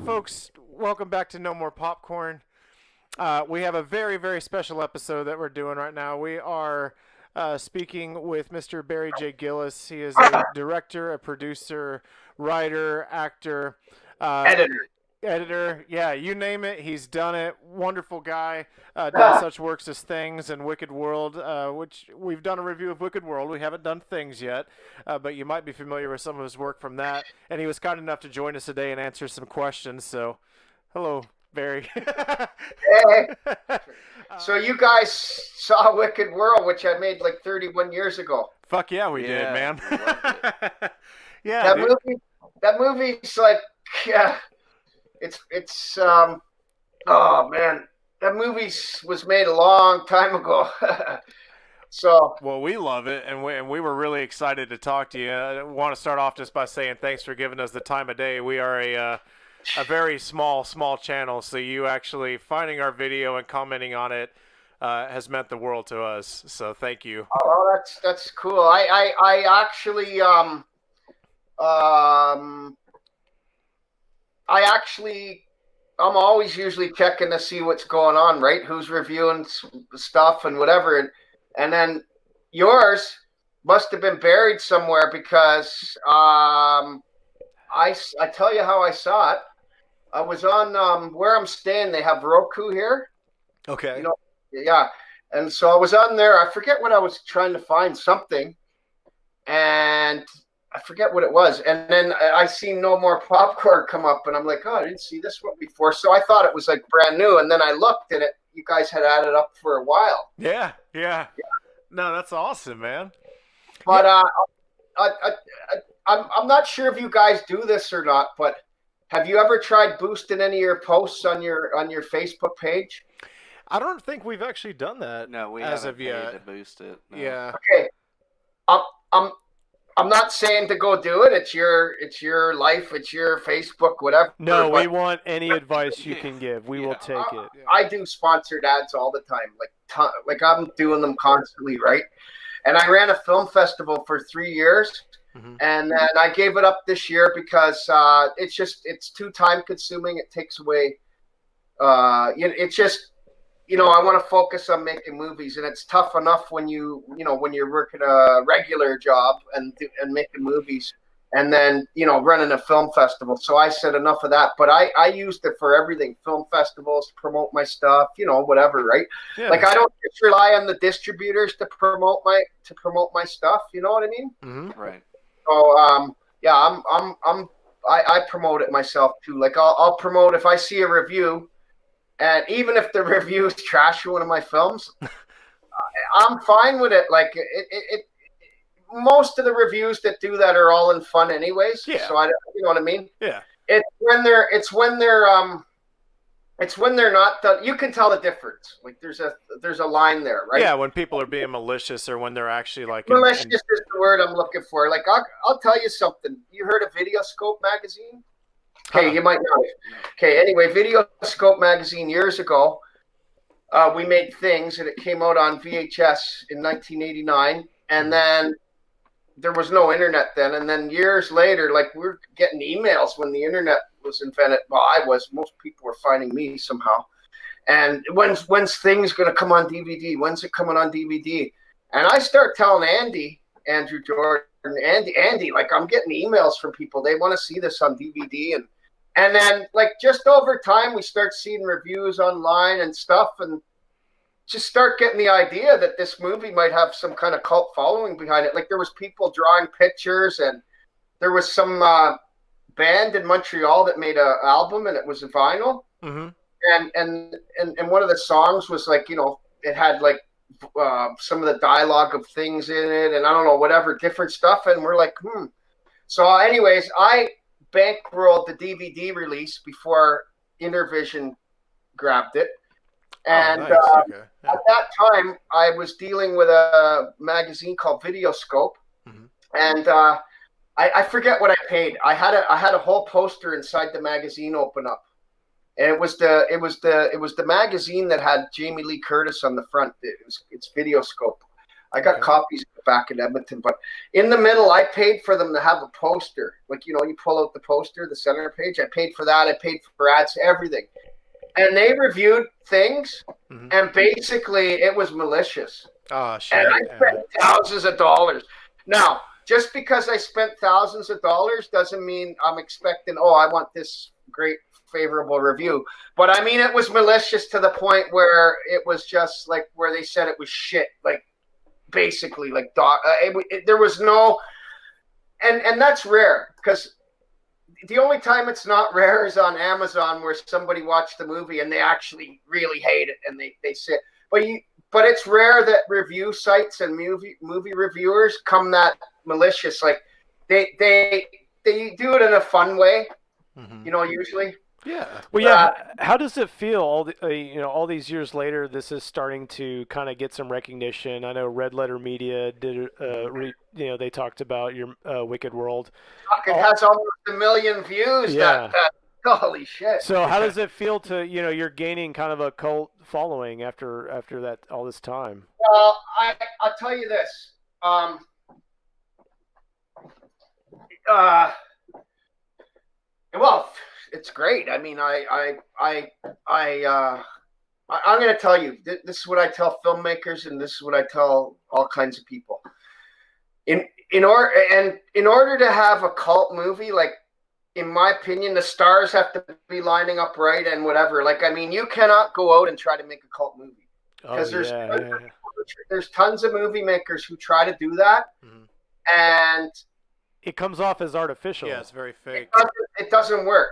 Folks, welcome back to No More Popcorn. We have a very, very special episode that we're doing right now. We are speaking with Mr. Barry J. Gillis. He is a director, a producer, writer, actor, editor. Yeah, you name it, he's done it. Wonderful guy. Done such works as Things and Wicked World, which we've done a review of Wicked World. We haven't done Things yet, but you might be familiar with some of his work from that. And he was kind enough to join us today and answer some questions. So, hello, Barry. Hey. So you guys saw Wicked World, which I made like 31 years ago. Fuck yeah, we did, man. Yeah, that movie's like, yeah, it's oh man, that movie was made a long time ago. So well, we love it, and we were really excited to talk to you. I want to start off just by saying thanks for giving us the time of day. We are a very small channel, so you actually finding our video and commenting on it has meant the world to us. So thank you. Oh, that's cool. I actually I'm always usually checking to see what's going on, right? Who's reviewing stuff and whatever, and then yours must have been buried somewhere because I tell you how I saw it. I was on where I'm staying. They have Roku here. Okay. You know, yeah. And so I was on there. I forget what I was trying to find, something, and I forget what it was. And then I seen No More Popcorn come up, and I'm like, oh, I didn't see this one before. So I thought it was like brand new. And then I looked, and you guys had added up for a while. Yeah. No, that's awesome, man. But I'm not sure if you guys do this or not, but have you ever tried boosting any of your posts on your Facebook page? I don't think we've actually done that. No, we as haven't of yet. paid to boost it. No. Yeah. Okay. I'm not saying to go do it. It's your life. It's your Facebook, whatever. No, we want any advice you can give. We will take it. I do sponsored ads all the time, like I'm doing them constantly, right? And I ran a film festival for 3 years, and then I gave it up this year because it's too time consuming. It takes away. It's just. I want to focus on making movies, and it's tough enough when when you're working a regular job and making movies, and then running a film festival. So I said enough of that. But I used it for everything: film festivals, promote my stuff, whatever, right? Yeah. Like I don't just rely on the distributors to promote my stuff. You know what I mean? Mm-hmm. Right. So yeah, I promote it myself too. Like I'll promote if I see a review. And even if the review is trash for one of my films, I'm fine with it. Like it most of the reviews that do that are all in fun, anyways. Yeah. So you know what I mean? Yeah. It's when they're not done. You can tell the difference. Like there's a line there, right? Yeah, when people are being malicious or when they're actually like malicious is the word I'm looking for. Like I'll tell you something. You heard of Videoscope magazine? Okay, you might know it. Okay, anyway, Videoscope magazine years ago, we made Things, and it came out on VHS in 1989, and then there was no internet then, and then years later, like we were getting emails when the internet was invented. Well, most people were finding me somehow. And when's Things going to come on DVD? When's it coming on DVD? And I start telling Andrew Jordan, Andy, like I'm getting emails from people. They want to see this on DVD, and then like just over time, we start seeing reviews online and stuff, and just start getting the idea that this movie might have some kind of cult following behind it. Like there was people drawing pictures, and there was some band in Montreal that made an album, and it was a vinyl. Mm-hmm. And one of the songs was like, it had like some of the dialogue of things in it, and I don't know, whatever, different stuff. And we're like, So anyways, I bankrolled the DVD release before Intervision grabbed it. And nice. Okay. Yeah. At that time, I was dealing with a magazine called Videoscope. Mm-hmm. And I forget what I paid. I had a whole poster inside the magazine open up. and it was the magazine that had Jamie Lee Curtis on the front. It's Videoscope. I got copies back in Edmonton, but in the middle, I paid for them to have a poster. Like, you pull out the poster, the center page. I paid for that. I paid for ads, everything. And they reviewed things, and basically it was malicious. Oh, shit. And I spent thousands of dollars. Now, just because I spent thousands of dollars doesn't mean I'm expecting, I want this great favorable review. But I mean, it was malicious to the point where it was just like where they said it was shit. Like, basically, like, there was no, and that's rare, because the only time it's not rare is on Amazon, where somebody watched the movie and they actually really hate it, and they say, but it's rare that review sites and movie reviewers come that malicious. Like, they do it in a fun way, usually. Yeah. Well, yeah. How does it feel? All these years later, this is starting to kind of get some recognition. I know Red Letter Media did. They talked about your Wicked World. It has almost 1 million views. Yeah. Holy shit. So how does it feel to you're gaining kind of a cult following after that all this time? Well, I'll tell you this. Well, it's great. I mean, I'm going to tell you, this is what I tell filmmakers, and this is what I tell all kinds of people. In order to have a cult movie, like, in my opinion, the stars have to be lining up right and whatever. Like, I mean, you cannot go out and try to make a cult movie, because there's tons of movie makers who try to do that, and it comes off as artificial. Yeah, it's very fake. It doesn't work.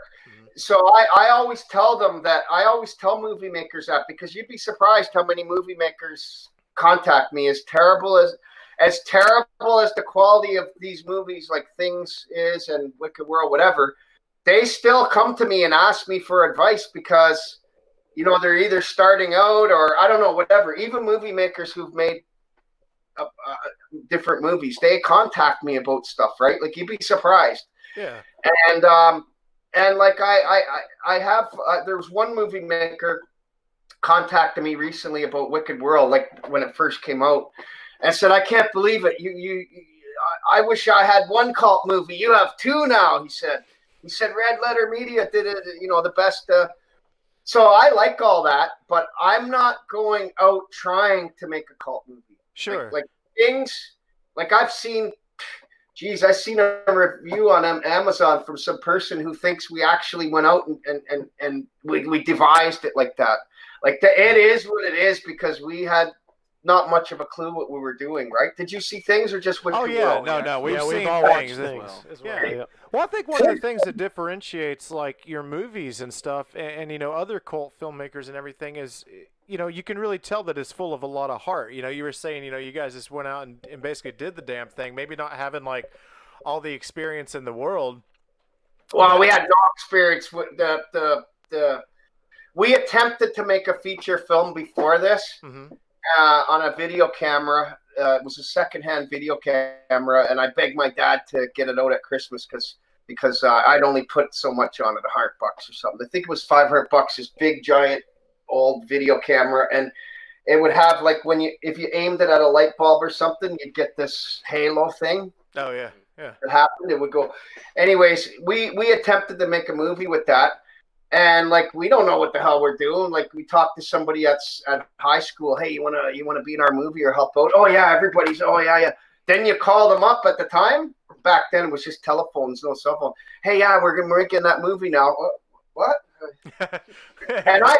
So I always tell them that. I always tell movie makers that, because you'd be surprised how many movie makers contact me. As terrible as the quality of these movies, like Things is and Wicked World, whatever, they still come to me and ask me for advice, because they're either starting out, or I don't know, whatever. Even movie makers who've made different movies, they contact me about stuff, right? Like, you'd be surprised. Yeah. And like I have, there was one movie maker contacted me recently about Wicked World, like when it first came out, and said, "I can't believe it. I wish I had one cult movie. You have two now." He said, Red Letter Media did it, the best. So I like all that, but I'm not going out trying to make a cult movie. Sure. Like things, like I've seen. Geez, I seen a review on Amazon from some person who thinks we actually went out and we devised it like that. Like, it is what it is, because we had not much of a clue what we were doing, right? Did you see Things, or just Wicked World? No, we've seen all Things watched Things as well. Yeah. Well, I think one of the things that differentiates, like, your movies and stuff, and other cult filmmakers and everything is, you can really tell that it's full of a lot of heart. You were saying, you guys just went out and basically did the damn thing, maybe not having, like, all the experience in the world. Well, we had no experience with we attempted to make a feature film before this on a video camera. It was a secondhand video camera, and I begged my dad to get it out at Christmas because I'd only put so much on it, $100 or something. I think it was $500. This big giant old video camera, and it would have, like, if you aimed it at a light bulb or something, you'd get this halo thing. Oh yeah. Yeah. It happened. It would go. Anyways, we attempted to make a movie with that, and like, we don't know what the hell we're doing. Like, we talked to somebody at high school. Hey, you wanna be in our movie or help out? Oh yeah, everybody's. Oh yeah. Then you call them up. At the time, back then it was just telephones, no cell phone. Hey, yeah, we're making that movie now. What? And I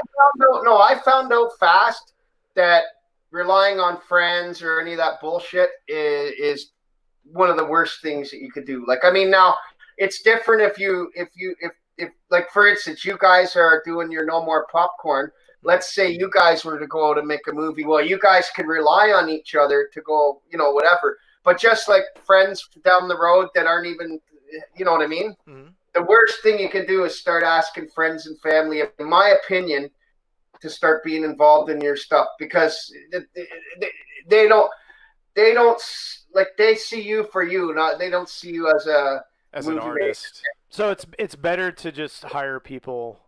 found out fast that relying on friends or any of that bullshit is one of the worst things that you could do. Like, I mean, now it's different if like, for instance, you guys are doing your No More Popcorn. Let's say you guys were to go out and make a movie. Well, you guys can rely on each other to go, whatever. But just like friends down the road that aren't even, you know what I mean? Mm-hmm. The worst thing you can do is start asking friends and family, in my opinion, to start being involved in your stuff, because they don't like, they see you for you, they don't see you as an artist. So it's better to just hire people.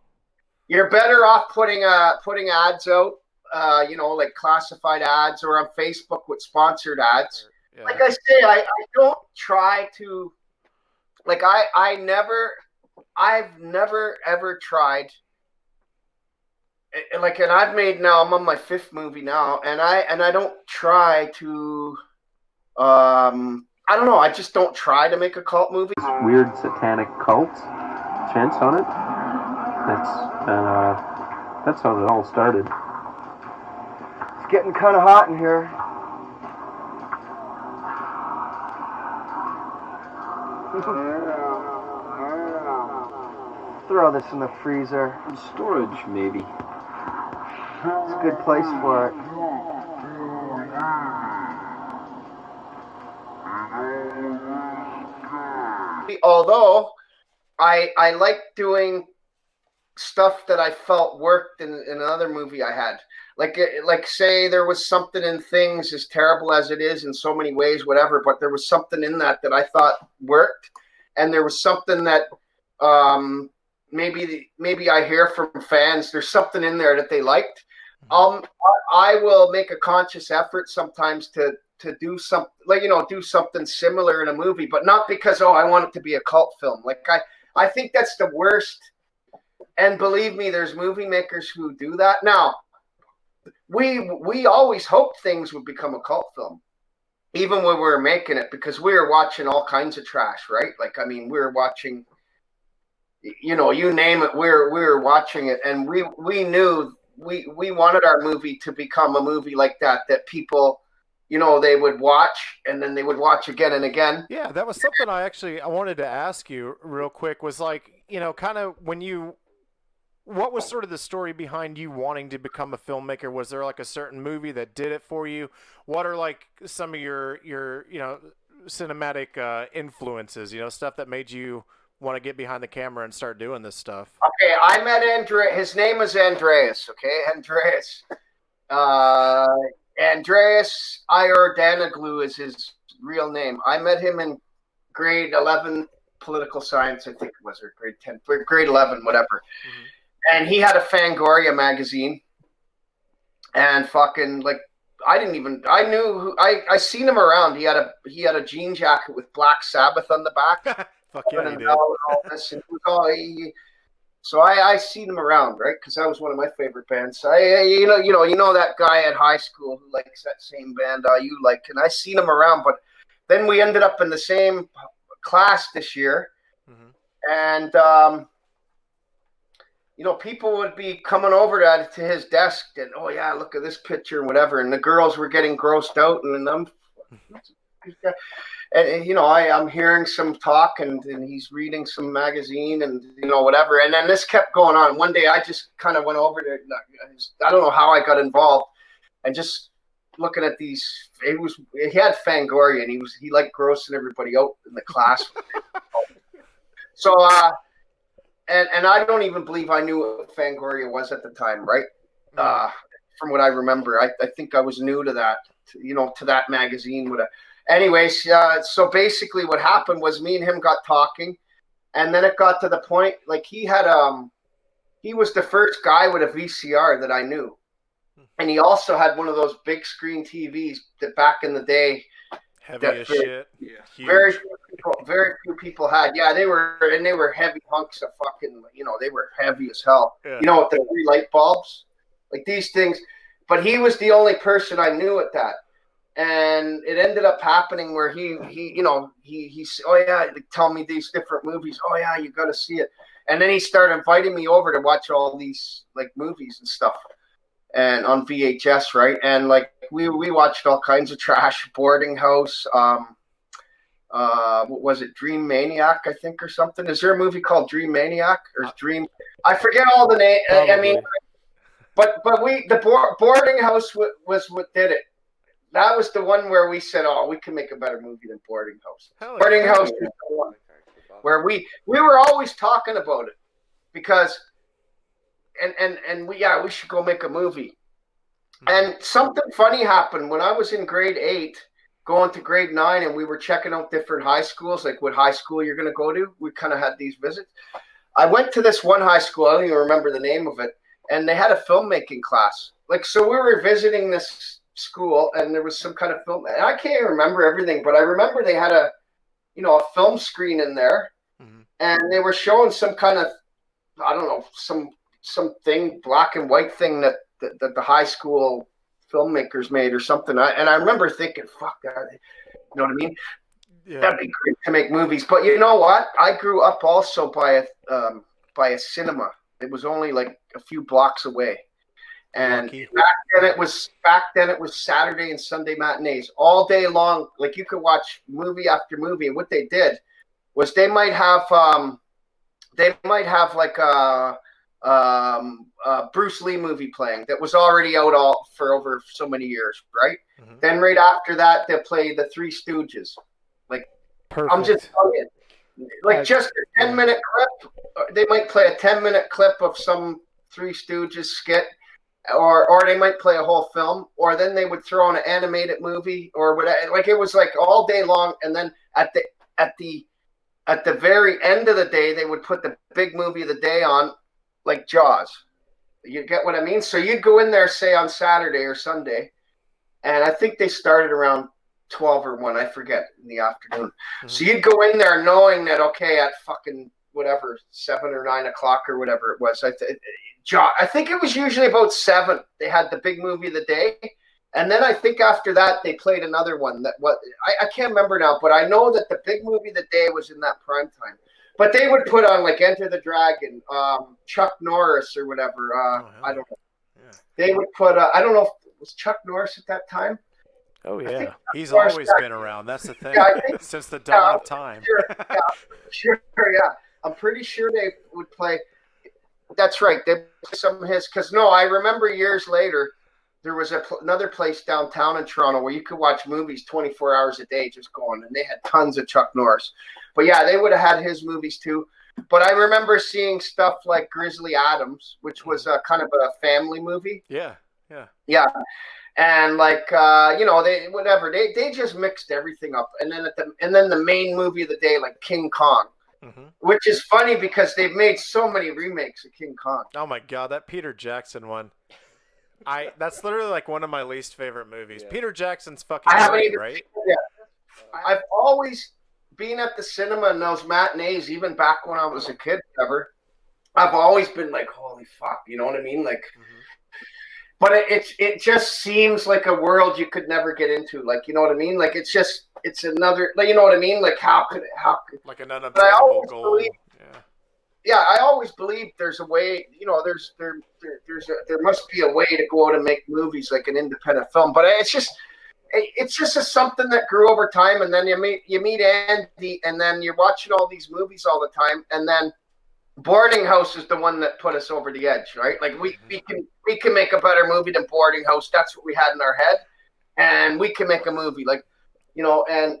you're better off putting ads out, like classified ads or on Facebook with sponsored ads. Yeah. Like I say, I don't try to, like I've never ever tried. Like, and I'm on my 5th movie now, and I don't try to, I don't know, I just don't try to make a cult movie. Weird satanic cult chance on it. That's how it all started. It's getting kind of hot in here. Throw this in the freezer. Storage, maybe. It's a good place for it. Although I like doing stuff that I felt worked in another movie I had. Like say there was something in Things, as terrible as it is in so many ways, whatever, but there was something in that I thought worked, and there was something that maybe I hear from fans, there's something in there that they liked. I will make a conscious effort sometimes to do something, do something similar in a movie, but not because I want it to be a cult film. Like I think that's the worst. And believe me, there's movie makers who do that. Now, we always hoped Things would become a cult film, even when we were making it, because we were watching all kinds of trash, right? Like, I mean, we were watching, you name it, we were watching it, and we knew we wanted our movie to become a movie like that people, they would watch, and then they would watch again and again. Yeah, that was something I wanted to ask you real quick, was like, kind of what was sort of the story behind you wanting to become a filmmaker? Was there like a certain movie that did it for you? What are like some of your cinematic influences, stuff that made you want to get behind the camera and start doing this stuff? Okay, I met Andreas. His name is Andreas, okay? Andreas. Andreas Iordanoglu is his real name. I met him in grade 11 political science, I think it was, or grade 10, grade 11, whatever. Mm-hmm. And he had a Fangoria magazine. And fucking, like, I seen him around. He had a jean jacket with Black Sabbath on the back. Fuck yeah, he did. So I seen him around, right? Because that was one of my favorite bands. You know that guy at high school who likes that same band you like, and I seen him around. But then we ended up in the same class this year, and people would be coming over to his desk, and oh yeah, look at this picture and whatever, and the girls were getting grossed out, and I'm. And I'm hearing some talk, and he's reading some magazine, and whatever. And then this kept going on. One day, I just kind of went over to. I don't know how I got involved, and just looking at these. He had Fangoria, and he liked grossing everybody out in the class. So and I don't even believe I knew what Fangoria was at the time, right? From what I remember, I think I was new to that, to that magazine. Anyways, so basically what happened was me and him got talking, and then it got to the point, like, he was the first guy with a VCR that I knew. And he also had one of those big screen TVs that back in the day, heavy as shit. Yeah. Very few people had. Yeah, they were heavy hunks of fucking, they were heavy as hell. Yeah. With the 3 light bulbs, like these things. But he was the only person I knew at that. And it ended up happening where he oh yeah, tell me these different movies. Oh yeah, you got to see it. And then he started inviting me over to watch all these like movies and stuff, and on VHS, right? And like we watched all kinds of trash. Boarding House. What was it? Dream Maniac, I think, or something. Is there a movie called Dream Maniac or Dream? I forget all the name. I mean, but the Boarding House was what did it. That was the one where we said, "Oh, we can make a better movie than Boarding House." Boarding House is the one where we were always talking about it, because we should go make a movie. And something funny happened when I was in grade 8, going to grade 9, and we were checking out different high schools, like what high school you're going to go to. We kind of had these visits. I went to this one high school. I don't even remember the name of it, and they had a filmmaking class. Like, so we were visiting this school, and there was some kind of film. And I can't even remember everything, but I remember they had a film screen in there, and they were showing some kind of, I don't know, something black and white thing that the high school filmmakers made or something. And I remember thinking, fuck that. You know what I mean? Yeah. That'd be great to make movies. But you know what? I grew up also by a cinema. It was only like a few blocks away. And back then it was Saturday and Sunday matinees all day long. Like, you could watch movie after movie. And what they did was they might have like a Bruce Lee movie playing that was already out for over so many years, right? Mm-hmm. Then right after that, they'll play the Three Stooges. Like, perfect. I'm just telling you, like, just a 10-minute clip. They might play a 10-minute clip of some Three Stooges skit, or they might play a whole film, or then they would throw in an animated movie or whatever. Like, it was like all day long, and then at the very end of the day, they would put the big movie of the day on, like Jaws. You get what I mean? So you'd go in there, say, on Saturday or Sunday, and I think they started around 12 or 1, I forget, in the afternoon. Mm-hmm. So you'd go in there knowing that, okay, at fucking whatever, 7 or 9 o'clock or whatever it was. I think it was usually about 7. They had the big movie of the day. And then I think after that, they played another one I can't remember now, but I know that the big movie of the day was in that prime time. But they would put on, like, Enter the Dragon, Chuck Norris or whatever. I don't know. Yeah. They would put, I don't know if it was Chuck Norris at that time. Oh, yeah. He's always been around. That's the thing. Yeah, since the dawn of time. Sure, yeah. I'm pretty sure they would play. That's right. They play some of his. Because, no, I remember years later, there was another place downtown in Toronto where you could watch movies 24 hours a day just going, and they had tons of Chuck Norris. But yeah, they would have had his movies too. But I remember seeing stuff like Grizzly Adams, which was a kind of a family movie. Yeah. And like they just mixed everything up. And then the main movie of the day, like King Kong. Mm-hmm. Which is funny because they've made so many remakes of King Kong. Oh my god, that Peter Jackson one. That's literally like one of my least favorite movies. Yeah. Peter Jackson's fucking great, right? Yeah. I've always been at the cinema in those matinees, even back when I was a kid, I've always been like, holy fuck, you know what I mean? Like, but it just seems like a world you could never get into. Like, you know what I mean? Like, it's another, like, you know what I mean? Like, how could like an unobtainable goal. Yeah, I always believe there's a way, there must be a way to go out and make movies like an independent film. But it's just something that grew over time. And then you meet Andy, and then you're watching all these movies all the time. And then Boarding House is the one that put us over the edge, right? Like, we can make a better movie than Boarding House. That's what we had in our head. And we can make a movie like, and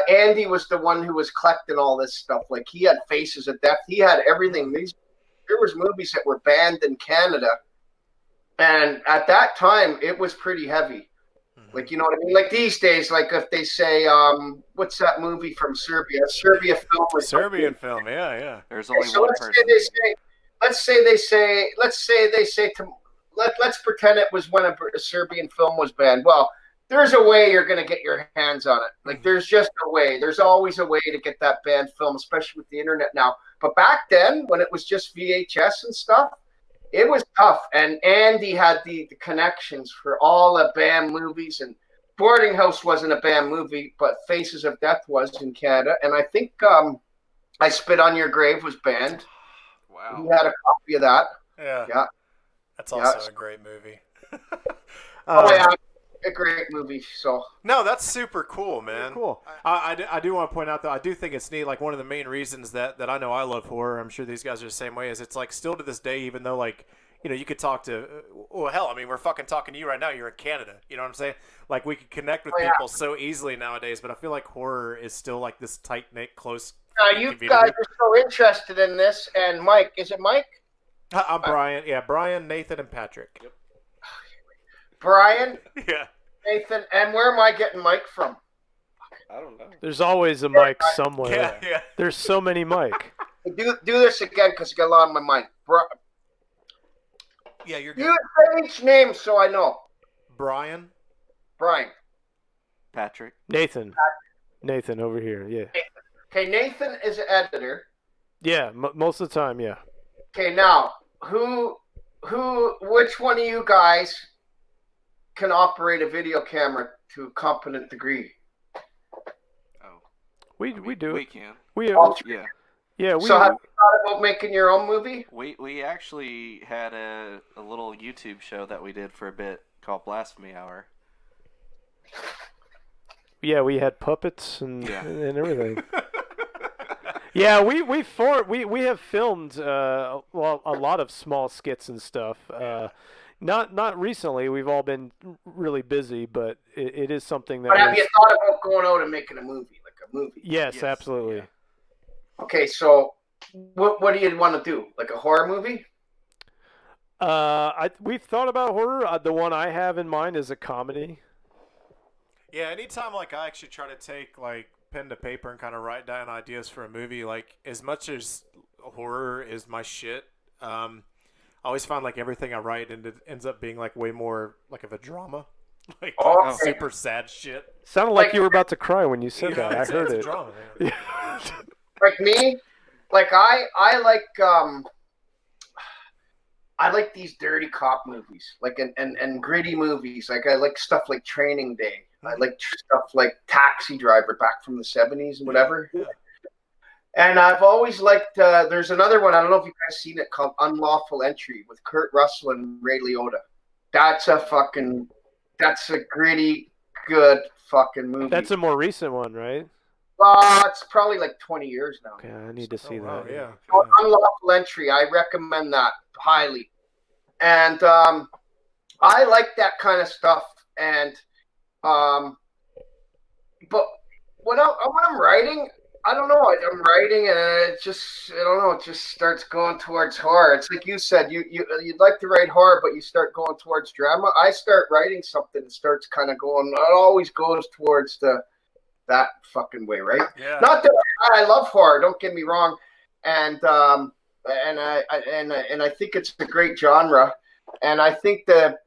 Andy was the one who was collecting all this stuff. Like, he had Faces of Death. He had everything. There was movies that were banned in Canada. And at that time, it was pretty heavy. Like, you know what I mean? Like, these days, like, if they say, what's that movie from Serbia? Serbian film, yeah. There's only one person. Let's pretend it was when a Serbian film was banned. Well, there's a way you're going to get your hands on it. Like, there's just a way. There's always a way to get that banned film, especially with the internet now. But back then, when it was just VHS and stuff, it was tough. And Andy had the connections for all the banned movies. And Boarding House wasn't a banned movie, but Faces of Death was in Canada. And I think I Spit on Your Grave was banned. Wow. He had a copy of that. Yeah. That's also a great movie. A great movie. So no, that's super cool, man. Cool. I do want to point out, though, I do think it's neat. Like, one of the main reasons that I know I love horror, I'm sure these guys are the same way, is it's like still to this day, even though, like, you could talk to, well, hell, I mean, we're fucking talking to you right now. You're in Canada. You know what I'm saying? Like, we can connect with people so easily nowadays, but I feel like horror is still like this tight-knit, close you community. Guys are so interested in this. And Mike, is it Mike? I'm Brian. Yeah, Brian, Nathan, and Patrick. Yep. Brian? Yeah. Nathan, and where am I getting Mike from? I don't know. There's always a Mike somewhere. Yeah. There's so many Mike. Do this again because you got a lot on my mind. Yeah, you're good. You say each name so I know. Brian. Brian. Patrick. Nathan. Nathan over here. Yeah. Okay, Nathan is an editor. Yeah, most of the time, yeah. Okay, now which one of you guys can operate a video camera to a competent degree? Oh, We do we it. can. Yeah. Yeah, we. So have you thought about making your own movie? We actually had a little YouTube show that we did for a bit called Blasphemy Hour. Yeah, we had puppets and everything. Yeah, we have filmed a lot of small skits and stuff. Not recently. We've all been really busy, but it is something that. But have you thought about going out and making a movie, like a movie? Yes, absolutely. Yeah. Okay, so what do you want to do? Like a horror movie? We've thought about horror. The one I have in mind is a comedy. Yeah, anytime like I actually try to take like pen to paper and kind of write down ideas for a movie, like as much as horror is my shit, I always find like everything I write ends up being like way more like of a drama, like super sad shit. Sounded like you were about to cry when you said that. I heard it's it. a drama, Yeah. Like me, like I like these dirty cop movies, like and gritty movies. Like I like stuff like Training Day. I like stuff like Taxi Driver back from the 70s and whatever. Yeah. And I've always liked. There's another one. I don't know if you guys seen it called Unlawful Entry with Kurt Russell and Ray Liotta. That's a gritty, good fucking movie. That's a more recent one, right? It's probably like 20 years now. Okay, I need to see that. Wow, yeah. Unlawful Entry. I recommend that highly. And I like that kind of stuff. And but when I'm writing, I don't know. I'm writing and it just starts going towards horror. It's like you said, you'd like to write horror, but you start going towards drama. I start writing something, it starts kind of going. It always goes towards that fucking way, right? Yeah. Not that I love horror. Don't get me wrong, and I think it's a great genre, and I think the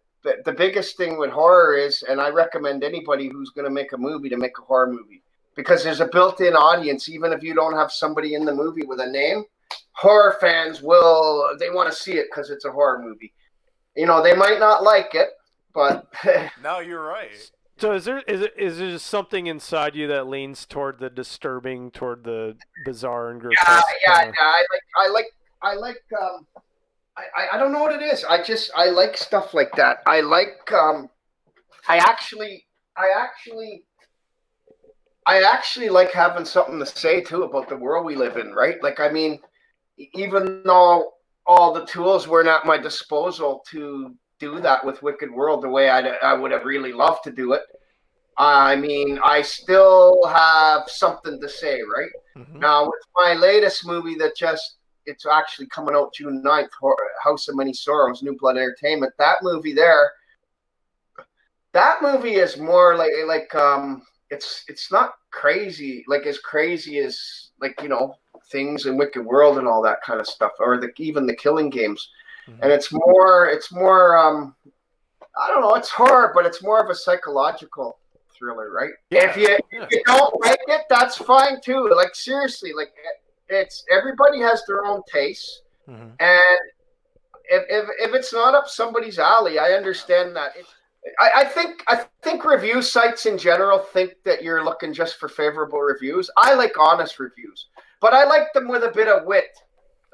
biggest thing with horror is, and I recommend anybody who's going to make a movie to make a horror movie, because there's a built-in audience. Even if you don't have somebody in the movie with a name, horror fans they want to see it because it's a horror movie. You know, they might not like it, but No, you're right. So is there just something inside you that leans toward the disturbing, toward the bizarre and grotesque? Yeah. I don't know what it is. I like stuff like that. I like I actually like having something to say too about the world we live in, right? Like, I mean, even though all the tools weren't at my disposal to do that with Wicked World the way I would have really loved to do it, I mean, I still have something to say, right? Mm-hmm. Now, with my latest movie it's actually coming out June 9th, House of Many Sorrows, New Blood Entertainment. That movie is more like it's not crazy, like as crazy as, like, you know, things in Wicked World and all that kind of stuff, or even the Killing Games. Mm-hmm. And it's more I don't know, it's horror, but it's more of a psychological thriller, right? Yeah. If you don't like it, that's fine too. Like, seriously, like, it's everybody has their own tastes, mm-hmm. and if it's not up somebody's alley, I understand that. I think review sites in general think that you're looking just for favorable reviews. I like honest reviews, but I like them with a bit of wit,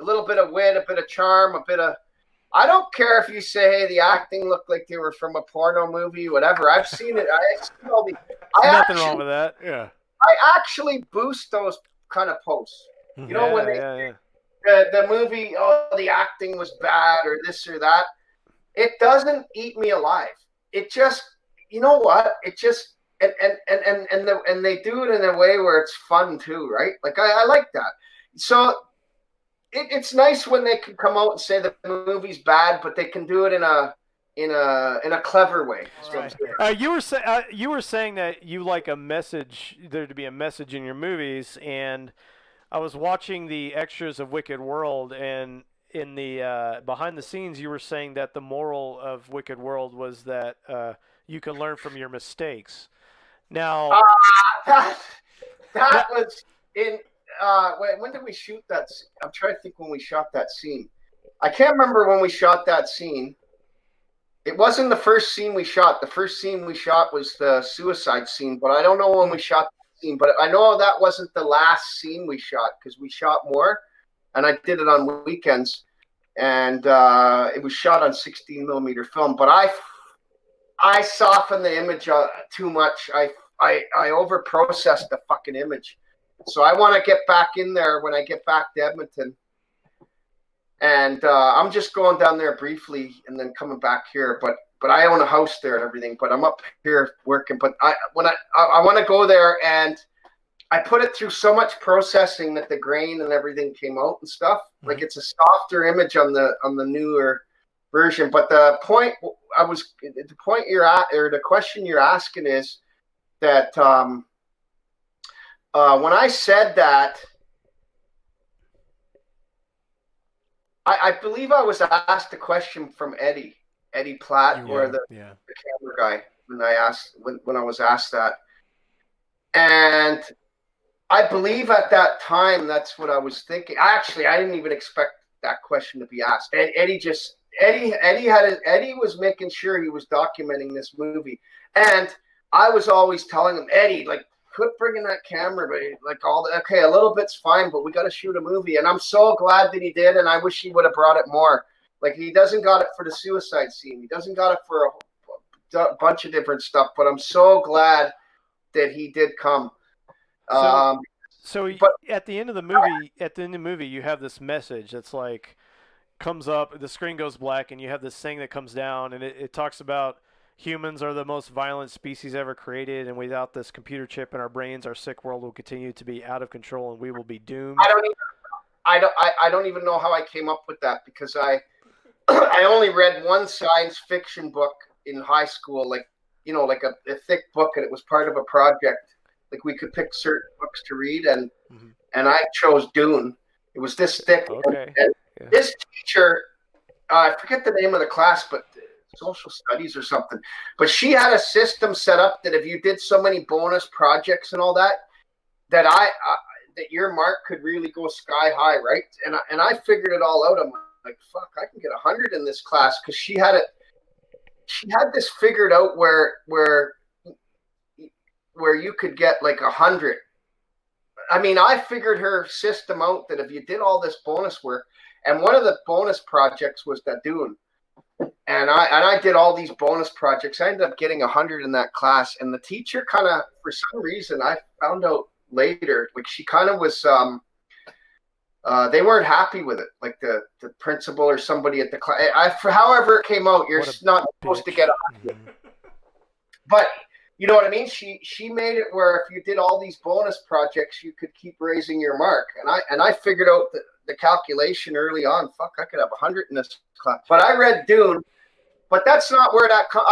a little bit of wit, a bit of charm, a bit of. I don't care if you say, hey, the acting looked like they were from a porno movie, whatever. I've seen it. I've seen all these. Nothing wrong with that. Yeah. I actually boost those kind of posts. You know, when the movie, the acting was bad or this or that, it doesn't eat me alive. It just, you know what? It just, and they do it in a way where it's fun too, right? Like, I like that. So it's nice when they can come out and say that the movie's bad, but they can do it in a clever way. Right. You were saying that you like a message, there to be a message in your movies, and I was watching the extras of Wicked World, and in the behind the scenes, you were saying that the moral of Wicked World was that you can learn from your mistakes. Now, that that, was in. When did we shoot that? I'm trying to think when we shot that scene. I can't remember when we shot that scene. It wasn't the first scene we shot. The first scene we shot was the suicide scene, but I don't know when we shot that scene. But I know that wasn't the last scene we shot because we shot more, and I did it on weekends, and it was shot on 16 millimeter film. But I softened the image too much. I over processed the fucking image, so I want to get back in there when I get back to Edmonton. And I'm just going down there briefly and then coming back here. But I own a house there and everything. But I'm up here working. But I want to go there, and I put it through so much processing that the grain and everything came out and stuff. Mm-hmm. Like it's a softer image on the newer version. But the question you're asking is that when I said that. I believe I was asked a question from Eddie Platt, or the camera guy, when I was asked that. And I believe at that time that's what I was thinking. Actually, I didn't even expect that question to be asked. Eddie was making sure he was documenting this movie, and I was always telling him, Eddie, like, quit bringing that camera, but like okay, a little bit's fine, but we got to shoot a movie. And I'm so glad that he did, and I wish he would have brought it more. Like, he doesn't got it for the suicide scene, he doesn't got it for a bunch of different stuff, but I'm so glad that he did come. But at the end of the movie, you have this message that's like comes up, the screen goes black, and you have this thing that comes down, and it talks about humans are the most violent species ever created, and without this computer chip in our brains, our sick world will continue to be out of control, and we will be doomed. I don't even know how I came up with that, because I only read one science fiction book in high school, like a thick book, and it was part of a project. Like, we could pick certain books to read, and I chose Dune. It was this thick. Okay. And this teacher, I forget the name of the class, but social studies or something, but she had a system set up that if you did so many bonus projects and all that your mark could really go sky high, right? And I figured it all out. I'm like, fuck, I can get 100 in this class, because she had this figured out where you could get like 100. I mean, I figured her system out that if you did all this bonus work, and one of the bonus projects was that Dune. And I did all these bonus projects. I ended up getting 100 in that class. And the teacher kind of, for some reason, I found out later, like, she kind of was, they weren't happy with it. Like the principal or somebody at the class. However it came out, you're not supposed to get 100. But you know what I mean? She made it where if you did all these bonus projects, you could keep raising your mark. And I figured out the calculation early on. Fuck, I could have 100 in this class. But I read Dune, but that's not where that comes.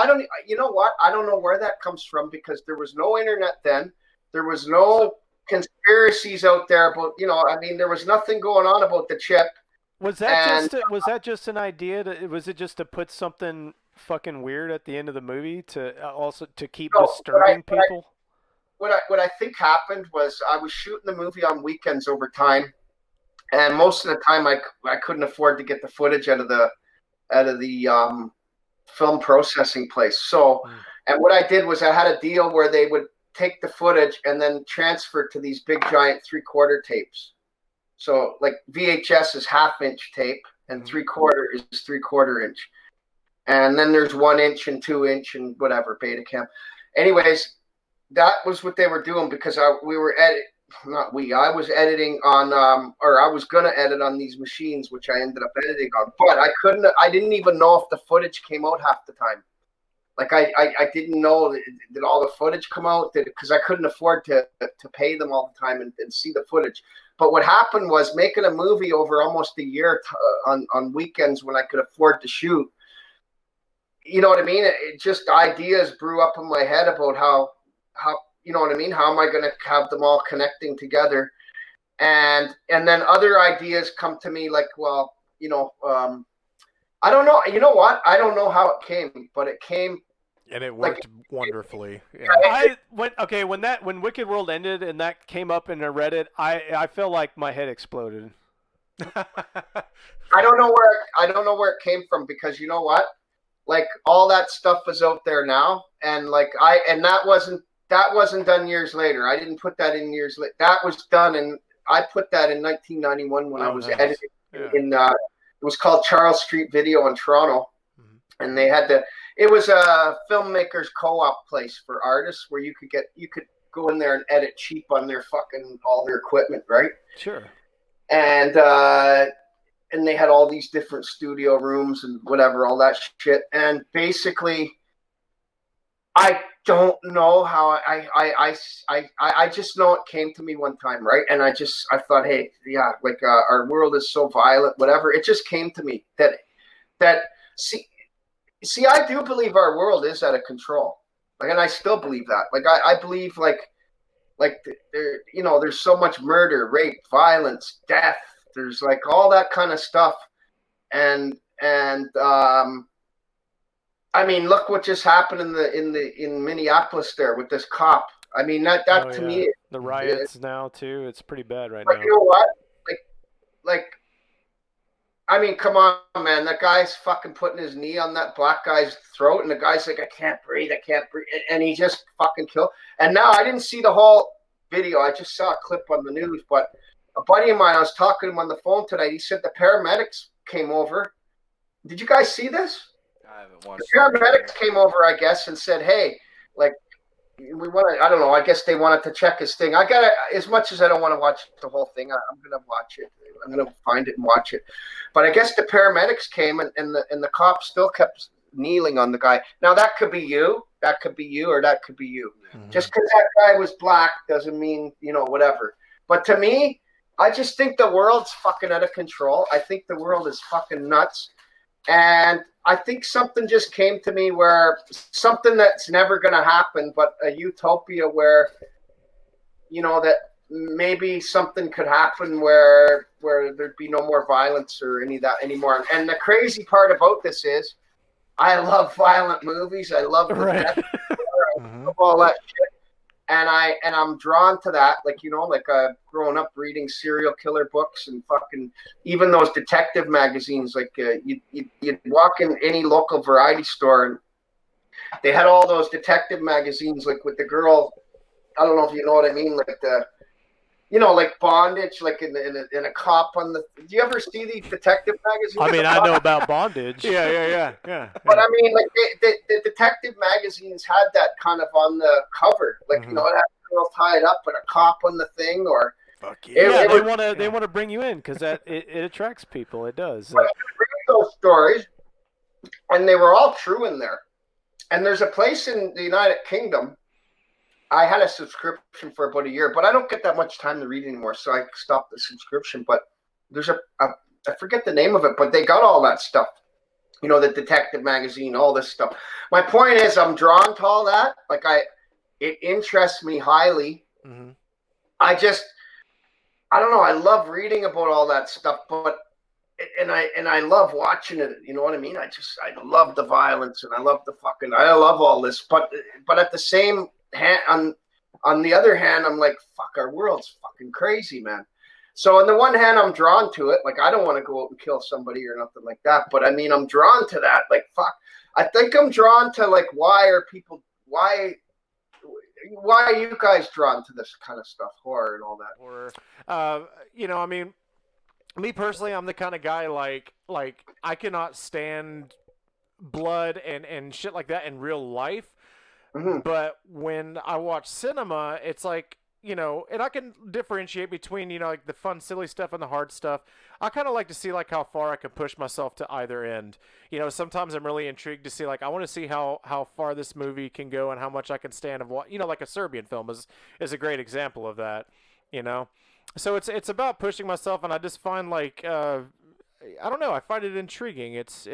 You know what? I don't know where that comes from, because there was no internet then. There was no conspiracies out there about, there was nothing going on about the chip. Was that just an idea? Was it just to put something fucking weird at the end of the movie to keep disturbing people? What I think happened was I was shooting the movie on weekends over time, and most of the time I couldn't afford to get the footage out of the film processing place. So, and what I did was I had a deal where they would take the footage and then transfer to these big giant 3/4 tapes. So like VHS is 1/2 inch tape, and 3/4 is 3/4 inch. And then there's 1 inch and 2 inch and whatever, Betacam. Anyways, that was what they were doing, because I was editing on, or I was going to edit on these machines, which I ended up editing on, but I didn't even know if the footage came out half the time. Like I didn't know did all the footage come out, because I couldn't afford to pay them all the time and see the footage. But what happened was, making a movie over almost a year on weekends when I could afford to shoot, you know what I mean? It just, ideas brew up in my head about how, you know what I mean? How am I going to have them all connecting together? and then other ideas come to me like, well, I don't know. You know what? I don't know how it came, but it came. And it Like, worked wonderfully. Yeah. When Wicked World ended and that came up and I read it, I felt like my head exploded. I don't know where it came from, because you know what? Like, all that stuff is out there now, and like that wasn't done years later. I didn't put that in years later. That was done, and I put that in 1991 when I was editing in. It was called Charles Street Video in Toronto, and they had it was a filmmakers co-op place for artists where you could go in there and edit cheap on their all their equipment, right? Sure. And they had all these different studio rooms and whatever, all that shit. And basically, I don't know how I just know it came to me one time, right? And I thought, hey, yeah, like our world is so violent, whatever. It just came to me that see, I do believe our world is out of control. Like, and I still believe that. Like, I believe like there, there's so much murder, rape, violence, death. There's like all that kind of stuff. And I mean, look what just happened in Minneapolis there with this cop. I mean, that to me, the riots now too. It's pretty bad right now. now. You know what? Like, I mean, come on, man. That guy's fucking putting his knee on that black guy's throat, and the guy's like, I can't breathe, and he just fucking killed. And now I didn't see the whole video. I just saw a clip on the news, but a buddy of mine, I was talking to him on the phone tonight. He said the paramedics came over. Did you guys see this? I haven't watched. The paramedics came over, I guess, and said, hey, like, we want to, I don't know, I guess they wanted to check his thing. I got to, as much as I don't want to watch the whole thing, I'm going to watch it. I'm going to find it and watch it. But I guess the paramedics came, and the cops still kept kneeling on the guy. Now, that could be you, or that could be you. Mm-hmm. Just because that guy was black doesn't mean, whatever. But to me, I just think the world's fucking out of control. I think the world is fucking nuts. And I think something just came to me, where something that's never going to happen, but a utopia where, that maybe something could happen where there'd be no more violence or any of that anymore. And the crazy part about this is I love violent movies. I love the death. I love all that shit. And I'm drawn to that, growing up reading serial killer books and fucking even those detective magazines. Like you'd walk in any local variety store and they had all those detective magazines, like with the girl. I don't know if you know what I mean, like like Bondage, like in a cop on the. Do you ever see these detective magazines? I mean, I know about Bondage. Yeah. But I mean, like the detective magazines had that kind of on the cover, like it had a girl tied up and a cop on the thing, or. Fuck yeah. They want to bring you in because it attracts people. It does. But I read those stories, and they were all true in there. And there's a place in the United Kingdom. I had a subscription for about a year, but I don't get that much time to read anymore, so I stopped the subscription. But there's I forget the name of it, but they got all that stuff. The detective magazine, all this stuff. My point is, I'm drawn to all that. Like it interests me highly. Mm-hmm. I don't know. I love reading about all that stuff, but and I love watching it. You know what I mean? I love the violence and I love all this, but at the same hand, on the other hand, I'm like, fuck, our world's fucking crazy, man. So on the one hand, I'm drawn to it. Like, I don't want to go out and kill somebody or nothing like that. But I mean, I'm drawn to that. Like, fuck. I think I'm drawn to, like, why are you guys drawn to this kind of stuff, horror and all that? Horror. I mean, me personally, I'm the kind of guy like I cannot stand blood and shit like that in real life. Mm-hmm. But when I watch cinema, it's like, and I can differentiate between, like the fun, silly stuff and the hard stuff. I kind of like to see like how far I can push myself to either end. Sometimes I'm really intrigued to see, like, I want to see how far this movie can go and how much I can stand of what, like a Serbian film is a great example of that, So it's about pushing myself, and I just find like, I don't know, I find it intriguing. It's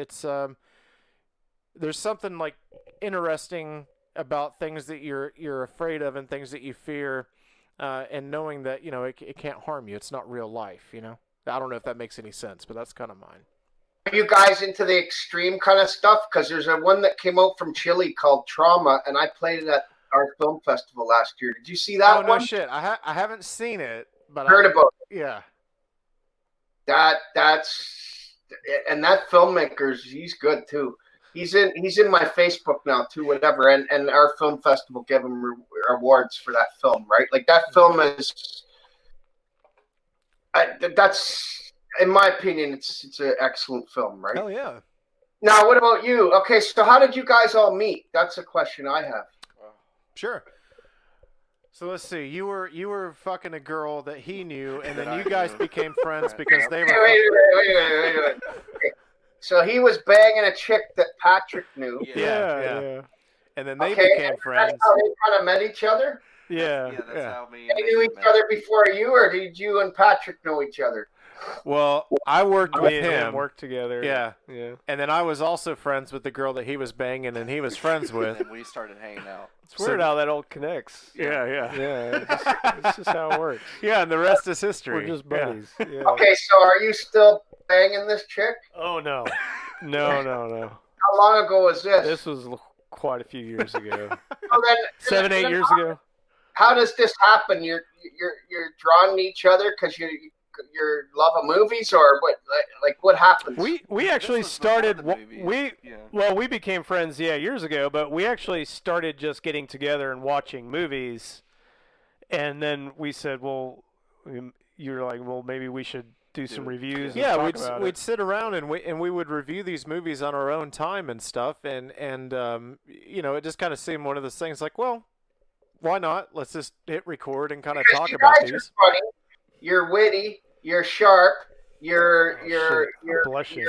there's something like interesting about things that you're afraid of and things that you fear, and knowing that it can't harm you. It's not real life. I don't know if that makes any sense, but that's kind of mine. Are you guys into the extreme kind of stuff? Because there's one that came out from Chile called Trauma, and I played it at our film festival last year. Did you see that one? Oh, no shit. I haven't seen it, but Heard about it. Yeah. That's and that filmmaker's, he's good too. He's in my Facebook now too, whatever. And our film festival gave him awards for that film, right? Like that film is, that's in my opinion, it's an excellent film, right? Hell yeah. Now, what about you? Okay, so how did you guys all meet? That's a question I have. Sure. So let's see. You were fucking a girl that he knew, and then you guys became friends because they were. Wait. Okay. So he was banging a chick that Patrick knew. Yeah. And then they Okay, became and friends. that's how they kind of met each other? Yeah. That's how me. They knew each other before you, or did you and Patrick know each other? Well, I worked with Me and him. worked together. Yeah. Yeah. And then I was also friends with the girl that he was banging and he was friends with. And we started hanging out. It's weird how that all connects. Yeah. Yeah, it's just how it works. Yeah, and the rest is history. We're just buddies. Yeah. Okay, so are you still banging this chick? Oh no. No. How long ago was this? This was quite a few years ago. So then, 7, 8 years ago. How does this happen? You're drawn to each other because your love of movies, or what? Like what happens? We actually started. before the movies. We became friends years ago, but we actually started just getting together and watching movies, and then we said, well, you're like, well, maybe we should do some reviews. Yeah, and talk about we'd it. sit around and we would review these movies on our own time and stuff, and it just kind of seemed one of those things like, well, why not? Let's just hit record and kind of talk you about guys these. are funny. You're witty. You're sharp. You're blushing.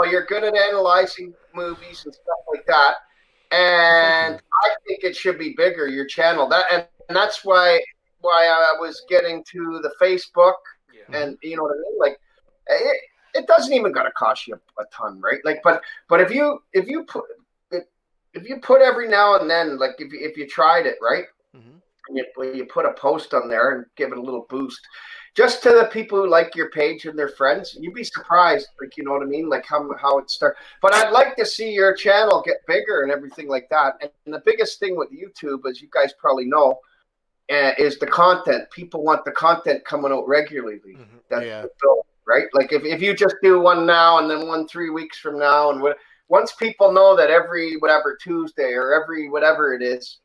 you're good at analyzing movies and stuff like that. And I think it should be bigger, your channel. And that's why I was getting to the Facebook, and you know what I mean. Like it doesn't even gotta cost you a ton, right? Like, but if you put every now and then, like if you tried it, right? And you put a post on there and give it a little boost, just to the people who like your page and their friends, you'd be surprised, like, you know what I mean, like how it starts. But I'd like to see your channel get bigger and everything like that. And the biggest thing with YouTube, as you guys probably know, is the content. People want the content coming out regularly. That's the goal, right? Like if you just do one now and then one 3 weeks from now, and once people know that every whatever Tuesday or every whatever it is,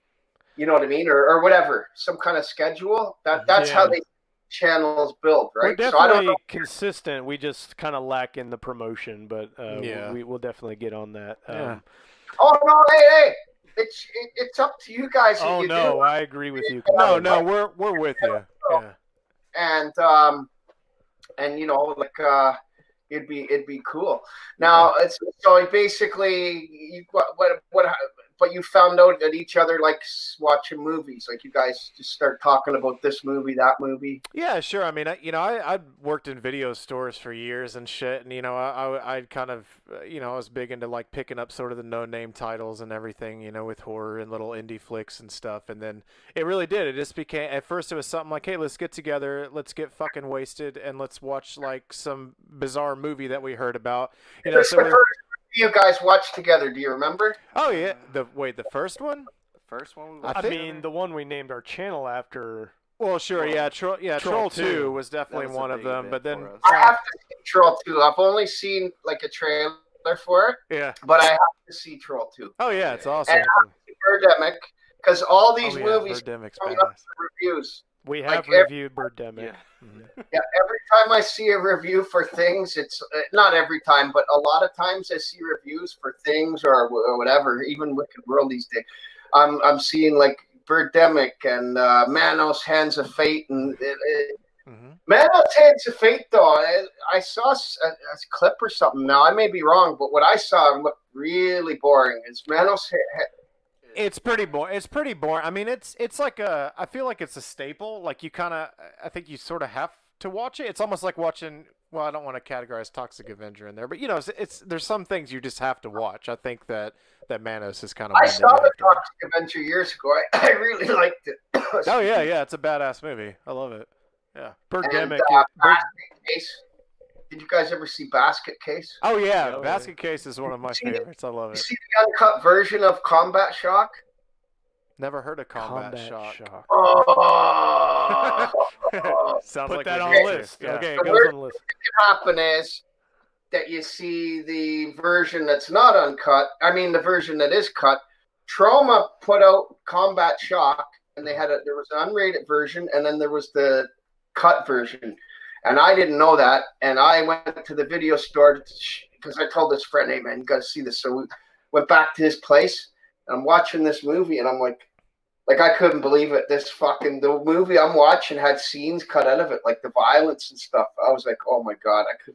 you know what I mean, or whatever, some kind of schedule. That's how they channels build, right? We're definitely so I don't know. consistent. We just kind of lack in the promotion, but we will definitely get on that. Oh no, hey, it's up to you guys. Oh no, I agree with you. No, we're with you. Yeah. And you know, like it'd be cool. Now it's so basically but you found out that each other likes watching movies. Like you guys just start talking about this movie, that movie. Yeah, sure. I mean, I worked in video stores for years and shit, and I kind of, I was big into like picking up sort of the no-name titles and everything, with horror and little indie flicks and stuff. And then it really did. It just became, at first it was something like, hey, let's get together, let's get fucking wasted, and let's watch like some bizarre movie that we heard about. You guys watched together? Do you remember? Oh yeah, the first one. The first one. I mean, the one we named our channel after. Well, sure, Troll 2 was definitely one of them, but then I have to see Troll 2. I've only seen like a trailer for it. Yeah, but I have to see Troll 2. Oh yeah, it's awesome. And Birdemic, because all these movies coming up for reviews. We have reviewed Birdemic. Yeah, every time I see a review for things, it's not every time, but a lot of times I see reviews for things or whatever, even Wicked World these days. I'm seeing like Birdemic and Manos Hands of Fate, and Manos Hands of Fate though, I saw a clip or something. Now I may be wrong, but what I saw looked really boring. It's Manos. It's pretty boring. It's pretty boring. I mean, it's like I feel like it's a staple. Like I think you sort of have to watch it. It's almost like watching. Well, I don't want to categorize Toxic Avenger in there, but there's some things you just have to watch. I think that Manos is kind of. I saw the Toxic Avenger years ago. I really liked it. Oh yeah, it's a badass movie. I love it. Yeah, Birdemic. Basket Case. Did you guys ever see Basket Case? Oh yeah, Oh, Basket Case is one of my favorites. I love You it. see the uncut version of Combat Shock? Never heard of Combat Shock. Oh. Sounds Put like that we on need the to. list. Yeah. Okay, it The goes worst on the list. that can happen is that you see the version that's not uncut. I mean, the version that is cut. Trauma put out Combat Shock, and there was an unrated version, and then there was the cut version. And I didn't know that, and I went to the video store because I told this friend, "Hey man, you got to see this." So we went back to his place, and I'm watching this movie, and I'm like I couldn't believe it. The movie I'm watching had scenes cut out of it, like the violence and stuff. I was like, oh my God, I could.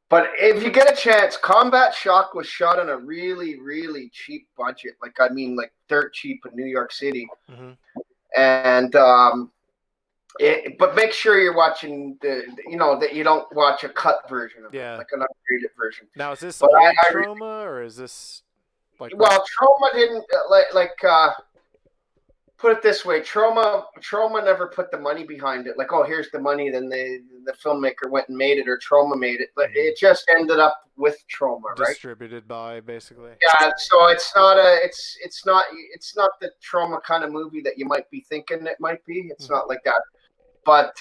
But if you get a chance, Combat Shock was shot on a really, really cheap budget. Like dirt cheap in New York City. Mm-hmm. And but make sure you're watching that you don't watch a cut version of it, like an upgraded version. Now is this But Trauma or is this like? Well, Trauma didn't put it this way, Trauma never put the money behind it. Like, oh, here's the money. Then the filmmaker went and made it, or Trauma made it. But it just ended up with Trauma, right? Distributed by, basically. Yeah. So it's not the Trauma kind of movie that you might be thinking it might be. It's not like that. But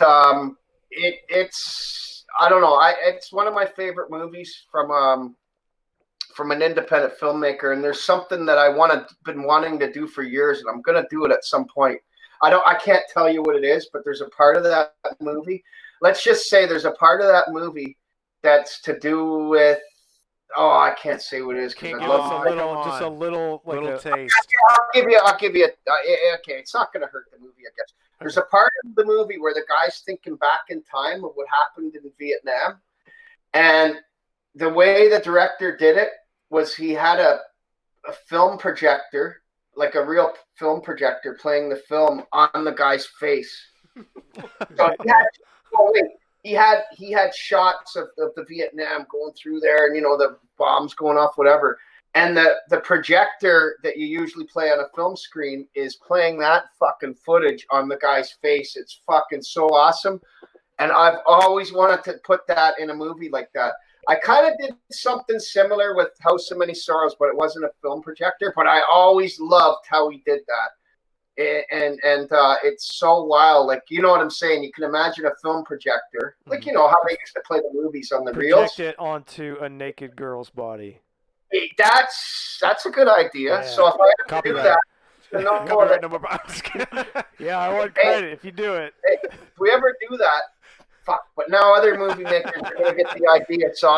it's I don't know. It's one of my favorite movies from an independent filmmaker, and there's something that been wanting to do for years, and I'm gonna do it at some point. I can't tell you what it is, but there's a part of that movie. Let's just say there's a part of that movie that's to do with. Oh, I can't say what it is. Can't I give love us just a little taste. I'll give you. Okay, it's not gonna hurt the movie, I guess. There's a part of the movie where the guy's thinking back in time of what happened in Vietnam, and the way the director did it was he had a film projector, like a real film projector, playing the film on the guy's face. So he had shots of the Vietnam going through there, and the bombs going off, whatever. And the projector that you usually play on a film screen is playing that fucking footage on the guy's face. It's fucking so awesome. And I've always wanted to put that in a movie like that. I kind of did something similar with House of Many Sorrows, but it wasn't a film projector. But I always loved how he did that. And it's so wild. Like, you know what I'm saying? You can imagine a film projector. Like, how they used to play the movies on the reels. Project it onto a naked girl's body. That's a good idea. Yeah. So if I ever do that, yeah, I want credit if you do it. If we ever do that, fuck. But now other movie makers are going to get the idea. So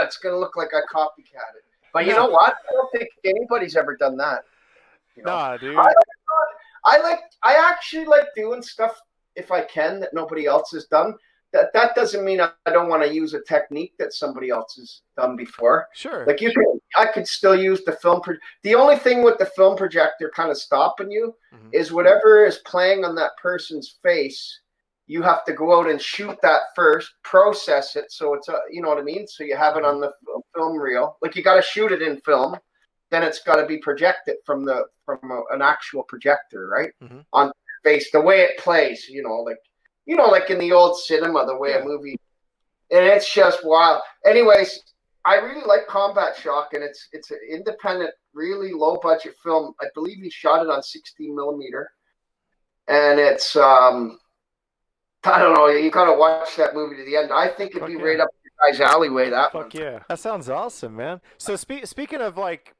it's going to look like I copycat it. But you know what? I don't think anybody's ever done that. Nah, dude. I actually like doing stuff if I can that nobody else has done. That doesn't mean I don't want to use a technique that somebody else has done before. Sure. Like I could still use the film. The only thing with the film projector kind of stopping you is whatever is playing on that person's face. You have to go out and shoot that first, process it, so it's you know what I mean. So you have it on the film reel. Like you got to shoot it in film, then it's got to be projected from an actual projector, right? On face, the way it plays, like in the old cinema, the way a movie, and it's just wild. Anyways, I really like Combat Shock, and it's an independent, really low budget film. I believe he shot it on 16 millimeter, and it's I don't know. You gotta watch that movie to the end. I think it'd be right up your guys' alleyway. That one. Yeah, that sounds awesome, man. So speaking of like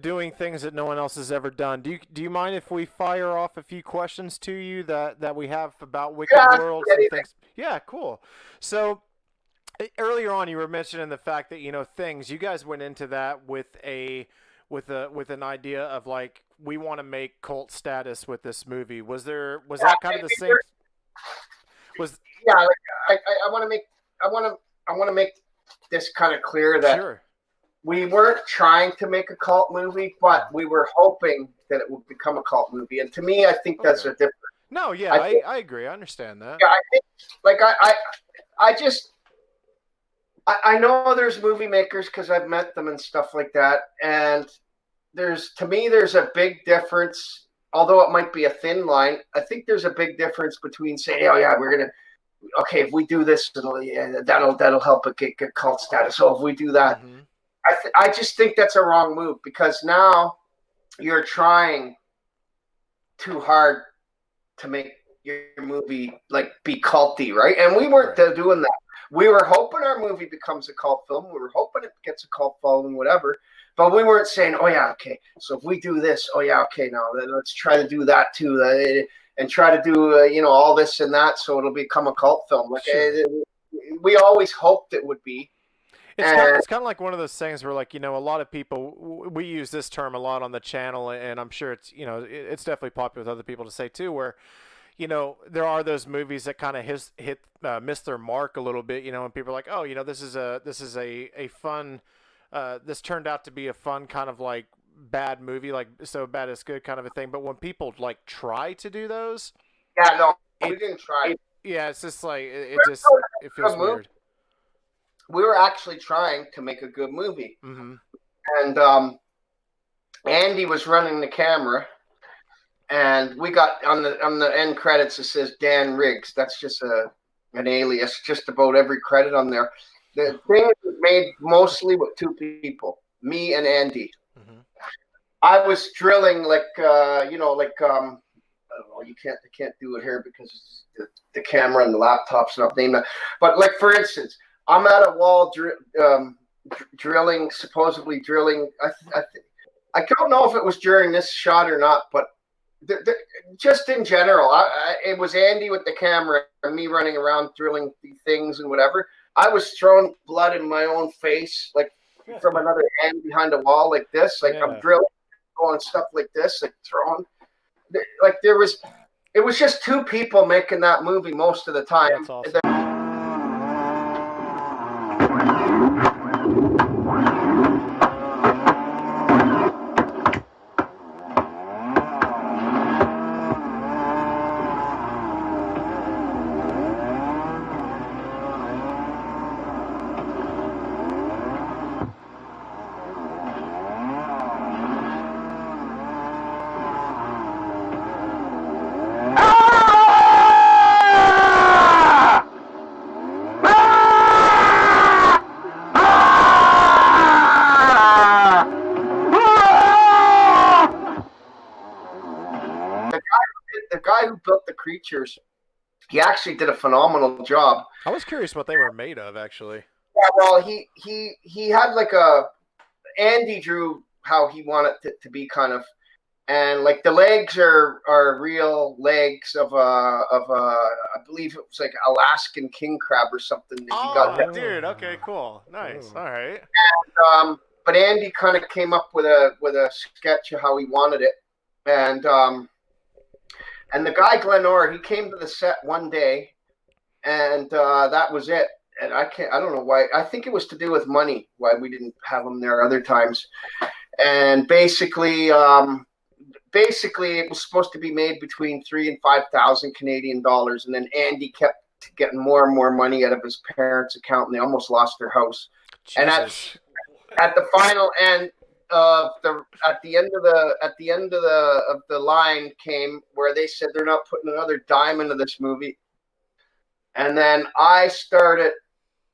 doing things that no one else has ever done, do you mind if we fire off a few questions to you that we have about Wicked World and things? Yeah, cool. So earlier on, you were mentioning the fact that things. You guys went into that with an idea of like we want to make cult status with this movie. Was that kind of the same? Yeah, like I want to make this kind of clear that we weren't trying to make a cult movie, but we were hoping that it would become a cult movie. And to me, I think that's a different. No, yeah, I agree. I understand that. Yeah, I think like I know there's movie makers because I've met them and stuff like that, and there's a big difference although it might be a thin line, I think there's a big difference between saying, oh yeah, okay, if we do this, that'll help it get cult status. So if we do that, I just think that's a wrong move, because now you're trying too hard to make your movie like be culty, right? And we weren't doing that. We were hoping our movie becomes a cult film. We were hoping it gets a cult following, whatever. But we weren't saying, oh yeah, okay, so if we do this, oh yeah, okay, now then let's try to do that too, and try to do all this and that, so it'll become a cult film. Like we always hoped it would be. It's kind of like one of those things where, like, a lot of people, we use this term a lot on the channel, and I'm sure it's, it's definitely popular with other people to say too, where, there are those movies that kind of miss their mark a little bit, and people are like, oh, this is a fun, this turned out to be a fun kind of like bad movie, like so bad it's good kind of a thing. But when people like try to do those, we didn't try. Yeah, it's just like it feels weird. We were actually trying to make a good movie, and Andy was running the camera, and we got on the end credits it says Dan Riggs. That's just an alias, just about every credit on there. The thing was made mostly with two people, me and Andy. I was drilling I don't know, you can't do it here because the camera and the laptop's not named that. But like, for instance, I'm at a wall supposedly drilling. I don't know if it was during this shot or not, but just in general, it was Andy with the camera and me running around drilling things and whatever. I was throwing blood in my own face, like from another hand behind a wall like this. Like I'm drilling, going stuff like this, like throwing. Like it was just two people making that movie most of the time. That's awesome. The guy who built the creatures, he actually did a phenomenal job. I was curious what they were made of, actually. Yeah, well, he had like Andy drew how he wanted it to be, kind of, and like the legs are real legs of I believe it was like Alaskan king crab or something. That he got dude, okay, cool, nice, all right. And, but Andy kind of came up with a sketch of how he wanted it, and the guy Glenn Orr, he came to the set one day, and that was it. And I don't know why. I think it was to do with money, why we didn't have him there other times. And basically, it was supposed to be made between $3,000 and $5,000 Canadian dollars. And then Andy kept getting more and more money out of his parents' account, and they almost lost their house. Jesus. And at the final end, at the end of the line came where they said they're not putting another dime into this movie, and then I started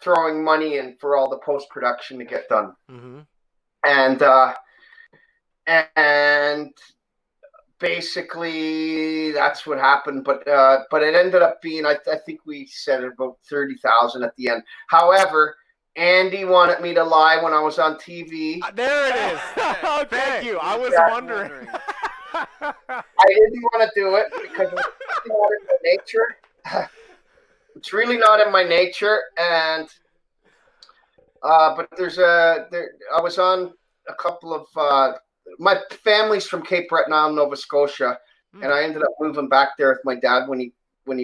throwing money in for all the post-production to get done, and basically that's what happened. But it ended up being I think we said about 30,000 at the end. However, Andy wanted me to lie when I was on TV. There it is. Okay. Thank you. I was wondering. I didn't want to do it because it's not in my nature. It's really not in my nature, and but I was on a couple of my family's from Cape Breton Island, Nova Scotia, and I ended up moving back there with my dad when he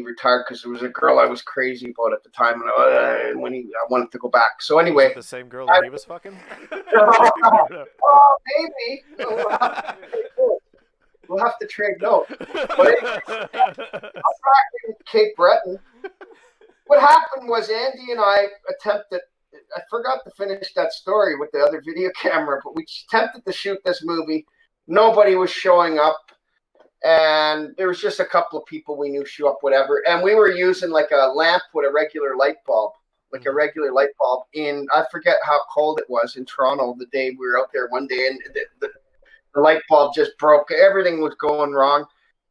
retired, because there was a girl I was crazy about at the time, and I wanted to go back. So anyway, was it the same girl that he was fucking? Maybe. We'll have to trade notes. But anyway, I'm back in Cape Breton. What happened was Andy and I attempted. I forgot to finish that story with the other video camera, but we attempted to shoot this movie. Nobody was showing up. and there was just a couple of people we knew show up, whatever. And we were using like a lamp with a regular light bulb, in, I forget how cold it was in Toronto the day we were out there one day, and the light bulb just broke. Everything was going wrong.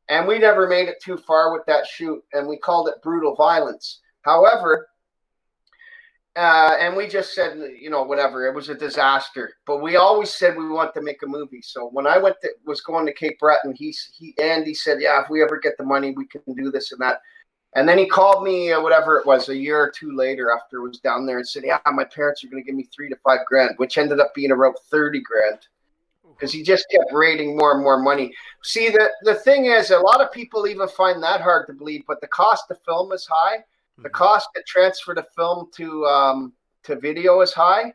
And we never made it too far with that shoot, and we called it Brutal Violence. However, and we just said, whatever, it was a disaster. But we always said we want to make a movie. So when I was going to Cape Breton, Andy said, yeah, if we ever get the money, we can do this and that. And then he called me, whatever it was, a year or two later after I was down there, and said, yeah, my parents are going to give me $3,000 to $5,000, which ended up being about $30,000. Because he just kept raiding more and more money. See, the thing is, a lot of people even find that hard to believe, but the cost to film is high. The cost to transfer the film to video is high.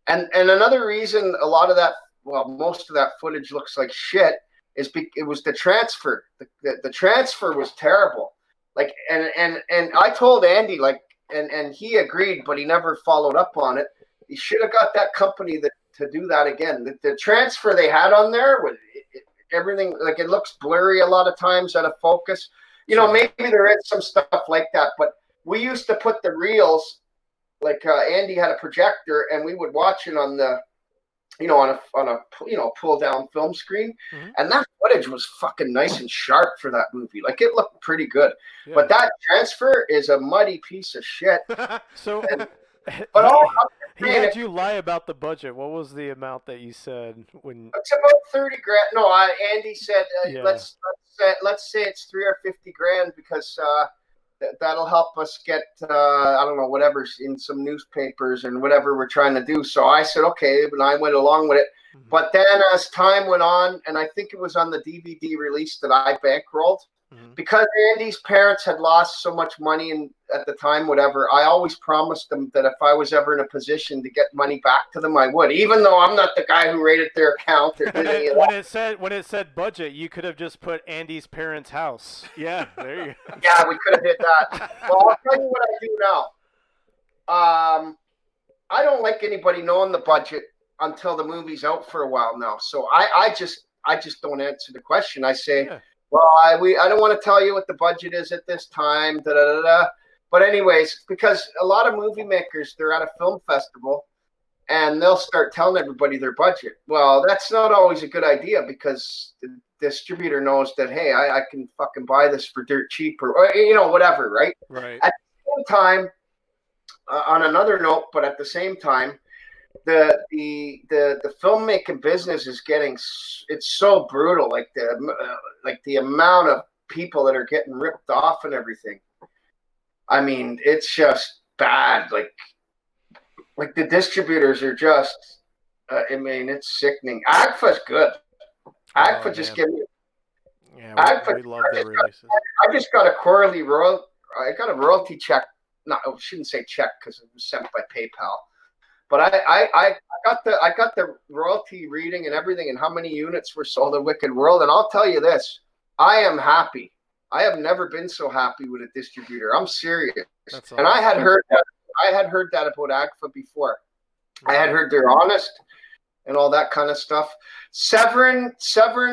And another reason a lot of that, well, most of that footage looks like shit is it was the transfer. The transfer was terrible. Like, and I told Andy, like, and he agreed, but he never followed up on it. He should have got that company to do that again. The transfer they had on there, everything, like, it looks blurry a lot of times out of focus. Maybe there is some stuff like that, but we used to put the reels, like Andy had a projector, and we would watch it on the, on a pull down film screen, and that footage was fucking nice and sharp for that movie. Like, it looked pretty good, but that transfer is a muddy piece of shit. So. But he had you lie about the budget. What was the amount that you said when? It's about $30,000. No, Andy said let's say it's $3,000 or $50,000 because that'll help us get I don't know, whatever, in some newspapers and whatever we're trying to do. So I said okay, and I went along with it. But then as time went on, and I think it was on the DVD release that I bankrolled. Because Andy's parents had lost so much money at the time, whatever, I always promised them that if I was ever in a position to get money back to them, I would, even though I'm not the guy who raided their account or did any of that. When it said budget, you could have just put Andy's parents' house. Yeah, there you go. Yeah, we could have did that. Well, I'll tell you what I do now. I don't like anybody knowing the budget until the movie's out for a while now. So I just don't answer the question. I say, well, I don't want to tell you what the budget is at this time, But anyways, because a lot of movie makers, they're at a film festival, and they'll start telling everybody their budget. Well, that's not always a good idea because the distributor knows that, hey, I can fucking buy this for dirt cheap or whatever, right? Right. At the same time, on another note, but at the same time, the filmmaking business is it's so brutal, like the amount of people that are getting ripped off and everything. I mean, it's just bad. Like the distributors are just it's sickening. AGFA's good. AGFA just gave me we love their releases. I just got a quarterly royalty check. No, I shouldn't say check because it was sent by PayPal. But I got the royalty reading and everything and how many units were sold in Wicked World. And I'll tell you this, I am happy. I have never been so happy with a distributor. I'm serious. That's and awesome. I had heard that about AGFA before. I had heard they're honest and all that kind of stuff. Severin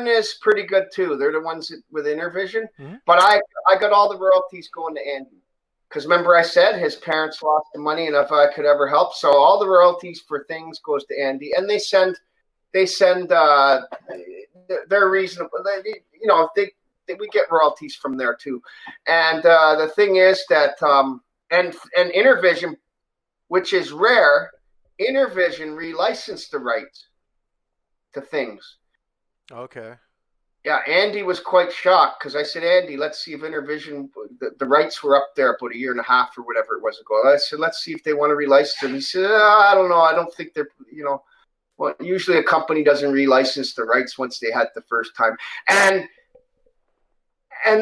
is pretty good too. They're the ones with Intervision. But I got all the royalties going to Andy. Because remember I said his parents lost the money and if I could ever help. So all the royalties for things goes to Andy. And they send they're reasonable. We get royalties from there too. And the thing is that and Intervision, which is rare, Intervision relicensed the rights to things. Okay. Yeah, Andy was quite shocked because I said, Andy, let's see if Intervision, the rights were up there about a year and a half or whatever it was ago. I said, let's see if they want to relicense them. He said, I don't know. I don't think they're, well, usually a company doesn't relicense the rights once they had the first time. And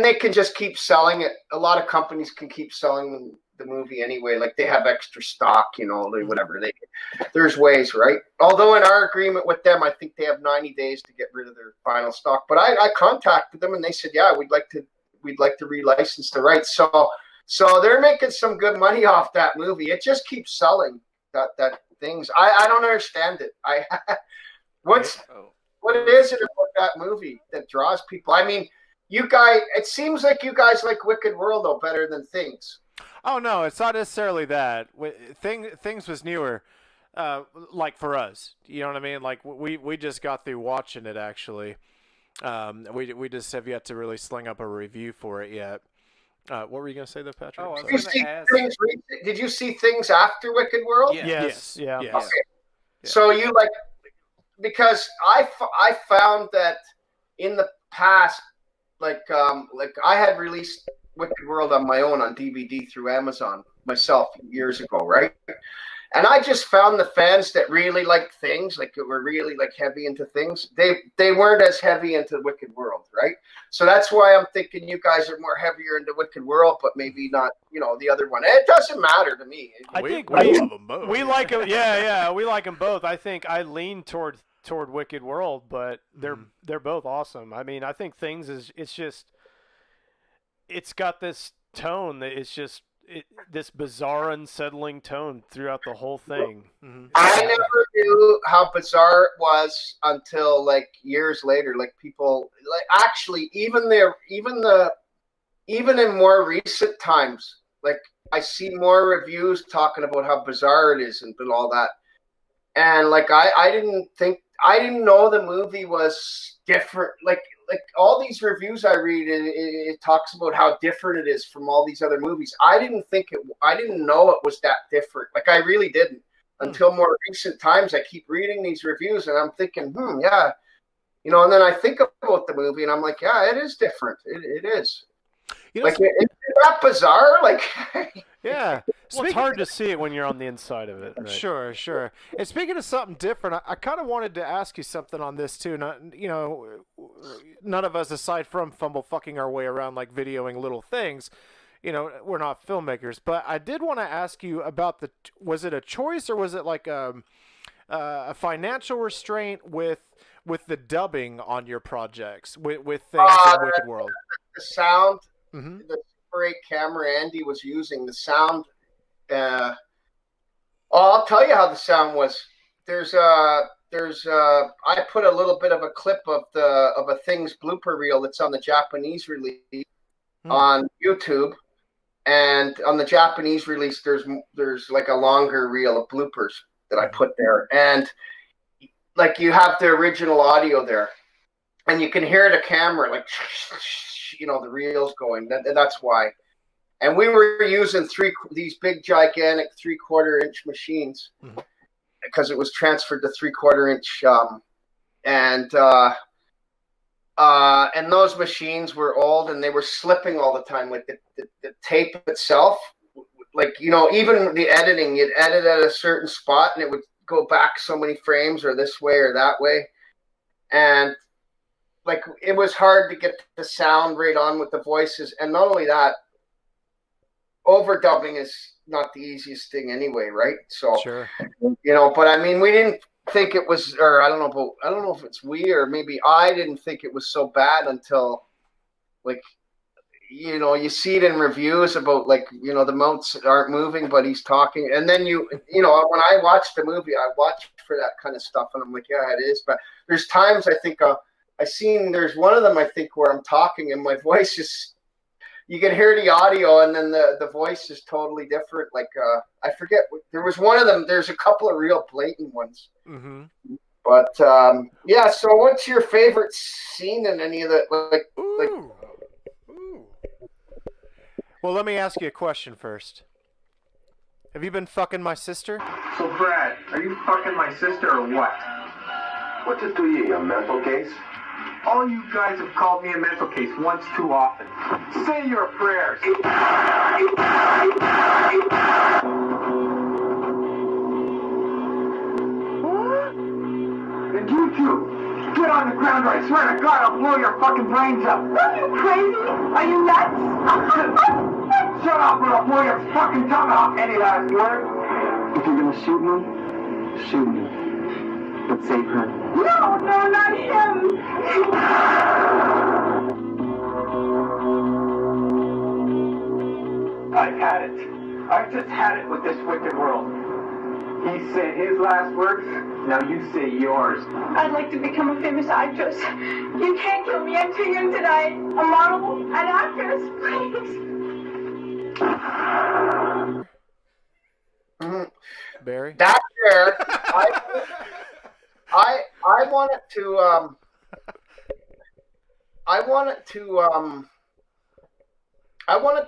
they can just keep selling it. A lot of companies can keep selling the movie anyway. Like they have extra stock, whatever. There's ways, right? Although in our agreement with them, I think they have 90 days to get rid of their final stock. But I contacted them and they said, yeah, we'd like to relicense the rights. So they're making some good money off that movie. It just keeps selling that things. I don't understand it. What is it about that movie that draws people? I mean, it seems like you guys like Wicked World though better than Things. Oh no, it's not necessarily that. Things was newer, like for us. You know what I mean? Like we just got through watching it actually. We just have yet to really sling up a review for it yet. What were you gonna say though, Patrick? Oh, I'm I Did sorry. you see things? Did you see Things after Wicked World? Yeah. Yes. Yeah. Yes. Okay. So you like, because I found that in the past, like I had released Wicked World on my own on DVD through Amazon myself years ago, right? And I just found the fans that really liked Things, like were really like heavy into Things, they weren't as heavy into Wicked World, right? So that's why I'm thinking you guys are more heavier into Wicked World, but maybe not, the other one. It doesn't matter to me. I think we love them both. we like them. Yeah, we like them both. I think I lean toward Wicked World, but they're both awesome. I mean, I think Things it's got this tone that it's just this bizarre, unsettling tone throughout the whole thing. Mm-hmm. I never knew how bizarre it was until like years later. Like people, like actually, even in more recent times, like I see more reviews talking about how bizarre it is and all that. And like I didn't know the movie was different. Like all these reviews I read, it talks about how different it is from all these other movies. I didn't know it was that different. Like I really didn't until more recent times. I keep reading these reviews and I'm thinking, yeah, and then I think about the movie and I'm like, yeah, it is different. It is. Like, is that bizarre? Like, yeah. Well, it's hard to see it when you're on the inside of it. Right? Sure. And speaking of something different, I kind of wanted to ask you something on this too. Not, none of us, aside from fumble fucking our way around like videoing little things, we're not filmmakers. But I did want to ask you about was it a choice or was it like a financial restraint with the dubbing on your projects with Things in Wicked World? The sound, mm-hmm. the Super 8 camera Andy was using, the sound. I'll tell you how the sound was. I put a little bit of a clip of a Things blooper reel that's on the Japanese release on YouTube, and on the Japanese release there's like a longer reel of bloopers that I put there, and like you have the original audio there, and you can hear the camera like the reels going. That's why. And we were using these big, gigantic 3/4 inch machines because it was transferred to 3/4 inch. And those machines were old and they were slipping all the time. Like the tape itself, like, even the editing, you'd edit at a certain spot and it would go back so many frames or this way or that way. And like, it was hard to get the sound right on with the voices. And not only that, overdubbing is not the easiest thing anyway, right? So, sure. But I mean, we didn't think it was, or I don't know if it's we or maybe I didn't think it was so bad until, like, you see it in reviews about like, the mounts aren't moving, but he's talking. And then when I watch the movie, I watch for that kind of stuff and I'm like, yeah, it is. But there's times I think there's one of them, I think, where I'm talking and my voice is, you can hear the audio and then the voice is totally different. Like, I forget, there was one of them, there's a couple of real blatant ones. Mm-hmm. But, yeah, so what's your favorite scene in any of the, Ooh. Well, let me ask you a question first. Have you been fucking my sister? So, Brad, are you fucking my sister or what? What's it to you, a mental case? All you guys have called me a mental case once too often. Say your prayers. And you two, get on the ground or I swear to God I'll blow your fucking brains up. Are you crazy? Are you nuts? Shut up or I'll blow your fucking tongue off. Any last word? If you're gonna shoot me, shoot me. But save her. No, not him. I've had it. I've just had it with this wicked world. He said his last words, now you say yours. I'd like to become a famous actress. You can't kill me. I'm too young to die. A model, an actress, please. Barry? That there, I wanted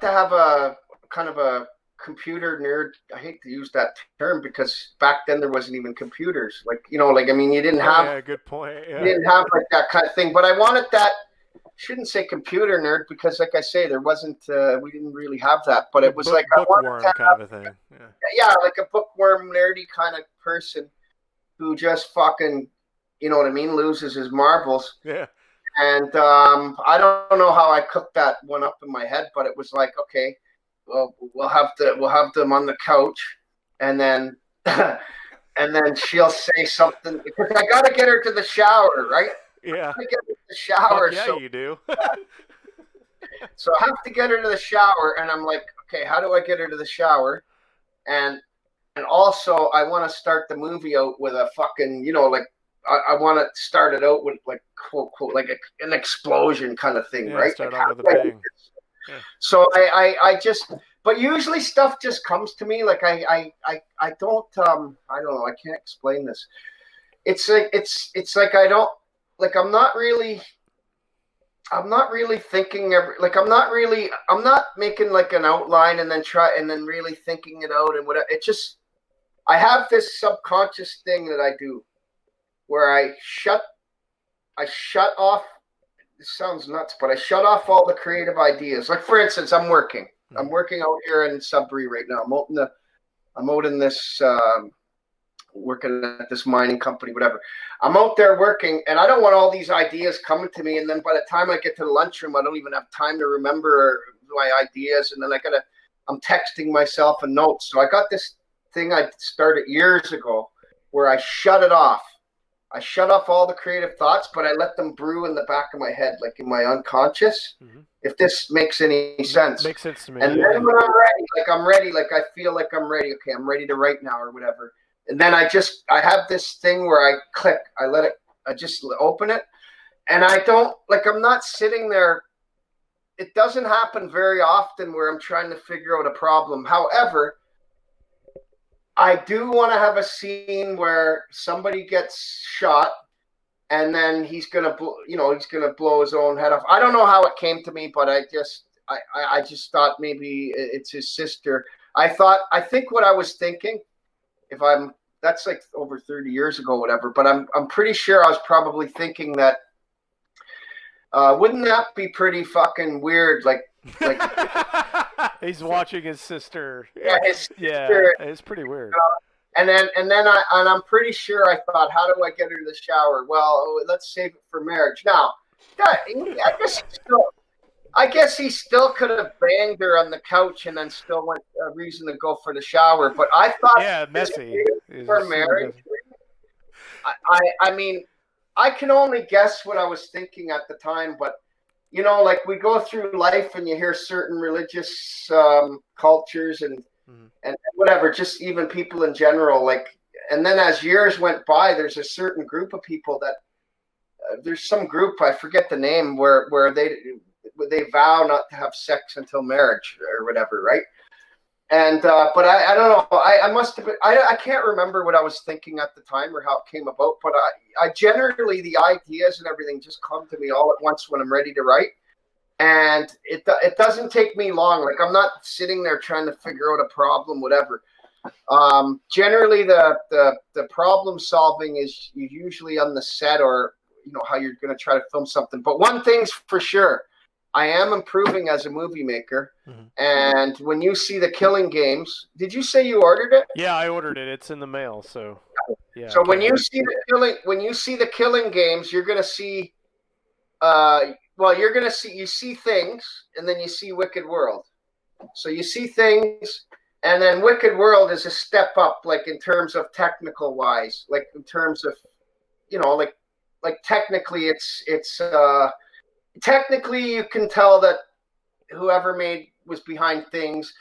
to have a kind of a computer nerd. I hate to use that term because back then there wasn't even computers. Like, you know, like, I mean, you didn't have, Yeah, good point. Yeah. you didn't have like that kind of thing. But I wanted that. Shouldn't say computer nerd because, like I say, there wasn't. We didn't really have that. But it was like I wanted bookworm to kind of a thing. yeah, like a bookworm, nerdy kind of person who just fucking, you know what I mean, loses his marbles. Yeah. And I don't know how I cooked that one up in my head, but it was like, okay, well, we'll have them on the couch, and then she'll say something because I got to get her to the shower, right? Yeah. I get her to the shower. Fuck yeah, so you do. So I have to get her to the shower, and I'm like, okay, how do I get her to the shower? And also, I want to start the movie out with a fucking, you know, like, I want to start it out with, like, quote, like an explosion kind of thing, Yeah, right? start Like, out with a bang. Yeah. So I just, but usually stuff just comes to me. Like, I don't know. I can't explain this. It's like I don't, like, I'm not really thinking I'm not making like an outline and then really thinking it out and whatever. It just, I have this subconscious thing that I do where I shut off, this sounds nuts, but I shut off all the creative ideas. Like, for instance, I'm working out here in Sudbury right now. I'm out in this, working at this mining company, whatever. I'm out there working, and I don't want all these ideas coming to me. And then by the time I get to the lunchroom, I don't even have time to remember my ideas. And then I'm texting myself a note. So I got this thing I started years ago where I shut it off. I shut off all the creative thoughts, but I let them brew in the back of my head, like in my unconscious. Mm-hmm. If this makes any sense. Makes sense to me. And then when I'm ready, like I feel like I'm ready. Okay, I'm ready to write now or whatever. And then I have this thing where I click, I just open it. And I don't, like, I'm not sitting there. It doesn't happen very often where I'm trying to figure out a problem. However, I do want to have a scene where somebody gets shot and then he's going to blow his own head off. I don't know how it came to me, but I just thought maybe it's his sister. I think what I was thinking, that's like over 30 years ago, whatever, but I'm pretty sure I was probably thinking that, wouldn't that be pretty fucking weird? Like he's watching his sister. Yeah, his sister. Yeah, it's pretty weird. And I'm pretty sure I thought, how do I get her to the shower? Well, let's save it for marriage. Now, I guess he still could have banged her on the couch and then still went a reason to go for the shower. But I thought, messy for marriage. I mean, I can only guess what I was thinking at the time, but you know, like we go through life and you hear certain religious cultures and whatever, just even people in general, like, and then as years went by, there's a certain group of people that there's some group, I forget the name, where they vow not to have sex until marriage or whatever, right? And but I don't know, I must have been, I can't remember what I was thinking at the time or how it came about, but I generally, the ideas and everything just come to me all at once when I'm ready to write, and it doesn't take me long. Like, I'm not sitting there trying to figure out a problem, whatever. Generally, the problem solving is usually on the set, or you know, how you're going to try to film something. But one thing's for sure, I am improving as a movie maker. Mm-hmm. And when you see The Killing Games, did you say you ordered it? Yeah, I ordered it. It's in the mail. So yeah. So when you see The Killing Games, you're going to see, you see things, and then you see Wicked World. So you see things, and then Wicked World is a step up, like in terms of technical wise, like in terms of, you know, like technically it's technically you can tell that whoever was behind things.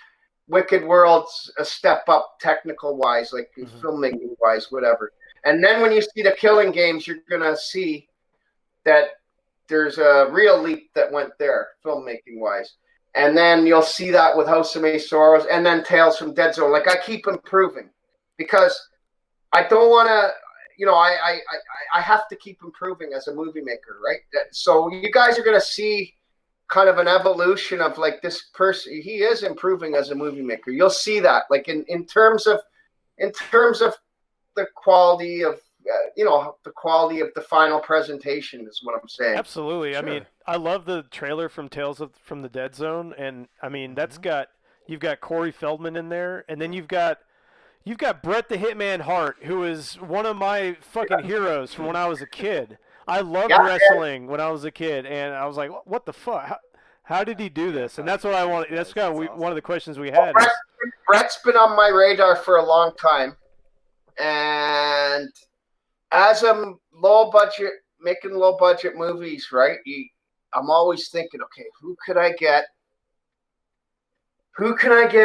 Wicked World's a step up technical wise, like filmmaking wise, whatever. And then when you see the Killing Games, you're gonna see that there's a real leap that went there, filmmaking wise. And then you'll see that with House of May Sorrows, and then Tales from Dead Zone. Like I keep improving because I don't want to. I have to keep improving as a movie maker, right? So you guys are gonna see kind of an evolution of like this person. He is improving as a movie maker. You'll see that, like in terms of the quality of the quality of the final presentation is what I'm saying. Absolutely. Sure. I mean, I love the trailer from from the Dead Zone, and I mean you've got Corey Feldman in there, and then you've got Bret the Hitman Hart, who is one of my fucking heroes from when I was a kid. I loved wrestling when I was a kid, and I was like, what the fuck? How did he do this? And that's what I want. That's kind of one of the questions we had. Bret's been on my radar for a long time, and as I'm making low budget movies, right? I'm always thinking, okay, who could I get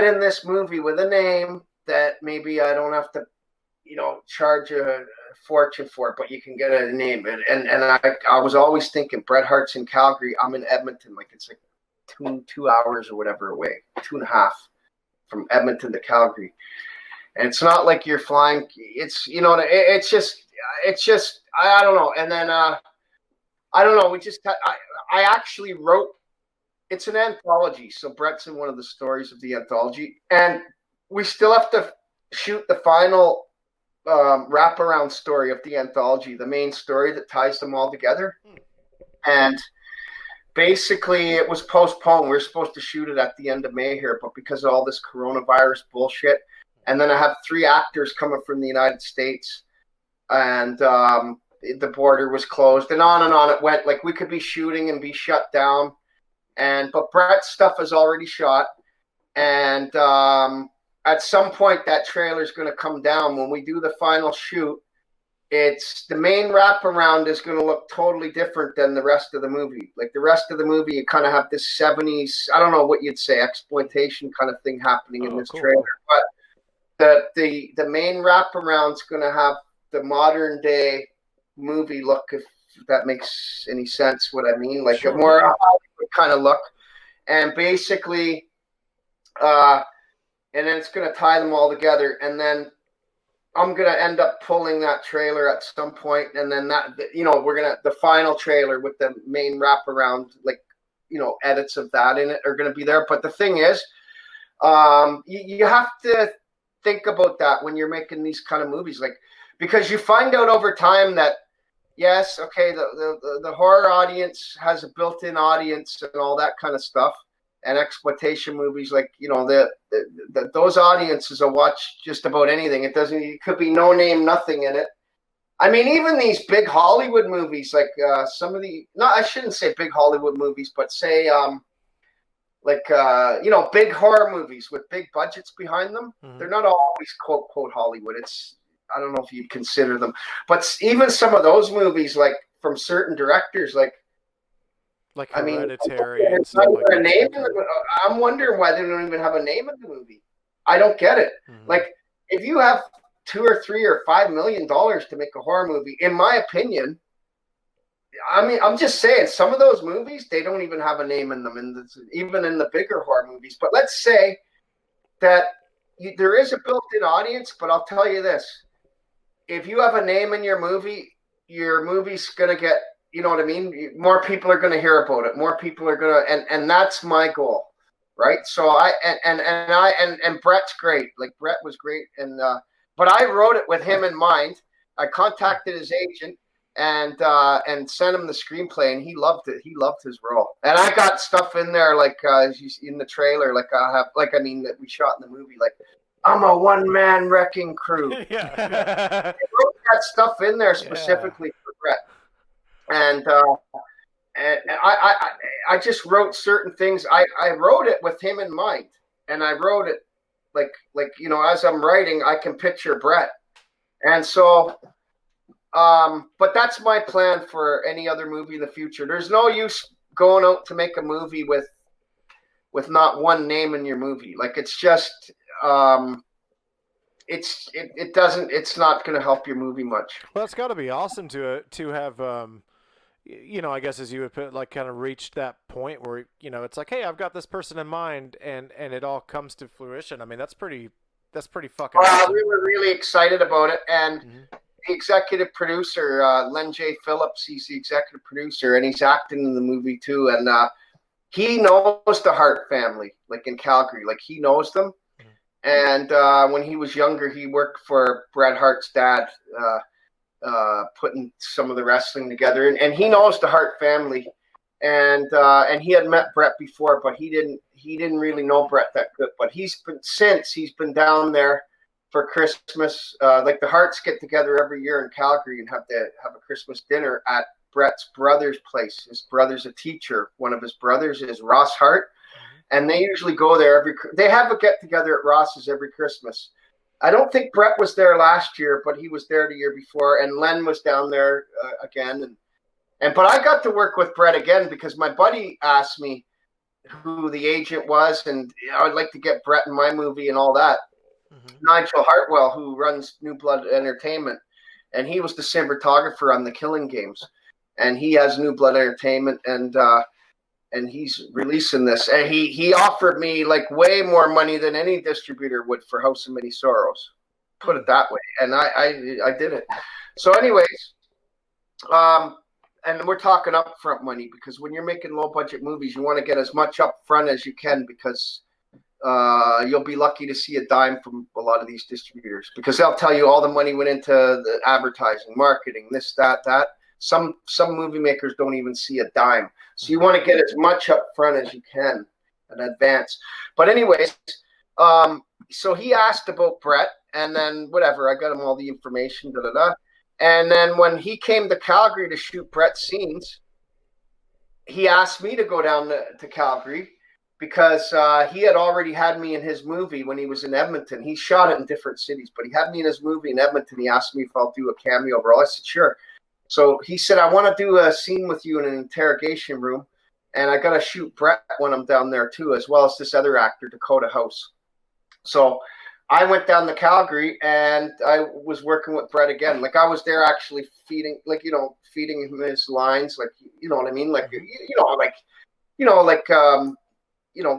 in this movie with a name that maybe I don't have to, charge a fortune for, but you can get a name. And I was always thinking Bret Hart's in Calgary. I'm in Edmonton. Like it's like 2 hours or whatever away, 2.5 from Edmonton to Calgary. And it's not like you're flying. It's, it's just, I don't know. And then, I don't know. I actually wrote, it's an anthology. So Bret's in one of the stories of the anthology, and we still have to shoot the final wraparound story of the anthology, the main story that ties them all together. And basically it was postponed. We were supposed to shoot it at the end of May here, but because of all this coronavirus bullshit, and then I have 3 actors coming from the United States, and the border was closed, and on it went. Like we could be shooting and be shut down, but Bret's stuff is already shot, and at some point that trailer is going to come down. When we do the final shoot, it's the main wraparound is going to look totally different than the rest of the movie. Like the rest of the movie, you kind of have this 70s, I don't know what you'd say, exploitation kind of thing happening in this trailer, but the main wraparound's going to have the modern day movie look, if that makes any sense what I mean, like a more Hollywood kind of look. And basically and then it's going to tie them all together, and then I'm going to end up pulling that trailer at some point, and then we're going to, the final trailer with the main wraparound, like, edits of that in it are going to be there. But the thing is, you have to think about that when you're making these kind of movies, like, because you find out over time that, yes, okay, the horror audience has a built-in audience and all that kind of stuff. And exploitation movies, like, those audiences will watch just about anything. It could be no name, nothing in it. I mean, even these big Hollywood movies, like I shouldn't say big Hollywood movies, but say, big horror movies with big budgets behind them. Mm-hmm. They're not always quote Hollywood. I don't know if you'd consider them, but even some of those movies, like from certain directors, like Hereditary and stuff like that. I'm wondering why they don't even have a name in the movie. I don't get it. Mm-hmm. Like, if you have $2 or $3 or $5 million to make a horror movie, in my opinion, I mean, I'm just saying, some of those movies, they don't even have a name in them, even in the bigger horror movies. But let's say that there is a built-in audience, but I'll tell you this. If you have a name in your movie's going to get, you know what I mean? More people are going to hear about it. More people are going to, and that's my goal, right? So and Bret's great. Like Bret was great, but I wrote it with him in mind. I contacted his agent and sent him the screenplay, and he loved it. He loved his role, and I got stuff in there like in the trailer, that we shot in the movie, like I'm a one-man wrecking crew. Yeah. I wrote that stuff in there specifically for Bret. And I just wrote certain things. I wrote it with him in mind, and I wrote it like as I'm writing, I can picture Bret, and so but that's my plan for any other movie in the future. There's no use going out to make a movie with with not one name in your movie. Like it's just it's not going to help your movie much. Well, it's got to be awesome to have I guess as you would put, like kind of reached that point where it's like, hey, I've got this person in mind, and it all comes to fruition. I mean, that's pretty fucking awesome. We were really excited about it, and the executive producer, Len J. Phillips, he's the executive producer, and he's acting in the movie too, and he knows the Hart family, like in Calgary, like he knows them. And when he was younger, he worked for Bret Hart's dad, putting some of the wrestling together, and he knows the Hart family, and he had met Bret before, but he didn't really know Bret that good. But he's been down there for Christmas. Like the Harts get together every year in Calgary and have a Christmas dinner at Bret's brother's place. His brother's a teacher. One of his brothers is Ross Hart. And they usually go there they have a get together at Ross's every Christmas. I don't think Bret was there last year, but he was there the year before, and Len was down there again. But I got to work with Bret again because my buddy asked me who the agent was, and I would like to get Bret in my movie and all that. Nigel Hartwell, who runs New Blood Entertainment, and he was the cinematographer on the Killing Games, and he has New Blood Entertainment, and he's releasing this, and he offered me like way more money than any distributor would for House of Many Sorrows, put it that way, and I did it. So anyways, and we're talking upfront money, because when you're making low budget movies, you want to get as much upfront as you can, because you'll be lucky to see a dime from a lot of these distributors, because they'll tell you all the money went into the advertising, marketing, this, that. Some movie makers don't even see a dime. So you want to get as much up front as you can in advance. But anyways, so he asked about Bret, and then whatever, I got him all the information, And then when he came to Calgary to shoot Bret's scenes, he asked me to go down to Calgary, because he had already had me in his movie when he was in Edmonton. He shot it in different cities, but he had me in his movie in Edmonton. He asked me if I'll do a cameo role. I said, sure. So he said, I want to do a scene with you in an interrogation room, and I got to shoot Bret when I'm down there too, as well as this other actor, Dakota House. So I went down to Calgary, and I was working with Bret again. Like I was there actually feeding him his lines, like, you know what I mean? Like,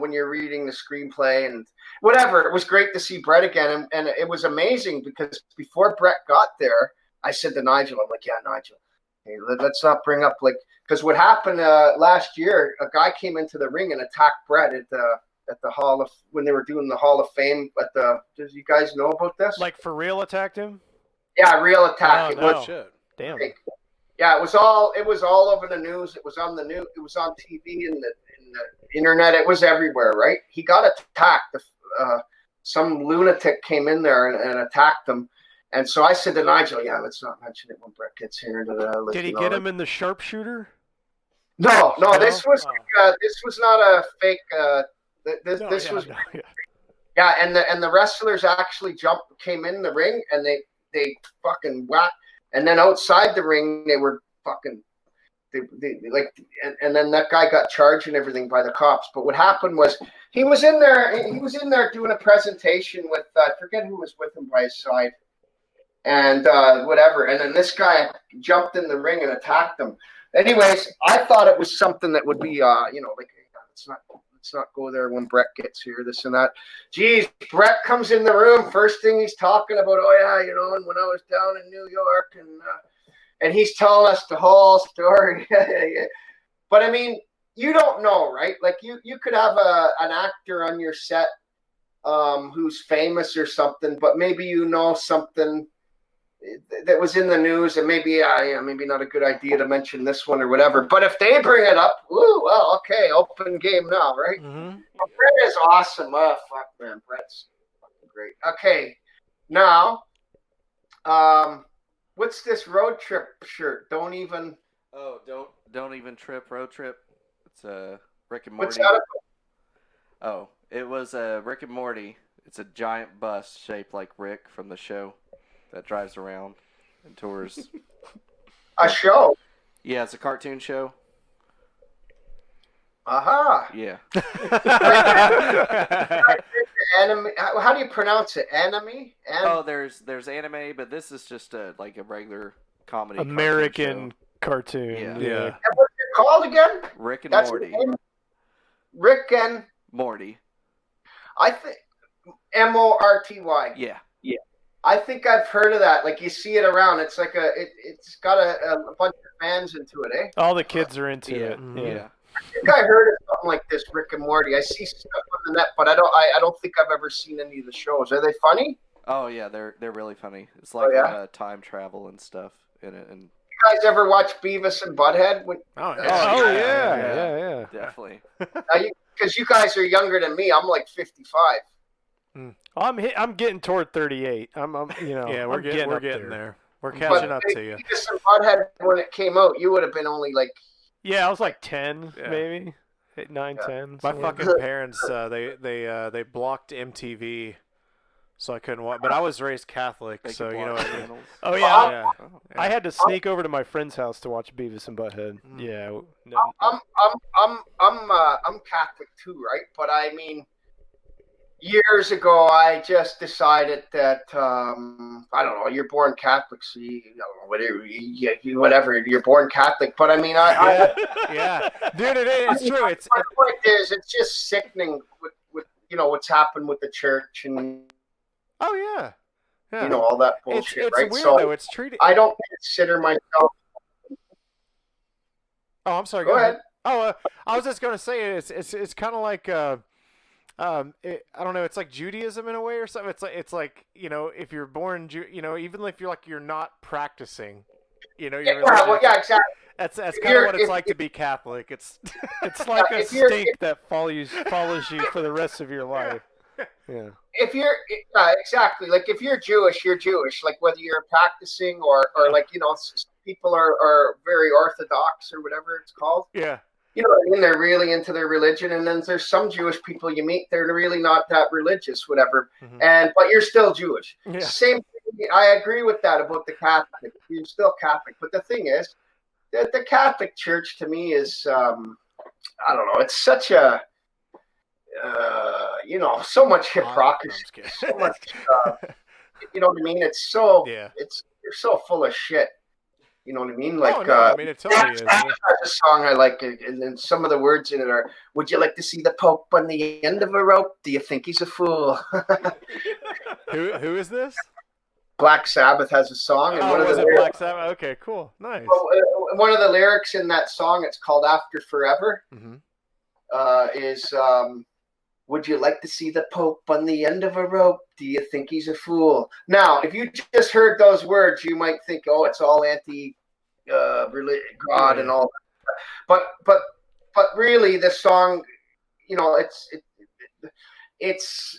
when you're reading the screenplay and whatever. It was great to see Bret again. And it was amazing, because before Bret got there, I said to Nigel, I'm like, yeah, Nigel, hey, let's not bring up, like, because what happened last year, a guy came into the ring and attacked Bret at the Hall of, when they were doing the Hall of Fame does you guys know about this? Like for real attacked him? Yeah, real attack. Oh, no. Shit. Damn. Yeah, it was all over the news. It was on the news. It was on TV and the internet. It was everywhere, right? He got attacked. Some lunatic came in there and attacked him. And so I said to Nigel, yeah, let's not mention it when Bret gets here. Did he get him in the sharpshooter? No, this was not a fake. Yeah, and the wrestlers actually came in the ring, and they fucking whacked, and then outside the ring they were fucking. And then that guy got charged and everything by the cops. But what happened was he was in there doing a presentation with I forget who was with him by his side. And whatever, and then this guy jumped in the ring and attacked him. Anyways, I thought it was something that would be, like, let's not go there when Bret gets here, this and that. Geez, Bret comes in the room. First thing he's talking about, and when I was down in New York, and he's telling us the whole story. But I mean, you don't know, right? Like you could have an actor on your set who's famous or something, but maybe something that was in the news, and maybe not a good idea to mention this one or whatever. But if they bring it up, okay, open game now, right? Mm-hmm. Bret is awesome. Oh, fuck, man, Bret's fucking great. Okay, now, what's this road trip shirt? Don't even trip road trip. It's Rick and Morty. What's that about? Oh, it was Rick and Morty. It's a giant bus shaped like Rick from the show that drives around and tours. A show? Yeah, it's a cartoon show. Aha. Yeah. Anime. How do you pronounce it? Anime? Oh, there's anime, but this is just a regular comedy American cartoon cartoon. Yeah. Yeah. And what's it called again? show. Rick and That's Morty. the name? Rick and Morty. I think Morty. Yeah. I think I've heard of that. Like you see it around. It's like it's got a bunch of fans into it, eh? All the kids are into Yeah. it. Yeah. I think I heard of something like this, Rick and Morty. I see stuff on the net, but I don't think I've ever seen any of the shows. Are they funny? Oh yeah, they're really funny. It's like yeah? a lot of time travel and stuff in it, and You guys ever watch Beavis and Butthead? Oh, Oh, yeah. yeah. definitely. Because you guys are younger than me. I'm like 55. I'm getting toward 38. I'm Yeah, we're I'm getting up there. We're catching up to you. Beavis and Butthead, when it came out, you would have been only like. Yeah, I was like 10, Yeah. maybe 9, Yeah. 10. My somewhere. fucking parents, they blocked MTV, so I couldn't watch. But I was raised Catholic, They so can you know. block channels. Oh yeah, Yeah. I had to sneak over to my friend's house to watch Beavis and Butthead. Yeah. I'm Catholic too, right? But I mean, years ago, I just decided that I don't know. You're born Catholic, so you know, whatever. You're born Catholic, but I mean, Yeah, dude, it's true. My point is, it's just sickening with what's happened with the church and Oh yeah. all that It's bullshit, right? weird So though. It's treated. I don't consider myself. Oh, I'm sorry. Go ahead. Oh, I was just gonna say it's kind of like I don't know. It's like Judaism in a way or something. It's like if you're born even if you're not practicing, your religion. Yeah, exactly. That's kind of what it's like to be Catholic. It's like a if you're- stink that follows you for the rest of your life. Yeah. If you're exactly like if you're Jewish, you're Jewish. Like whether you're practicing or like people are very orthodox or whatever it's called. Yeah. You know what I mean? They're really into their religion, and then there's some Jewish people you meet, they're really not that religious, whatever. Mhm. But you're still Jewish. Yeah. Same thing, I agree with that about the Catholic. You're still Catholic. But the thing is, that the Catholic Church to me is I don't know, it's such a so much hypocrisy, so much you know what I mean? It's so you're so full of shit. You know what I mean? Like, I mean, it totally is. That's a song I like, and some of the words in it are, would you like to see the Pope on the end of a rope? Do you think he's a fool? Who is this? Black Sabbath has a song. And was it Black Sabbath? Okay, cool. Nice. One of the lyrics in that song, it's called After Forever, is, would you like to see the Pope on the end of a rope? Do you think he's a fool? Now, if you just heard those words, you might think, oh, it's all anti God and all that. But really, the song, it's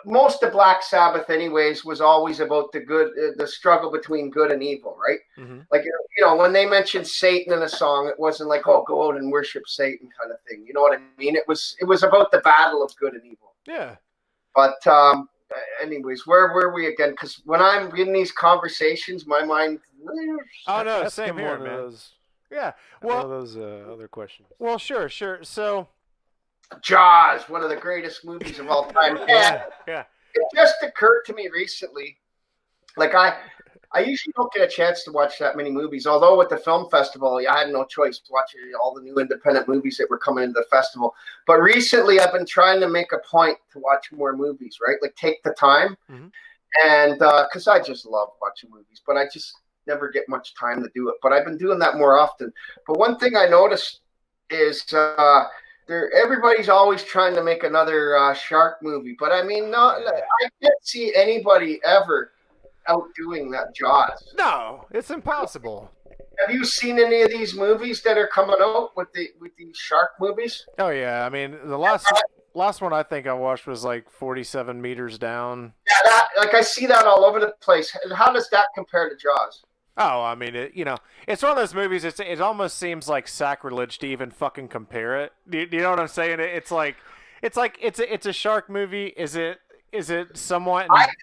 most of Black Sabbath, anyways, was always about the struggle between good and evil, right? Mm-hmm. Like, when they mentioned Satan in a song, it wasn't like, oh, go out and worship Satan kind of thing. You know what I mean? It was about the battle of good and evil. Yeah. But anyways, where were we again? Because when I'm in these conversations, my mind. Oh no, Ask same him here, one of man. those- Yeah. one Well, of those other questions. well, sure. So. Jaws, one of the greatest movies of all time. Yeah. It just occurred to me recently, like I usually don't get a chance to watch that many movies. Although with the film festival, I had no choice to watch all the new independent movies that were coming into the festival. But recently, I've been trying to make a point to watch more movies, right? Like take the time, and because I just love watching movies, but I just never get much time to do it. But I've been doing that more often. But one thing I noticed is everybody's always trying to make another shark movie, but I mean, I can't see anybody ever outdoing that Jaws. No, it's impossible. Have you seen any of these movies that are coming out with these shark movies? Oh yeah, I mean the last one I think I watched was like 47 meters down. Yeah, I see that all over the place. How does that compare to Jaws? Oh, I mean, it's one of those movies. It almost seems like sacrilege to even fucking compare it. Do you know what I'm saying? It's like it's a shark movie. Is it somewhat? I think,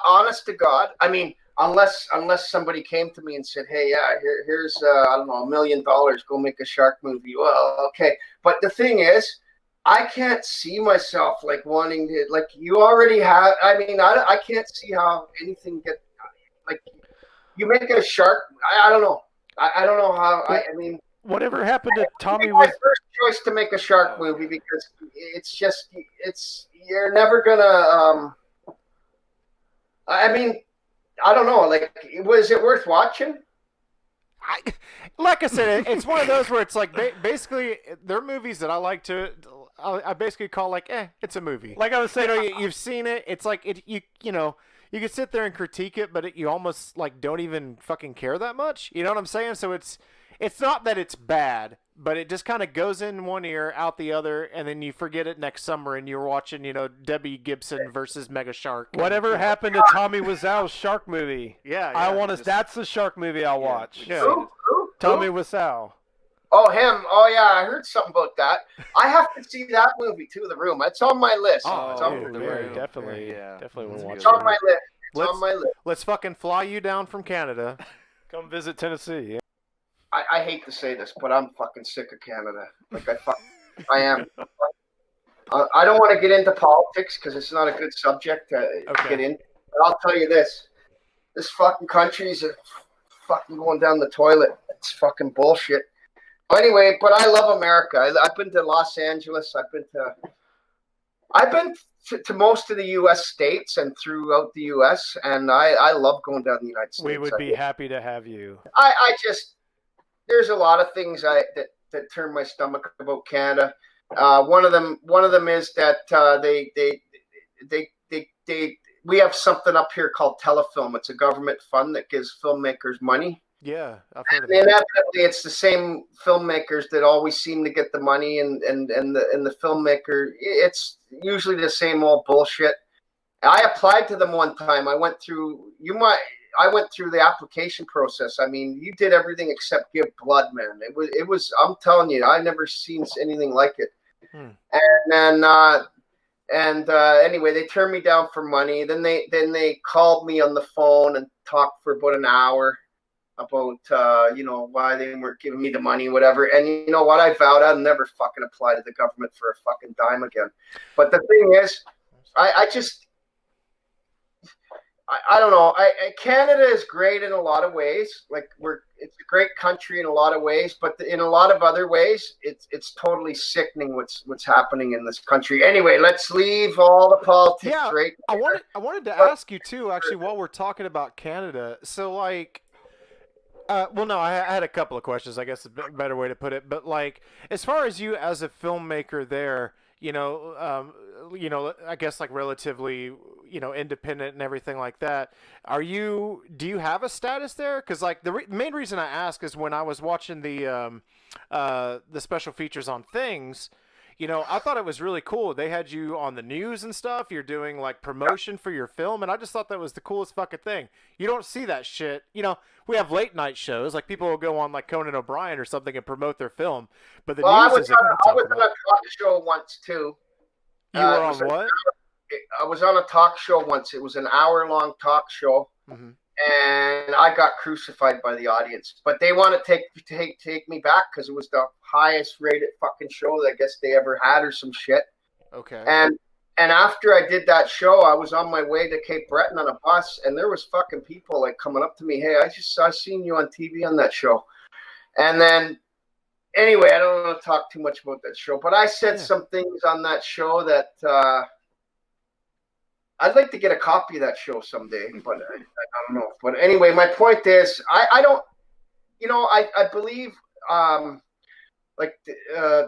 honest to God, I mean, unless somebody came to me and said, hey, yeah, here's I don't know, $1 million, go make a shark movie. Well, okay. But the thing is, I can't see myself like wanting to, like, you already have. I mean, I can't see how anything get, like, you make a shark. I don't know. I don't know how. I mean, whatever happened to Tommy my was first choice to make a shark movie, because you're never gonna. I mean, I don't know. Like, was it worth watching? Like I said, it's one of those where it's like basically they're movies that I like to. I basically call like, it's a movie. like I was saying. You've seen it. It's like you can sit there and critique it, but you almost like don't even fucking care that much. You know what I'm saying? So it's not that it's bad, but it just kind of goes in one ear, out the other, and then you forget it next summer, and you're watching, Debbie Gibson versus Mega Shark. Whatever happened to Tommy Wiseau's shark movie? Yeah, I want to. That's the shark movie I'll watch. Yeah. Who? Tommy Wiseau. Oh, him. Oh, yeah, I heard something about that. I have to see that movie too. The Room. It's on my list. It's on, Definitely want to watch it's on it. my list. It's on my list. Let's fucking fly you down from Canada. Come visit Tennessee. Yeah. I hate to say this, but I'm fucking sick of Canada. Like, I am. I don't want to get into politics because it's not a good subject to get into. But I'll tell you this: this fucking country is fucking going down the toilet. It's fucking bullshit. Anyway, but I love America. I've been to Los Angeles. I've been to most of the U.S. states and throughout the U.S. and I love going down the United States. We would be happy to have you. I just, there's a lot of things that turn my stomach about Canada. One of them is that we have something up here called Telefilm. It's a government fund that gives filmmakers money. Yeah, I've heard of it. Inevitably, it's the same filmmakers that always seem to get the money, and the filmmaker, it's usually the same old bullshit. I applied to them one time. I went through the application process. I mean, you did everything except give blood, man. It was. I'm telling you, I never seen anything like it. And then anyway, they turned me down for money. Then they called me on the phone and talked for about an hour about why they weren't giving me the money, whatever. And you know what? I vowed I'd never fucking apply to the government for a fucking dime again. But the thing is, I don't know. Canada is great in a lot of ways. Like, it's a great country in a lot of ways, but in a lot of other ways, it's totally sickening what's happening in this country. Anyway, let's leave all the politics. Yeah, right. I wanted to ask you too, actually, while we're talking about Canada. So, like, well, no, I had a couple of questions. I guess a better way to put it. But, like, as far as you as a filmmaker there, I guess, like, relatively, independent and everything like that. Do you have a status there? Because, like, the main reason I ask is when I was watching the special features on Things, I thought it was really cool. They had you on the news and stuff. You're doing, like, promotion for your film, and I just thought that was the coolest fucking thing. You don't see that shit. We have late night shows. Like, people will go on, like, Conan O'Brien or something and promote their film, but the news isn't going to talk about it. I was on a talk show once, too. You were on what? I was on a talk show once. It was an hour-long talk show, and I got crucified by the audience. But they want to take me back because it was the highest-rated fucking show that I guess they ever had or some shit. Okay. And after I did that show, I was on my way to Cape Breton on a bus, and there was fucking people, like, coming up to me, hey, I seen you on TV on that show. And then, anyway, I don't want to talk too much about that show, but I said some things on that show that I'd like to get a copy of that show someday, but I don't know. But anyway, my point is, I don't, I believe,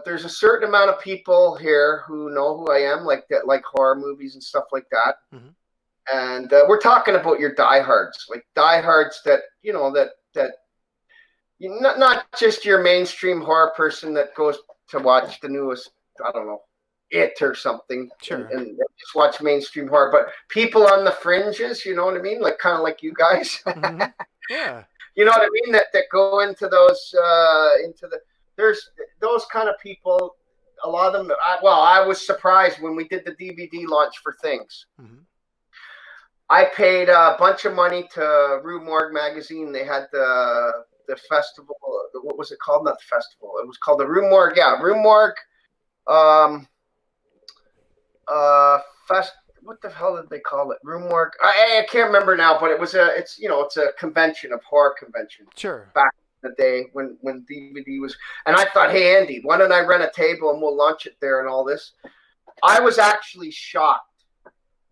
there's a certain amount of people here who know who I am, like that, like horror movies and stuff like that. And we're talking about your diehards, like diehards that, not just your mainstream horror person that goes to watch the newest, I don't know, It or something, and just watch mainstream horror, but people on the fringes, you know what I mean? Like, kind of like you guys. Yeah. You know what I mean? That go into those, there's those kind of people, a lot of them. I was surprised when we did the DVD launch for Things. I paid a bunch of money to Rue Morgue magazine. They had the festival. What was it called? Not the festival. It was called the Rue Morgue. Yeah, Rue Morgue. What the hell did they call it? Rue Morgue. I can't remember now, but it's a convention, of horror convention. Sure. Back in the day when DVD was, and I thought, hey Andy, why don't I rent a table and we'll launch it there and all this. I was actually shocked.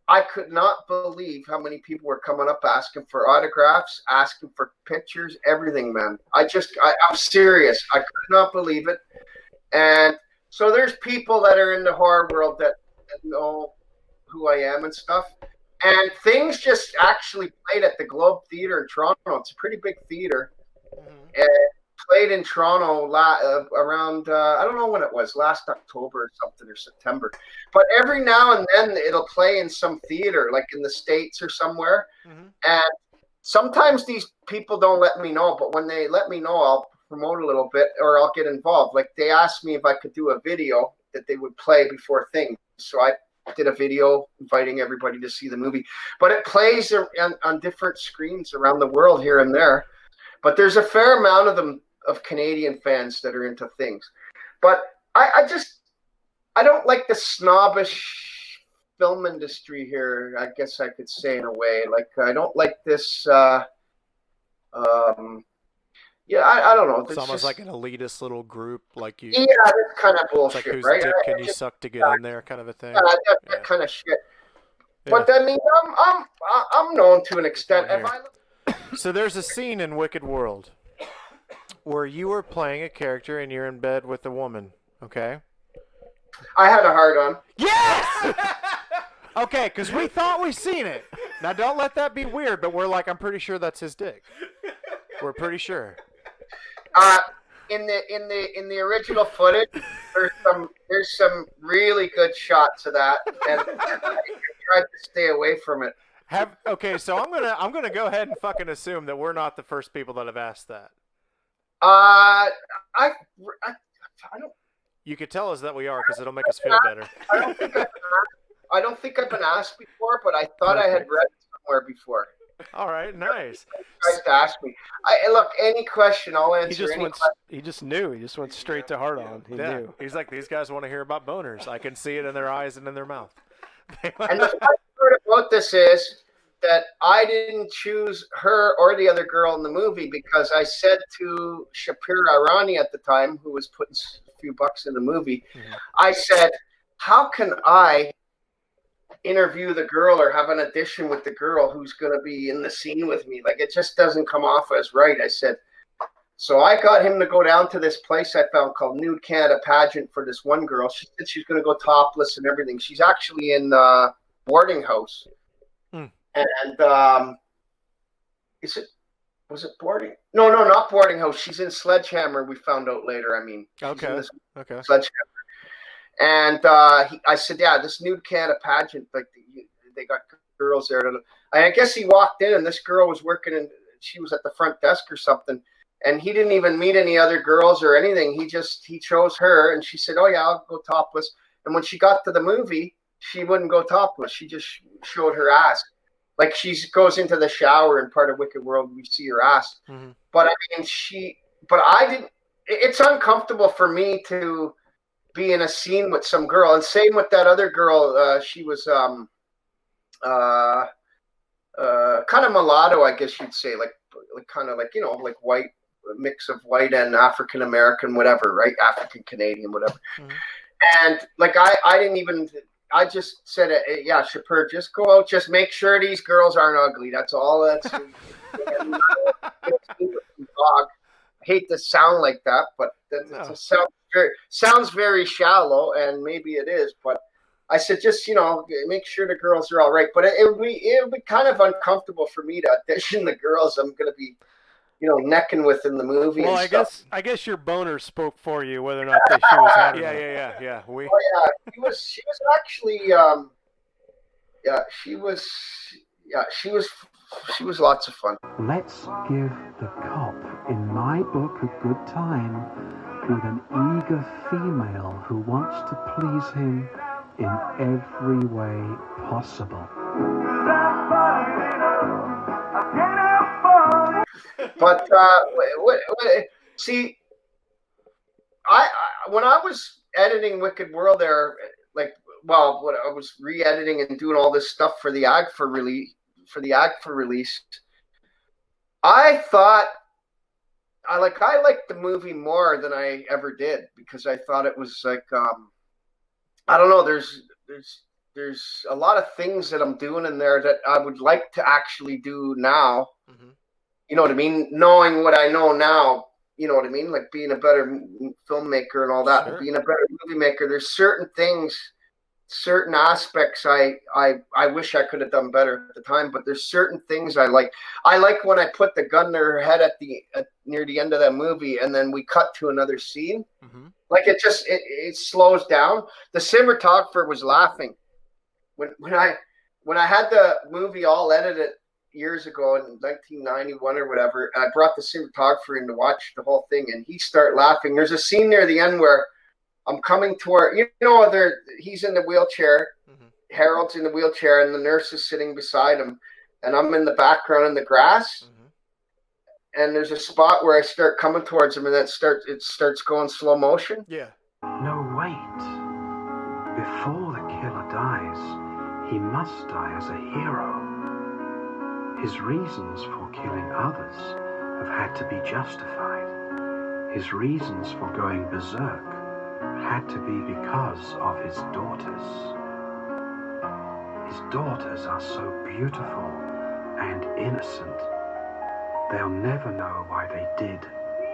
I could not believe how many people were coming up asking for autographs, asking for pictures, everything, man. I'm serious. I could not believe it. And so there's people that are in the horror world that know who I am and stuff. And things just actually played at the Globe Theatre in Toronto. It's a pretty big theater. And played in Toronto around, I don't know when it was, last October or something, or September. But every now and then it'll play in some theater, like in the States or somewhere. And sometimes these people don't let me know, but when they let me know, I'll promote a little bit or I'll get involved. Like they asked me if I could do a video that they would play before things. So I did a video inviting everybody to see the movie. But it plays on different screens around the world here and there. But there's a fair amount of them, of Canadian fans that are into things. But I don't like the snobbish film industry here, I guess I could say, in a way. Like, I don't like this, I don't know. It's almost like an elitist little group, like you. Yeah, that's kind of bullshit, it's like whose right? dick can you suck to get in there, kind of a thing. That kind of shit. Yeah. But I mean, I'm known to an extent. So there's a scene in Wicked World where you are playing a character and you're in bed with a woman, okay? I had a hard on. Yes! Okay, because we thought we seen it. Now don't let that be weird, but we're like, I'm pretty sure that's his dick. We're pretty sure. In the original footage, there's some really good shots of that, and I tried to stay away from it. Okay, so I'm gonna go ahead and fucking assume that we're not the first people that have asked that. I don't. You could tell us that we are, because it'll make us feel better. I don't think I've been asked before, but I thought I had read it somewhere before. All right, nice. Tries to ask me. Look, any question, I'll answer. He just knew. He just went straight to hard on. He knew. He's like, these guys want to hear about boners. I can see it in their eyes and in their mouth. And the funny part about this is that I didn't choose her or the other girl in the movie because I said to Shapir Irani at the time, who was putting a few bucks in the movie, I said, how can I interview the girl or have an audition with the girl who's going to be in the scene with me? Like, it just doesn't come off as right. I said, so I got him to go down to this place I found called Nude Canada Pageant for this one girl. She said she's going to go topless and everything. She's actually in boarding house. And was it boarding? No, not boarding house. She's in Sledgehammer. We found out later. I mean, okay. Sledgehammer. And I said, yeah, this Nude Canada Pageant, like they got girls there. I guess he walked in and this girl was working and she was at the front desk or something. And he didn't even meet any other girls or anything. He chose her and she said, oh yeah, I'll go topless. And when she got to the movie, she wouldn't go topless. She just showed her ass. Like she goes into the shower in part of Wicked World, we see her ass. But I mean, I didn't, it's uncomfortable for me to be in a scene with some girl. And same with that other girl. She was kind of mulatto, I guess you'd say, like kind of like, you know, like white, a mix of white and African American, whatever, right? African Canadian, whatever. And like I didn't even. I just said, yeah, Shapir, just go out, just make sure these girls aren't ugly. That's all. That's. I hate to sound like that, but it sounds very shallow, and maybe it is. But I said, just make sure the girls are all right. But it would be kind of uncomfortable for me to audition the girls I'm going to be, necking with in the movie. Well, and I guess your boner spoke for you, whether or not she was hot or not. Yeah. She was actually, she was lots of fun. Let's give the cop in my book a good time with an eager female who wants to please him in every way possible. But see, I when I was editing Wicked World there, like, well, when I was re-editing and doing all this stuff for the AGFA release, I thought I liked the movie more than I ever did, because I thought it was like I don't know. There's a lot of things that I'm doing in there that I would like to actually do now. Mm-hmm. You know what I mean? Knowing what I know now, you know what I mean? Like being a better filmmaker and all that, Sure. being a better movie maker. There's certain things, certain aspects I wish I could have done better at the time, but there's certain things I like. I like when I put the gun to her head at near the end of that movie, and then we cut to another scene. Mm-hmm. Like it slows down. The cinematographer was laughing when I had the movie all edited years ago in 1991 or whatever. I brought the cinematographer in to watch the whole thing, and he started laughing. There's a scene near the end where I'm coming toward, he's in the wheelchair, Mm-hmm. Harold's in the wheelchair, and the nurse is sitting beside him, and I'm in the background in the grass. Mm-hmm. And there's a spot where I start coming towards him, and it starts going slow motion. Yeah. No, wait. Before the killer dies, he must die as a hero. His reasons for killing others have had to be justified. His reasons for going berserk had to be because of his daughters. His daughters are so beautiful and innocent. They'll never know why they did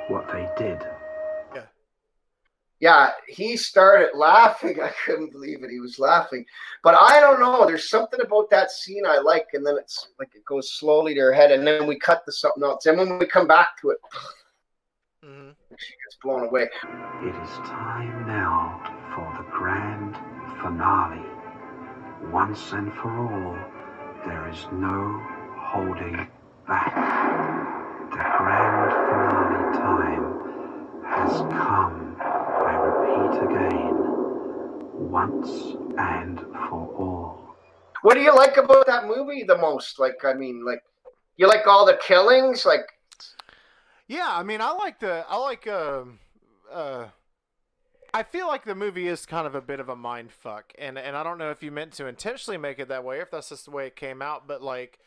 what they did. Yeah, he started laughing. I couldn't believe it. He was laughing. But I don't know. There's something about that scene I like, and then it's like it goes slowly to her head, and then we cut to something else. And when we come back to it, Mm-hmm. she gets blown away. It is time now for the grand finale. Once and for all, there is no holding back. The grand finale time has come. I repeat again, once and for all. What do you like about that movie the most? Like, I mean, like, you like all the killings? Like, yeah, I mean, I feel like the movie is kind of a bit of a mind fuck, and I don't know if you meant to intentionally make it that way, or if that's just the way it came out, but like,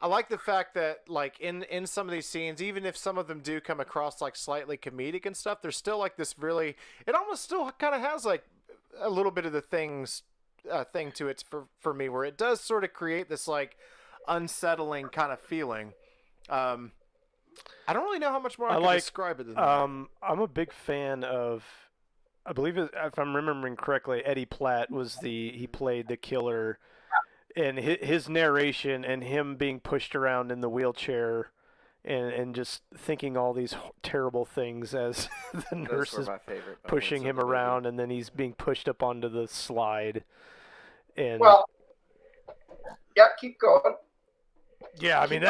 I like the fact that, like, in some of these scenes, even if some of them do come across like slightly comedic and stuff, there's still like this really, it almost still kind of has like a little bit of the thing to it for me, where it does sort of create this like unsettling kind of feeling. I don't really know how much more I can describe it than that. I'm a big fan of, I believe if I'm remembering correctly, Eddie Platt was he played the killer. And his narration and him being pushed around in the wheelchair and just thinking all these terrible things as the nurse is pushing him around, and then he's being pushed up onto the slide. And well, yeah, keep going. Yeah, I mean,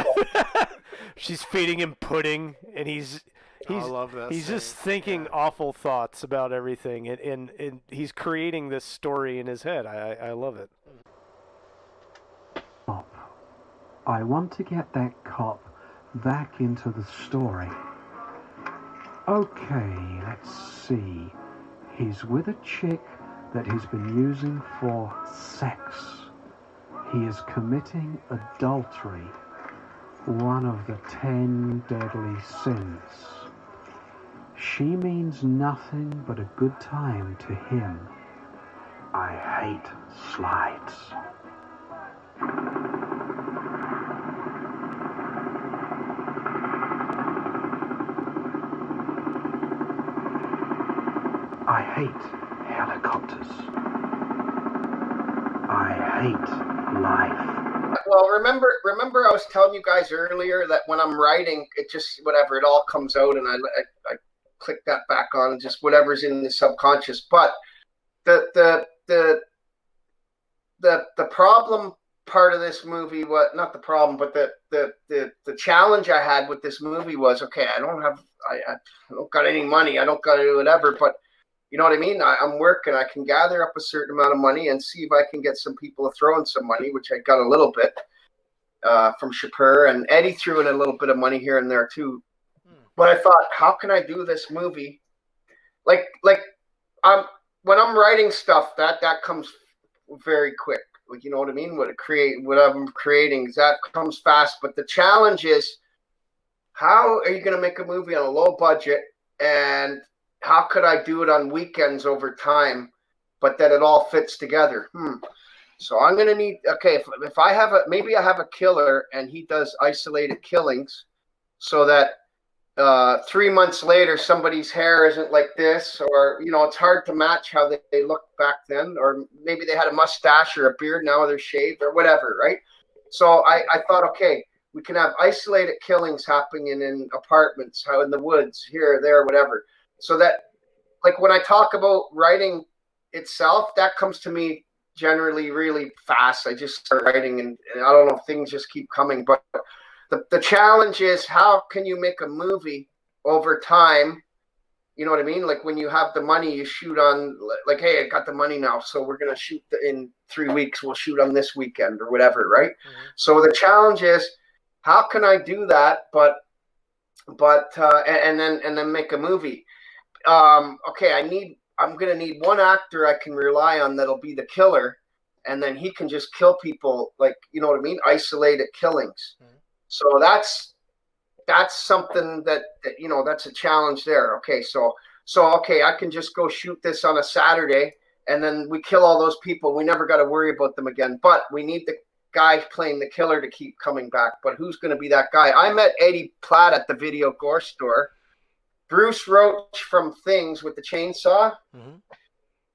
she's feeding him pudding, and he's I love that he's scene. just thinking awful thoughts about everything, and he's creating this story in his head. I love it. I want to get that cop back into the story. Okay, let's see. He's with a chick that he's been using for sex. He is committing adultery, one of the 10 deadly sins. She means nothing but a good time to him. I hate slides. I hate helicopters. I hate life. Well, remember I was telling you guys earlier that when I'm writing, it just, whatever, it all comes out, and I click that back on, and just whatever's in the subconscious. But the problem part of this movie, not the problem, but the challenge I had with this movie was, okay, I don't got any money, I don't got to do whatever, but you know what I mean? I'm working. I can gather up a certain amount of money and see if I can get some people to throw in some money, which I got a little bit. from Shapur, and Eddie threw in a little bit of money here and there too. But I thought, how can I do this movie? Like when I'm writing stuff, that comes very quick. Like, you know what I mean? What I'm creating, that comes fast. But the challenge is, how are you going to make a movie on a low budget, and how could I do it on weekends over time, but that it all fits together? So I'm going to need, if I have maybe I have a killer and he does isolated killings, so that 3 months later somebody's hair isn't like this, or, you know, it's hard to match how they looked back then, or maybe they had a mustache or a beard, now they're shaved or whatever, right? So I thought, okay, we can have isolated killings happening in apartments, how in the woods, here, there, whatever. So that, like, when I talk about writing itself, that comes to me generally really fast. I just start writing, and I don't know, things just keep coming. But the challenge is, how can you make a movie over time? You know what I mean? Like, when you have the money, you shoot on, like, hey, I got the money now, so we're going to shoot in 3 weeks. We'll shoot on this weekend or whatever, right? So the challenge is, how can I do that, but and then make a movie? Okay, I'm going to need one actor I can rely on that'll be the killer, and then he can just kill people, like, you know what I mean? Isolated killings. So that's something that, you know, that's a challenge there. Okay, so I can just go shoot this on a Saturday, and then we kill all those people. We never got to worry about them again. But we need the guy playing the killer to keep coming back. But who's going to be that guy? I met Eddie Platt at the video gore store. Bruce Roach from Things with the chainsaw.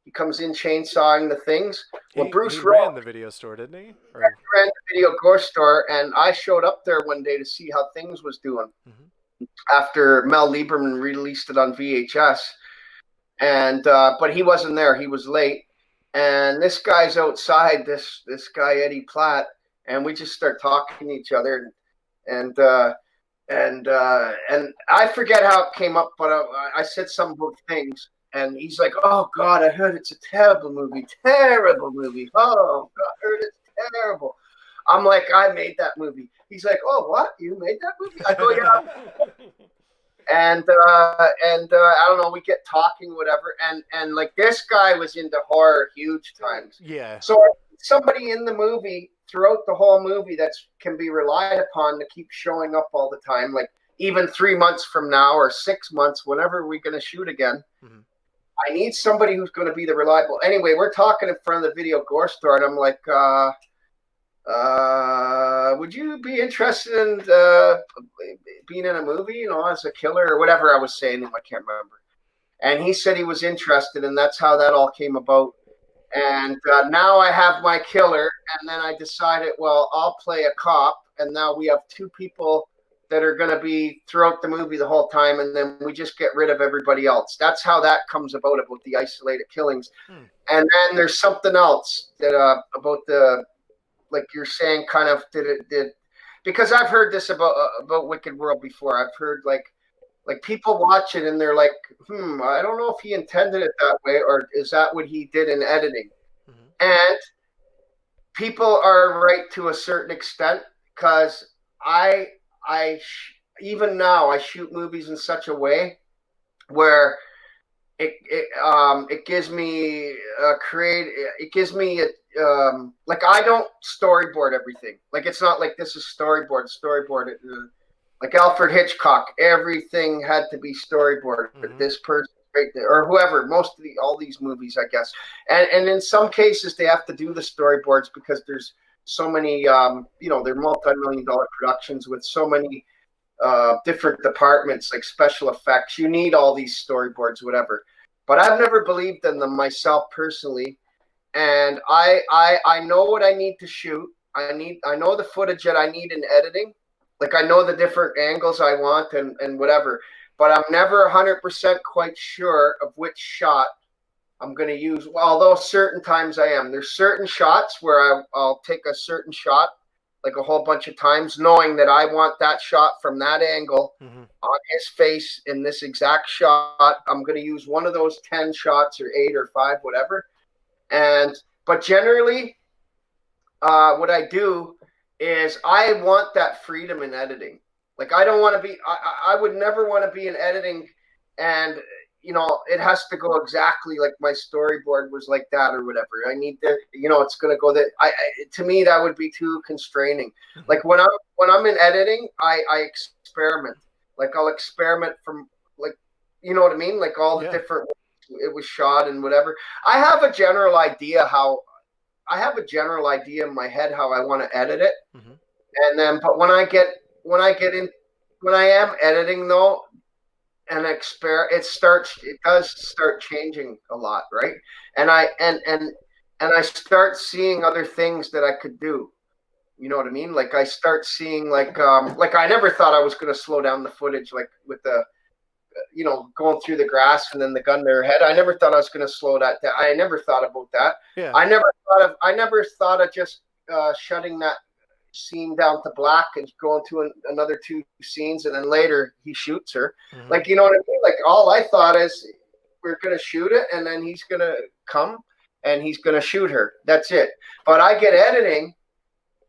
He comes in chainsawing the things. Well, He ran the video store, didn't he? Or... ran the video gore store, and I showed up there one day to see how Things was doing after Mel Lieberman released it on VHS. And but he wasn't there. He was late. And this guy's outside, this guy Eddie Platt, and we just start talking to each other, and I forget how it came up, but I said some good things, and he's like, "Oh God, I heard it's a terrible movie. Oh God, I heard it's terrible." I'm like, "I made that movie." He's like, "Oh, what? You made that movie?" I go, "Yeah." And I don't know, we get talking, whatever, and like, this guy was into horror huge times. Yeah. So somebody in the movie throughout the whole movie that can be relied upon to keep showing up all the time, like even 3 months from now or 6 months, whenever we're going to shoot again. I need somebody who's going to be the reliable. Anyway, we're talking in front of the video gore store, and I'm like, would you be interested in being in a movie, you know, as a killer or whatever I was saying? I can't remember. And he said he was interested, and that's how that all came about. And now I have my killer, and then I decided, well, I'll play a cop, and now we have 2 people that are going to be throughout the movie the whole time, and then we just get rid of everybody else. That's how that comes about the isolated killings. And then there's something else that about the, like you're saying, kind of did because I've heard this about Wicked World before. I've heard like people watch it and they're like, I don't know if he intended it that way, or is that what he did in editing? And people are right to a certain extent, because even now I shoot movies in such a way where it gives me like, I don't storyboard everything. Like, it's not like this is storyboard. Like Alfred Hitchcock, everything had to be storyboarded. But this person right there, or whoever, all these movies, I guess. And in some cases they have to do the storyboards because there's so many, they're multi-million-dollar productions with so many different departments, like special effects. You need all these storyboards, whatever. But I've never believed in them myself personally. And I know what I need to shoot. I know the footage that I need in editing. Like, I know the different angles I want and whatever. But I'm never 100% quite sure of which shot I'm going to use. Although certain times I am. There's certain shots where I'll take a certain shot, like a whole bunch of times, knowing that I want that shot from that angle on his face in this exact shot. I'm going to use one of those 10 shots or 8 or 5, whatever. But generally, what I do is I want that freedom in editing. Like I don't want to be. I would never want to be in editing, and it has to go exactly like my storyboard was like that or whatever. I need to, it's gonna go that. To me that would be too constraining. Like when I'm in editing, I experiment. Like I'll experiment from like, you know what I mean? Like all the different ways it was shot and whatever. I have a general idea in my head how I want to edit it, and then but when I am editing though, and it does start changing a lot, right? And I start seeing other things that I could do. You know what I mean? Like I start seeing like I never thought I was going to slow down the footage, like with the going through the grass and then the gun to their head. I never thought I was going to slow that down. I never thought about that. Yeah. I never thought of just shutting that scene down to black and going to another 2 scenes, and then later he shoots her. Like, you know what I mean? Like all I thought is we're going to shoot it and then he's going to come and he's going to shoot her. That's it. But I get editing,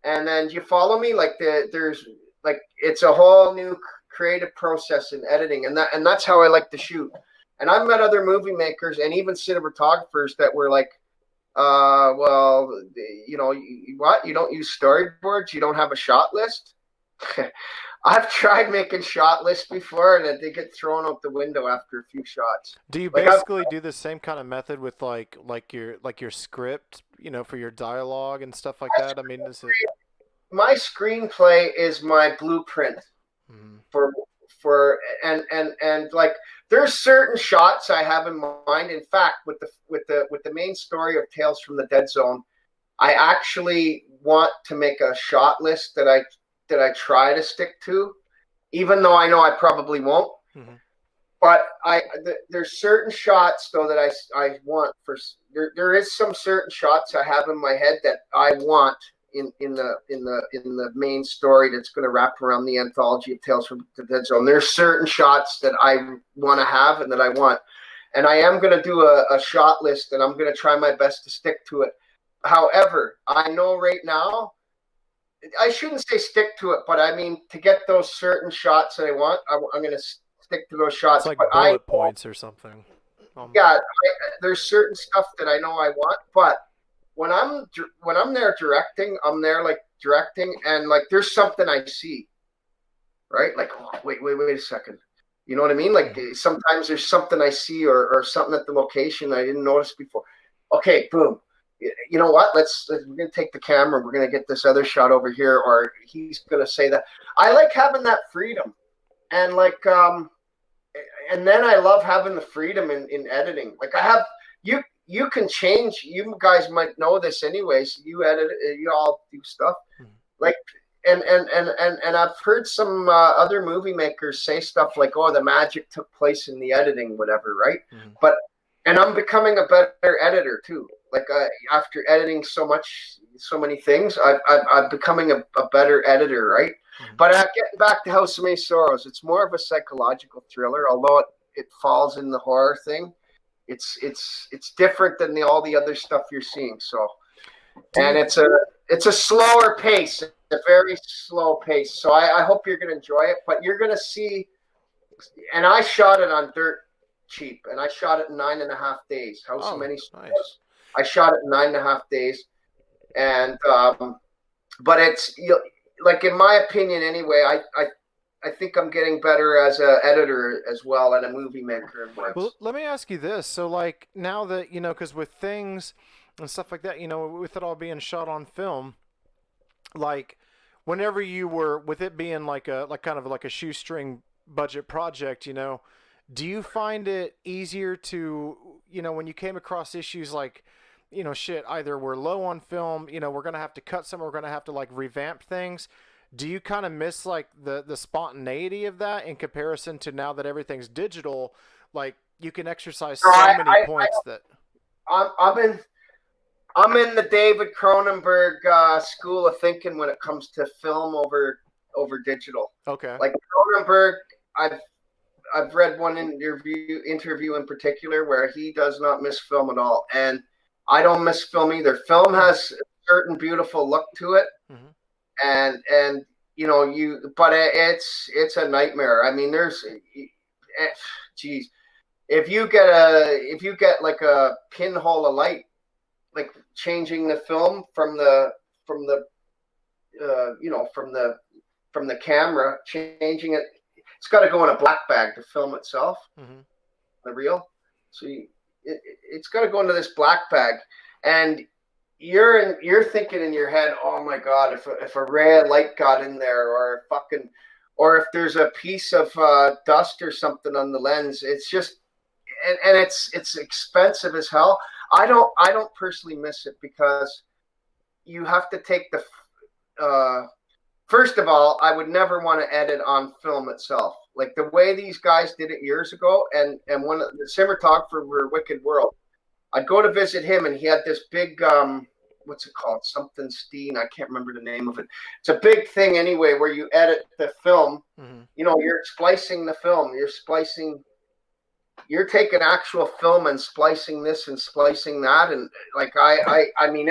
and then you follow me? Like there's like, it's a whole new creative process in editing, and that's how I like to shoot. And I've met other movie makers and even cinematographers that were like, well, what? You don't use storyboards? You don't have a shot list? I've tried making shot lists before, and they get thrown out the window after a few shots. Do you basically do the same kind of method with like your script, for your dialogue and stuff like that? I mean, my screenplay is my blueprint for like there's certain shots I have in mind. In fact, with the main story of Tales from the Dead Zone, I actually want to make a shot list that I try to stick to, even though I know I probably won't. But there's certain shots though that I want for. There is some certain shots I have in my head that I want in the main story that's going to wrap around the anthology of Tales from the Dead Zone. There's certain shots that I want to have and that I want, and I am going to do a shot list, and I'm going to try my best to stick to it. However, I know right now, I shouldn't say stick to it, but I mean to get those certain shots that I want, I'm going to stick to those shots. It's like bullet points or something. There's certain stuff that I know I want, but when I'm there directing, I'm there like directing, and like there's something I see, right? Like, oh, wait a second. You know what I mean? Like sometimes there's something I see or something at the location I didn't notice before. Okay, boom. You know what? We're gonna take the camera. We're gonna get this other shot over here, or he's gonna say that. I like having that freedom, and like and then I love having the freedom in editing. Like I have you can change. You guys might know this anyways. You edit. You all do stuff. Like and I've heard some other movie makers say stuff like, "Oh, the magic took place in the editing, whatever." Right? And I'm becoming a better editor too. Like after editing so many things, I'm becoming a better editor, right? But getting back to House of Many Sorrows, it's more of a psychological thriller, although it falls in the horror thing. It's different than all the other stuff you're seeing. So, and it's a slower pace, a very slow pace. So I hope you're gonna enjoy it. But you're gonna see, and I shot it on dirt cheap, and I shot it in 9.5 days. House of Many Sorrows. Nice. I shot it in 9.5 days, and but it's like in my opinion anyway. I think I'm getting better as an editor as well and a movie maker. Well, let me ask you this: so like now that because with things and stuff like that, with it all being shot on film, like whenever you were with it being like kind of like a shoestring budget project, do you find it easier to when you came across issues like either we're low on film, we're going to have to cut some, we're going to have to like revamp things. Do you kind of miss like the spontaneity of that in comparison to now that everything's digital? Like you can exercise so many points that I'm in the David Cronenberg school of thinking when it comes to film over digital. Okay. Like Cronenberg, I've read one interview in particular where he does not miss film at all, and I don't miss film either. Film has a certain beautiful look to it, and but it's a nightmare. I mean, geez, if you get like a pinhole of light, like changing the film from the from the camera, changing it, it's got to go in a black bag to film itself, the reel. So it's got to go into this black bag, and you're thinking in your head, oh my God, if a ray of light got in there, or if there's a piece of dust or something on the lens, it's just, and it's expensive as hell. I don't personally miss it because you have to take the first of all, I would never want to edit on film itself. Like the way these guys did it years ago, and one of the cinematographer for Wicked World, I'd go to visit him, and he had this big, what's it called? Something Steen. I can't remember the name of it. It's a big thing anyway, where you edit the film. You're splicing the film. You're taking actual film and splicing this and splicing that, and like I mean,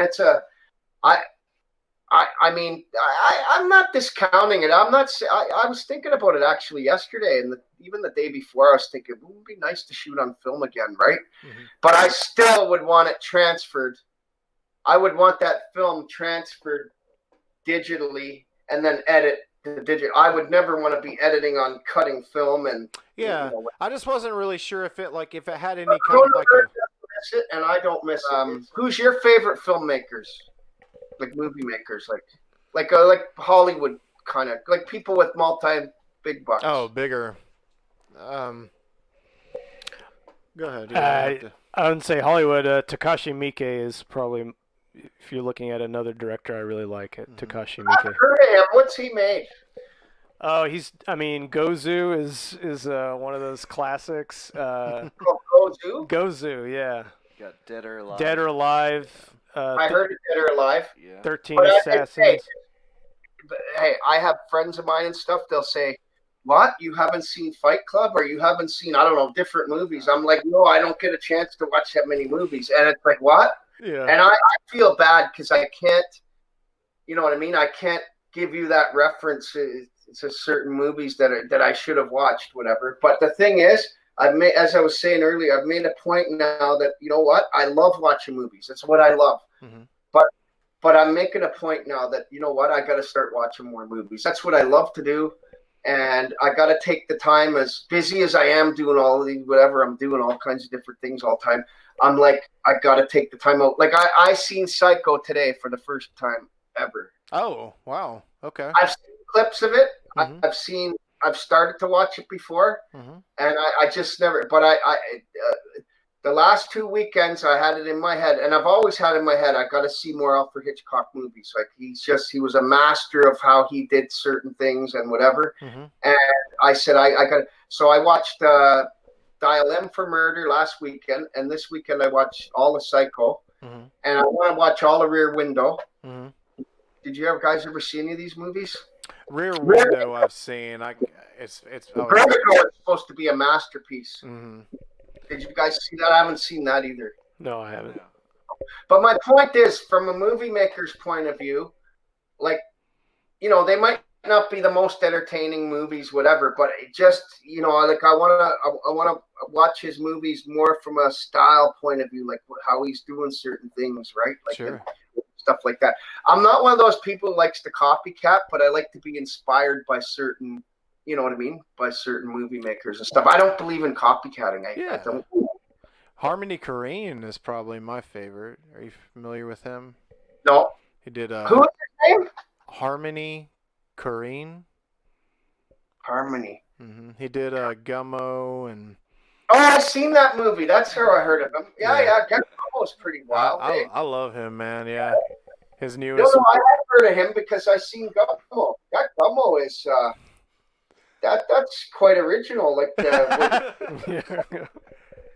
I'm not discounting it. I was thinking about it actually yesterday, and even the day before, I was thinking it would be nice to shoot on film again, right? But I still would want it transferred. I would want that film transferred digitally and then edit the digital. I would never want to be editing on cutting film and I just wasn't really sure if it had any kind of like miss it, and I don't miss it. Who's your favorite filmmakers? Like movie makers, like Hollywood kind of, like people with big bucks. Oh, bigger. Go ahead. I would say Hollywood. Takashi Miike is probably, if you're looking at another director, I really like it. Takashi Miike. I've heard of him. What's he made? Oh, Gozu is one of those classics. Gozu? Gozu, yeah. Got Dead or Alive. Dead or Alive. I heard of Dead or Alive. Yeah. 13 Assassins. Hey, I have friends of mine and stuff. They'll say, "What? You haven't seen Fight Club, or you haven't seen, I don't know, different movies?" I'm like, "No, I don't get a chance to watch that many movies." And it's like, "What?" Yeah. And I feel bad because I can't. You know what I mean? I can't give you that reference to certain movies that I should have watched, whatever. But the thing is, as I was saying earlier, I've made a point now that, you know what, I love watching movies. That's what I love. But I'm making a point now that, you know what, I got to start watching more movies. That's what I love to do, and I got to take the time. As busy as I am doing all of these, whatever I'm doing, all kinds of different things all the time, I'm like, I got to take the time out. Like I seen Psycho today for the first time ever. Oh, wow. Okay. I've seen clips of it. I've started to watch it before, and I just never. But the last 2 weekends I had it in my head, and I've always had in my head, I got to see more Alfred Hitchcock movies. Like he was a master of how he did certain things and whatever. And I said I got. So I watched Dial M for Murder last weekend, and this weekend I watched all of Psycho, and I want to watch all of Rear Window. Did you guys ever see any of these movies? Rear Window, I've seen. It's Window is supposed to be a masterpiece. Did you guys see that? I haven't seen that either. No, I haven't. But my point is, from a movie maker's point of view, like, they might not be the most entertaining movies, whatever, but it just, like I want to watch his movies more from a style point of view, like how he's doing certain things, right? Like sure. Stuff like that. I'm not one of those people who likes to copycat, but I like to be inspired by certain, you know what I mean, by certain movie makers and stuff. I don't believe in copycatting. I don't. Harmony Korine is probably my favorite. Are you familiar with him? No. He did. Who is his name? Harmony Korine. Harmony. He did Oh, Gummo and. I've seen that movie. That's how I heard of him. Yeah. Gummo was pretty wild. I love him, man. Yeah. His newest. No, I have heard of him because I seen Gummo. That Gummo is. That's quite original. Like.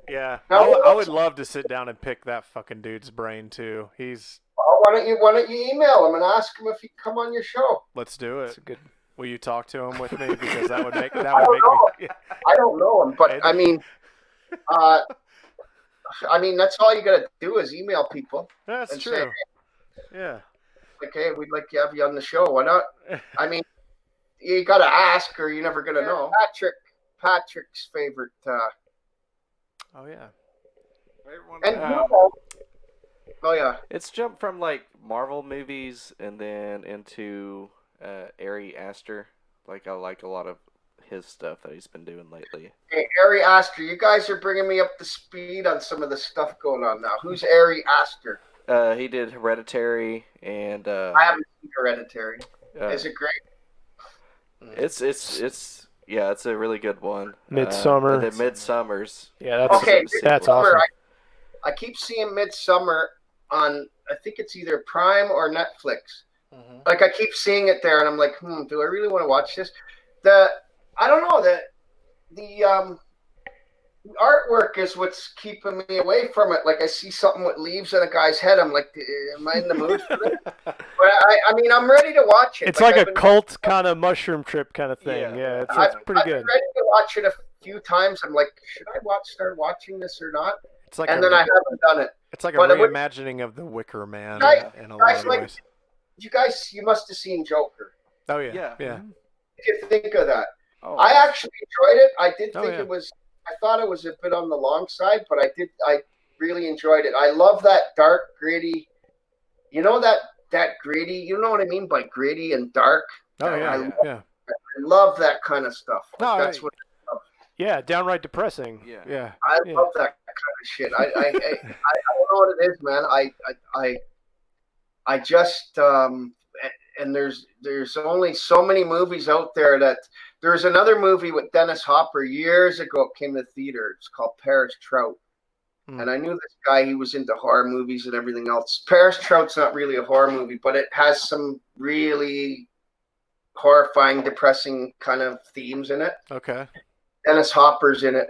Yeah. I would love to sit down and pick that fucking dude's brain too. He's. Well, why don't you email him and ask him if he can come on your show? Let's do it. That's a good. Will you talk to him with me, because that would make me. I don't know him, but I mean, that's all you gotta do is email people. That's true. Say, yeah. like, hey, we'd like to have you on the show. Why not? I mean, you got to ask or you're never going to know. Patrick's favorite. Oh, yeah. And oh, yeah. It's jumped from like Marvel movies and then into Ari Aster. Like, I like a lot of his stuff that he's been doing lately. Hey, Ari Aster, you guys are bringing me up to speed on some of the stuff going on now. Who's Ari Aster? He did Hereditary and I haven't seen Hereditary. Is it great? It's a really good one. Midsummer. The Midsummers. Yeah, that's awesome. I keep seeing Midsummer on, I think it's either Prime or Netflix. Mm-hmm. Like, I keep seeing it there, and I'm like, do I really want to watch this? I don't know, the artwork is what's keeping me away from it. Like, I see something with leaves on a guy's head. I'm like, am I in the mood for it? But I mean, I'm ready to watch it. It's like a cult kind of mushroom trip kind of thing. Yeah, it's pretty good. I've been ready to watch it a few times. I'm like, should I start watching this or not? It's like and then I haven't done it. It's like a reimagining of the Wicker Man in a lot of ways. You must have seen Joker. Oh, yeah. Yeah. What did you think of that? Oh, I actually enjoyed it. I did think it was, I thought it was a bit on the long side, but I really enjoyed it. I love that dark, gritty, you know, that gritty, you know what I mean by gritty and dark? Oh, yeah. I love that kind of stuff. That's what I love. Yeah, downright depressing. Yeah. I love that kind of shit. I don't know what it is, man. I just and there's only so many movies out there that there's another movie with Dennis Hopper years ago. It came to theater. It's called Paris Trout. And I knew this guy, he was into horror movies and everything else. Paris Trout's not really a horror movie, but it has some really horrifying, depressing kind of themes in it. Okay. Dennis Hopper's in it.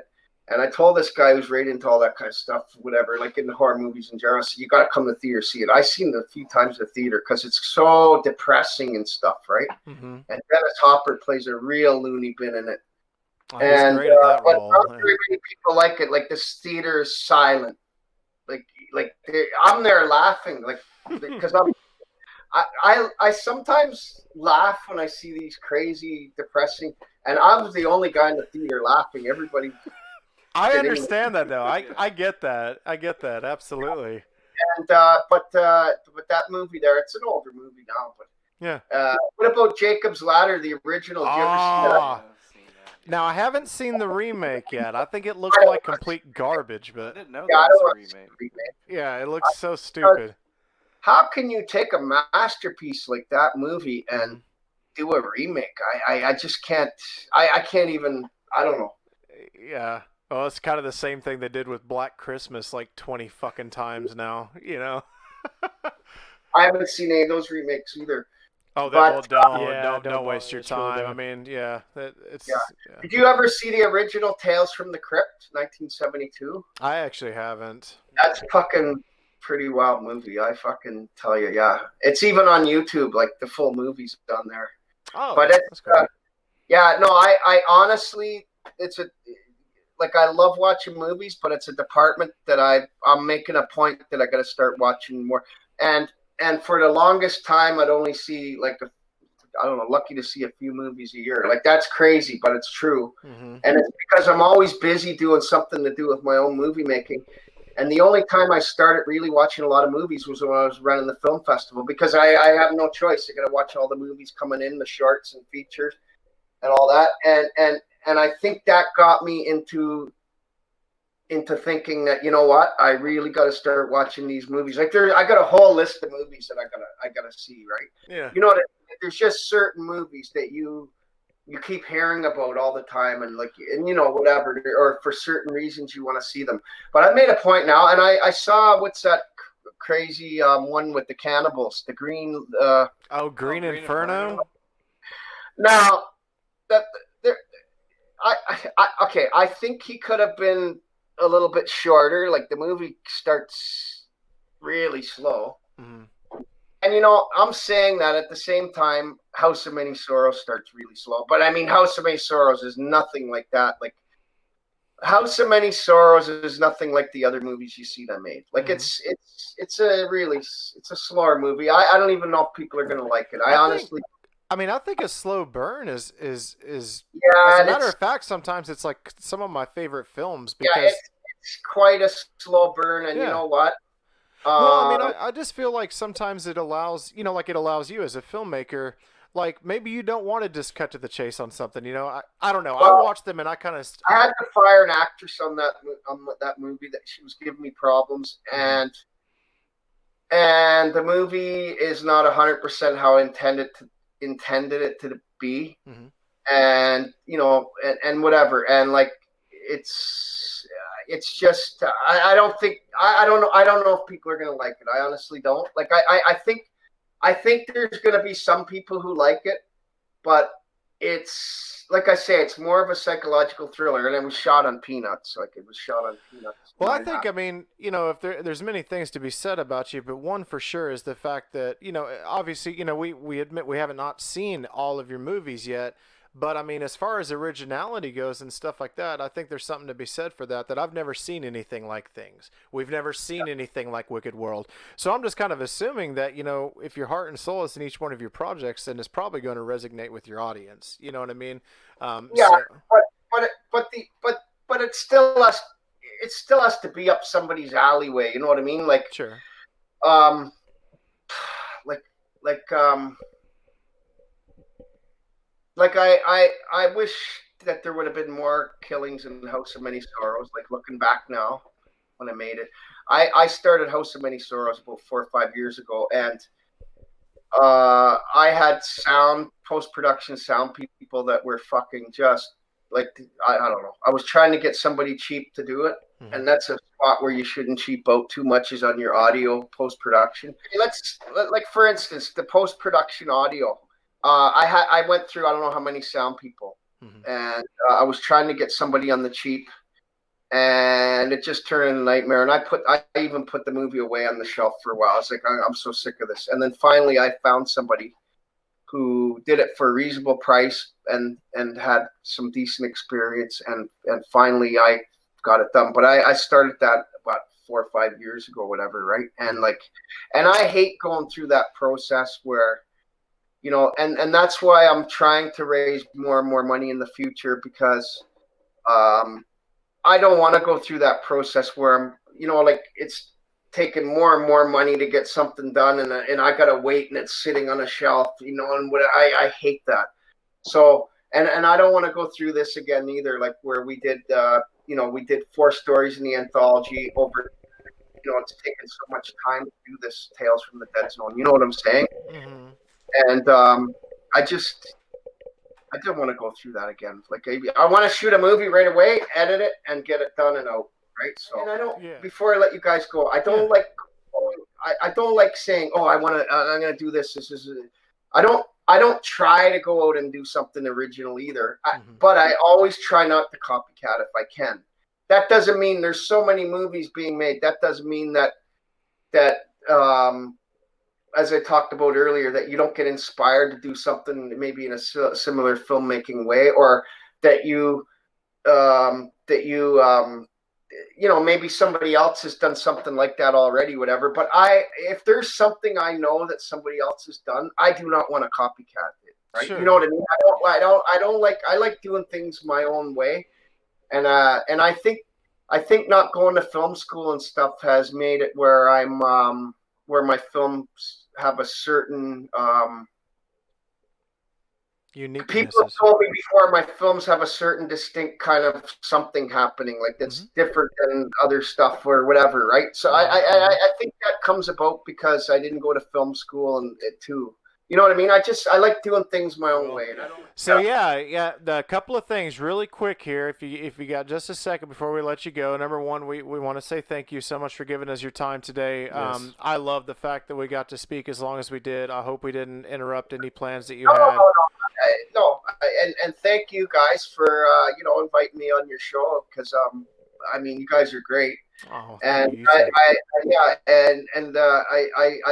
And I told this guy who's right into all that kind of stuff, whatever, like in the horror movies in general, so you got to come to the theater, see it. I've seen it a few times at the theater because it's so depressing and stuff, right? Mm-hmm. And Dennis Hopper plays a real loony bin in it. Oh, and great at that role. Not very many people like it. Like, this theater is silent. Like I'm there laughing, like, because I sometimes laugh when I see these crazy, depressing, and I was the only guy in the theater laughing. Everybody. I understand that though. I get that. Absolutely. And but that movie there, it's an older movie now. But yeah. What about Jacob's Ladder, the original? Did you ever see that? Now, I haven't seen the remake yet. I think it looks like complete garbage, but I didn't know that was a remake. Yeah, it looks so stupid. How can you take a masterpiece like that movie and do a remake? I just can't. I can't even. I don't know. Yeah. Well, it's kind of the same thing they did with Black Christmas like 20 fucking times now, you know? I haven't seen any of those remakes either. Oh, don't waste your time. I mean, it's. Yeah. Did you ever see the original Tales from the Crypt, 1972? I actually haven't. That's fucking pretty wild movie. I fucking tell you, yeah. It's even on YouTube, like the full movie's on there. Oh, but that's cool. I honestly, I love watching movies, but it's a department that I'm making a point that I got to start watching more. And for the longest time, I'd only see lucky to see a few movies a year. Like, that's crazy, but it's true. Mm-hmm. And it's because I'm always busy doing something to do with my own movie making. And the only time I started really watching a lot of movies was when I was running the film festival, because I have no choice. I got to watch all the movies coming in, the shorts and features and all that. And I think that got me into thinking that, you know what, I really got to start watching these movies. Like, I got a whole list of movies that I gotta see, right? Yeah. You know, there's just certain movies that you keep hearing about all the time, and you know, whatever, or for certain reasons you want to see them. But I made a point now, and I saw, what's that crazy one with the cannibals, the Green. Green Inferno. Now, I think he could have been a little bit shorter. Like, the movie starts really slow. Mm-hmm. And, you know, I'm saying that at the same time, House of Many Sorrows starts really slow. But I mean, House of Many Sorrows is nothing like that. Like, House of Many Sorrows is nothing like the other movies you see that made. Like Mm-hmm. it's a slower movie. I don't even know if people are gonna like it. I honestly, I think a slow burn is as yeah, a and matter it's of fact, sometimes it's like some of my favorite films yeah, because it's quite a slow burn. And you yeah. know what? Well, I mean, Um, I just feel like sometimes it allows, like it allows you as a filmmaker, like maybe you don't want to just cut to the chase on something, I don't know. I well, watch them and I kind of, I had to fire an actress on that movie that she was giving me problems, mm-hmm. and the movie is not 100% how I intended it to be, Mm-hmm. and and whatever, and like it's just I don't think I don't know if people are gonna like it. I honestly don't. Like I think there's gonna be some people who like it, but it's like I say, it's more of a psychological thriller, and it was shot on Peanuts. Like it was shot on Peanuts. Well, I think, I mean, if there's many things to be said about you, but one for sure is the fact that, obviously, we admit we haven't not seen all of your movies yet, but I mean, as far as originality goes and stuff like that, I think there's something to be said for that I've never seen anything like things. We've never seen anything like Wicked World. So I'm just kind of assuming that, if your heart and soul is in each one of your projects, then it's probably going to resonate with your audience. You know what I mean? Yeah, So but it still has to be up somebody's alleyway. You know what I mean? Like sure. um, like like um, like I wish that there would have been more killings in House of Many Sorrows. Like looking back now, when I made it, I started House of Many Sorrows about 4 or 5 years ago, and I had post-production sound people that were fucking just like I don't know. I was trying to get somebody cheap to do it, and that's a spot where you shouldn't cheap out too much is on your audio post-production. Like for instance, the post-production audio. I went through I don't know how many sound people, and I was trying to get somebody on the cheap, and it just turned into a nightmare. And I even put the movie away on the shelf for a while. I was like, I'm so sick of this. And then finally, I found somebody who did it for a reasonable price and had some decent experience. And finally, I got it done. But I started that about 4 or 5 years ago, whatever, right? And and I hate going through that process where, and that's why I'm trying to raise more and more money in the future because I don't want to go through that process where I'm, like it's taking more and more money to get something done, and I gotta wait, and it's sitting on a shelf, and what I hate that. So, and I don't want to go through this again either, like where we did, we did 4 stories in the anthology over, it's taken so much time to do this Tales from the Dead Zone. You know what I'm saying? Mm-hmm. And I don't want to go through that again. Like I want to shoot a movie right away, edit it, and get it done and out. Right. So, and I don't. Yeah. Before I let you guys go, I don't like. I don't like saying, "Oh, I'm gonna do this." This is. I don't try to go out and do something original either. But I always try not to copycat if I can. That doesn't mean there's so many movies being made. That doesn't mean that as I talked about earlier, that you don't get inspired to do something maybe in a similar filmmaking way, or that maybe somebody else has done something like that already, whatever. But if there's something I know that somebody else has done, I do not want to copycat it. Right? Sure. You know what I mean? I like doing things my own way, and I think not going to film school and stuff has made it where where my films have a certain unique. People have told me before my films have a certain distinct kind of something happening, like that's different than other stuff or whatever, right? So I think that comes about because I didn't go to film school and it too. You know what I mean? I like doing things my own way. So yeah, the couple of things really quick here. If you got just a second before we let you go. Number one, we want to say thank you so much for giving us your time today. Yes. I love the fact that we got to speak as long as we did. I hope we didn't interrupt any plans that you had. No, and thank you guys for inviting me on your show because I mean you guys are great. Oh, and I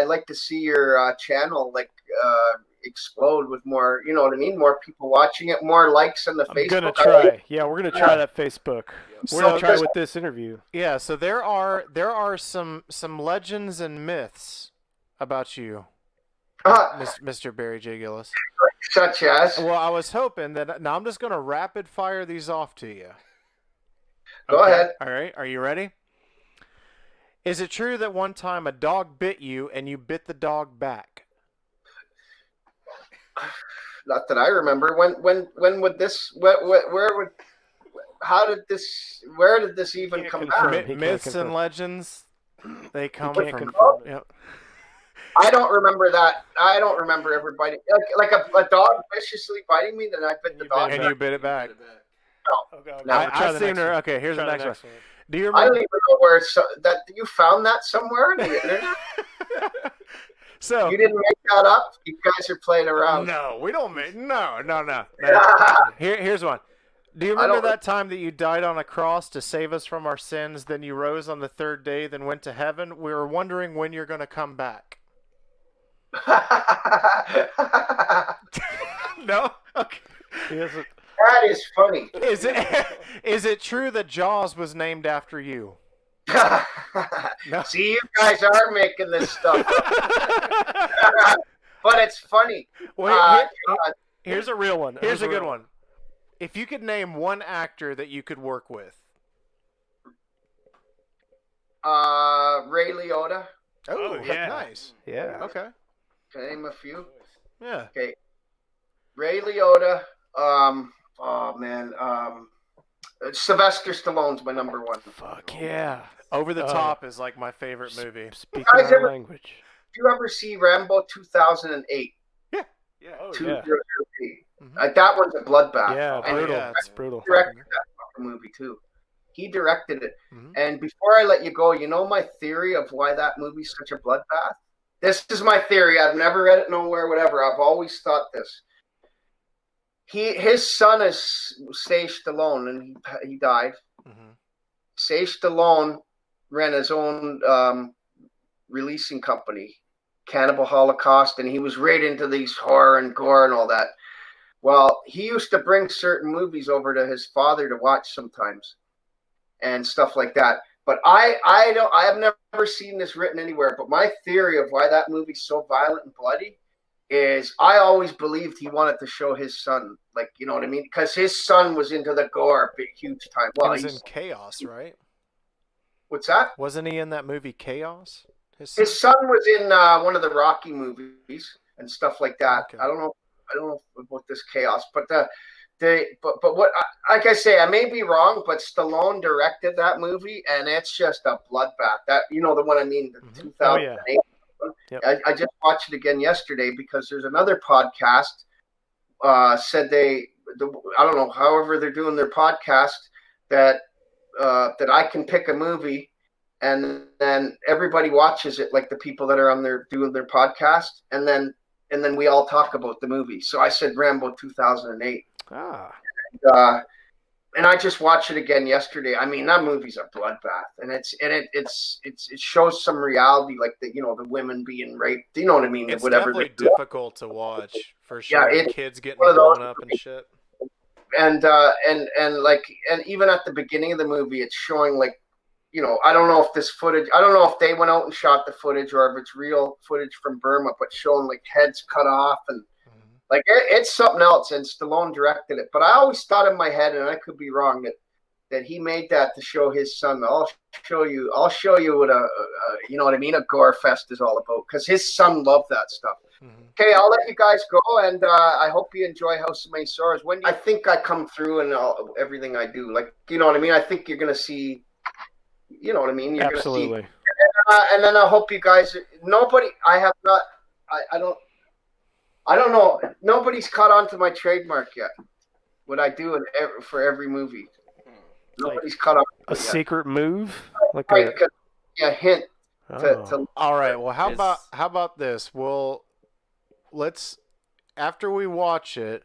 like to see your channel explode with more, you know what I mean? More people watching it, more likes on the I'm Facebook. gonna try. Yeah, we're gonna try that Facebook. We're gonna try with this interview. Yeah, so there are some legends and myths about you, Mr. Barry J. Gillis. Such as? Well, I was hoping that. Now I'm just gonna rapid fire these off to you. Go ahead. All right, are you ready? Is it true that one time a dog bit you and you bit the dog back? Not that I remember. When would this? Where would? How did this? Where did this even come out? Myths and legends. They come from. Yep. I don't remember that. I don't remember everybody like a dog viciously biting me. Then I bit the dog. And you bit it back. No. No, okay, here's the next one. Do you remember? I don't even know where that you found that somewhere on the internet. So you didn't make that up. You guys are playing around. No, we don't make. No. Here's one. Do you remember that time that you died on a cross to save us from our sins? Then you rose on the third day, then went to heaven. We were wondering when you're going to come back. No. Okay. That is funny. Is it true that Jaws was named after you? No. See, you guys are making this stuff up. But it's funny. Wait, here's a real one. Here's a good one. If you could name one actor that you could work with. Ray Liotta. Oh, yeah. Nice. Yeah. Okay. Can I name a few? Yeah. Okay. Ray Liotta. Sylvester Stallone's my number one. Fuck yeah. Over the Top is like my favorite movie. Speaking our language. Did you ever see Rambo 2008? Yeah. Oh, 2008. That one's a bloodbath. Yeah, brutal. It's brutal. He directed that movie too. He directed it. And before I let you go, you know my theory of why that movie's such a bloodbath? This is my theory. I've never read it nowhere, whatever. I've always thought this. His son is Sage Stallone, and he died. Sage Stallone ran his own releasing company, Cannibal Holocaust, and he was right into these horror and gore and all that. Well, he used to bring certain movies over to his father to watch sometimes, and stuff like that. But I have never seen this written anywhere. But my theory of why that movie's so violent and bloody is I always believed he wanted to show his son, like, you know what I mean? Because his son was into the gore big, huge time. Well, he was in Chaos, right? What's that? Wasn't he in that movie Chaos? His son was in one of the Rocky movies and stuff like that. Okay. I don't know about this Chaos, but what, like I say, I may be wrong, but Stallone directed that movie, and it's just a bloodbath. That, you know, the one I mean, the 2008. Oh, yeah. Yep. I just watched it again yesterday because there's another podcast said I don't know, however they're doing their podcast, that I can pick a movie and then everybody watches it, like the people that are on there doing their podcast, and then we all talk about the movie. So I said Rambo 2008. And I just watched it again yesterday. I mean, that movie's a bloodbath, and it shows some reality, like the women being raped. You know what I mean? It's whatever definitely difficult to watch for sure. Yeah, kids getting blown up and shit. And even at the beginning of the movie, it's showing, like, you know, I don't know if this footage. I don't know if they went out and shot the footage or if it's real footage from Burma, but showing like heads cut off and. Like, it's something else, and Stallone directed it. But I always thought in my head, and I could be wrong, that he made that to show his son. I'll show you what you know what I mean, a gore fest is all about, because his son loved that stuff. Okay, I'll let you guys go, and I hope you enjoy House of Many Sorrows. I think I come through in everything I do. Like, you know what I mean? I think you're going to see, you know what I mean? You're Absolutely. Gonna see, and then I hope you guys, I don't know. Nobody's caught on to my trademark yet. What I do for every movie. Nobody's caught on to a secret move? Like a hint. All right. Well, how about this? Let's after we watch it.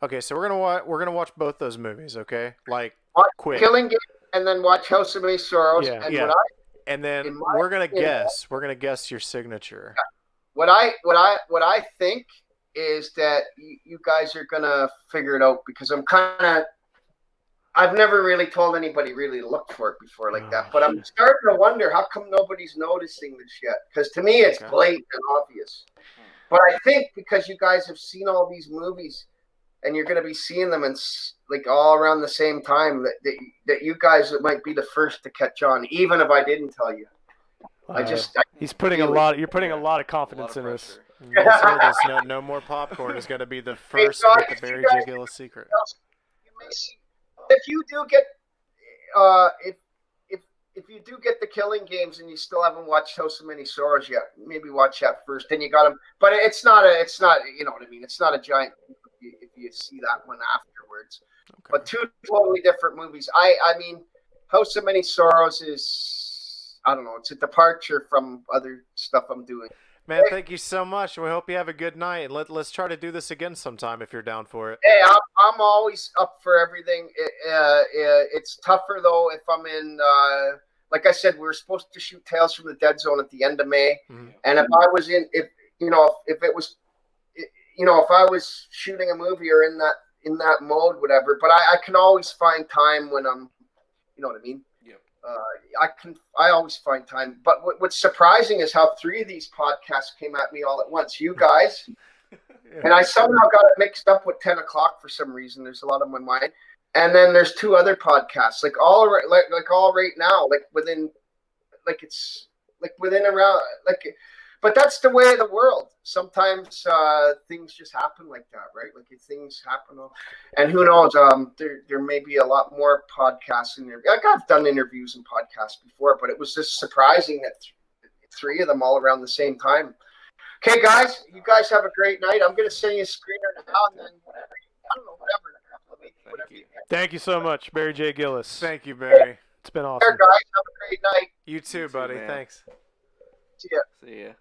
Okay, so we're gonna watch both those movies. Okay, like quick. Killing Game, and then watch House of Many Sorrows. Yeah. And then we're gonna guess. We're gonna guess your signature. Yeah. What I think is that you guys are gonna figure it out, because I've never really told anybody really to look for it before like that. But I'm starting to wonder how come nobody's noticing this yet? Because to me, it's blatant and obvious. But I think because you guys have seen all these movies, and you're going to be seeing them like all around the same time, that you guys might be the first to catch on, even if I didn't tell you. He's putting a lot. You're putting a lot of confidence in us. Yes, sir, this no more popcorn is going to be the first with the Barry J. Gillis secret. You may see, if you do get if you do get the Killing Games and you still haven't watched House of Many Sorrows yet, maybe watch that first. Then you got them, but it's not you know what I mean. It's not a giant if you see that one afterwards. Okay. But two totally different movies. I mean, House of Many Sorrows is, I don't know, it's a departure from other stuff I'm doing. Man, thank you so much. We hope you have a good night. Let's try to do this again sometime if you're down for it. Hey, I'm always up for everything. It's tougher though if I'm in. Like I said, we were supposed to shoot Tales from the Dead Zone at the end of May, and if I was if I was shooting a movie or in that mode, whatever. But I can always find time when I'm, you know what I mean. I always find time. But what's surprising is how 3 of these podcasts came at me all at once. You guys, and I somehow got it mixed up with 10 o'clock for some reason. There's a lot on my mind. And then there's 2 other podcasts, all right now, within around. But that's the way of the world. Sometimes things just happen like that, right? Things happen, and who knows? There may be a lot more podcasts in there. I've done interviews and podcasts before, but it was just surprising that 3 of them all around the same time. Okay, guys, you guys have a great night. I'm gonna send you a screener now, and then I don't know, whatever. Thank you so much, Barry J. Gillis. Thank you, Barry. It's been awesome. There, guys, have a great night. You too, buddy. Man. Thanks. See ya. See ya.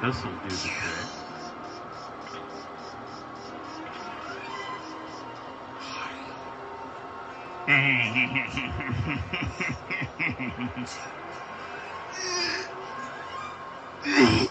This'll do the trick.